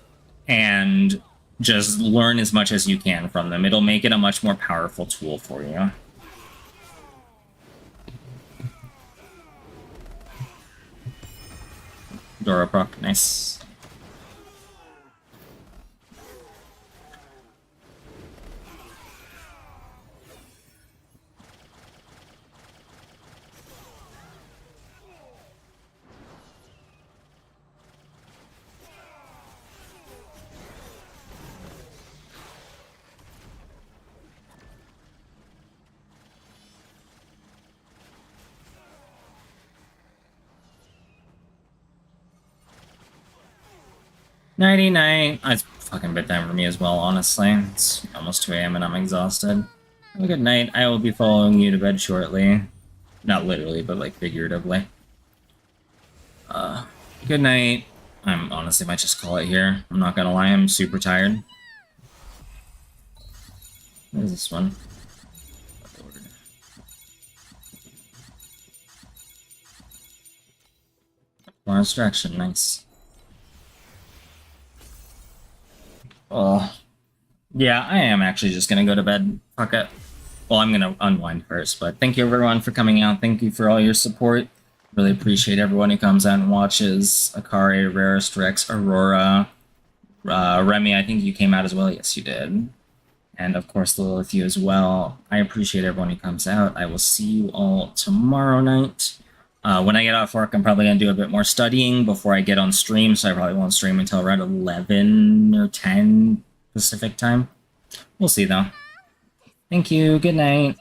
and just learn as much as you can from them. It'll make it a much more powerful tool for you. Dora proc, nice. Nighty-night. It's fucking bedtime for me as well, honestly. It's almost 2 a.m. and I'm exhausted. Have a good night. I will be following you to bed shortly. Not literally, but like figuratively. Good night. I'm honestly might just call it here. I'm not gonna lie, I'm super tired. What is this one? More distraction, nice. Oh, yeah, I am actually just gonna go to bed. Fuck it. Well, I'm gonna unwind first, but thank you everyone for coming out. Thank you for all your support. Really appreciate everyone who comes out and watches. Akari, Rarest Rex, Aurora, Remy, I think you came out as well. Yes, you did. And of course, Lilith, you as well. I appreciate everyone who comes out. I will see you all tomorrow night. When I get off work, I'm probably going to do a bit more studying before I get on stream, so I probably won't stream until around 11 or 10 Pacific time. We'll see, though. Thank you. Good night.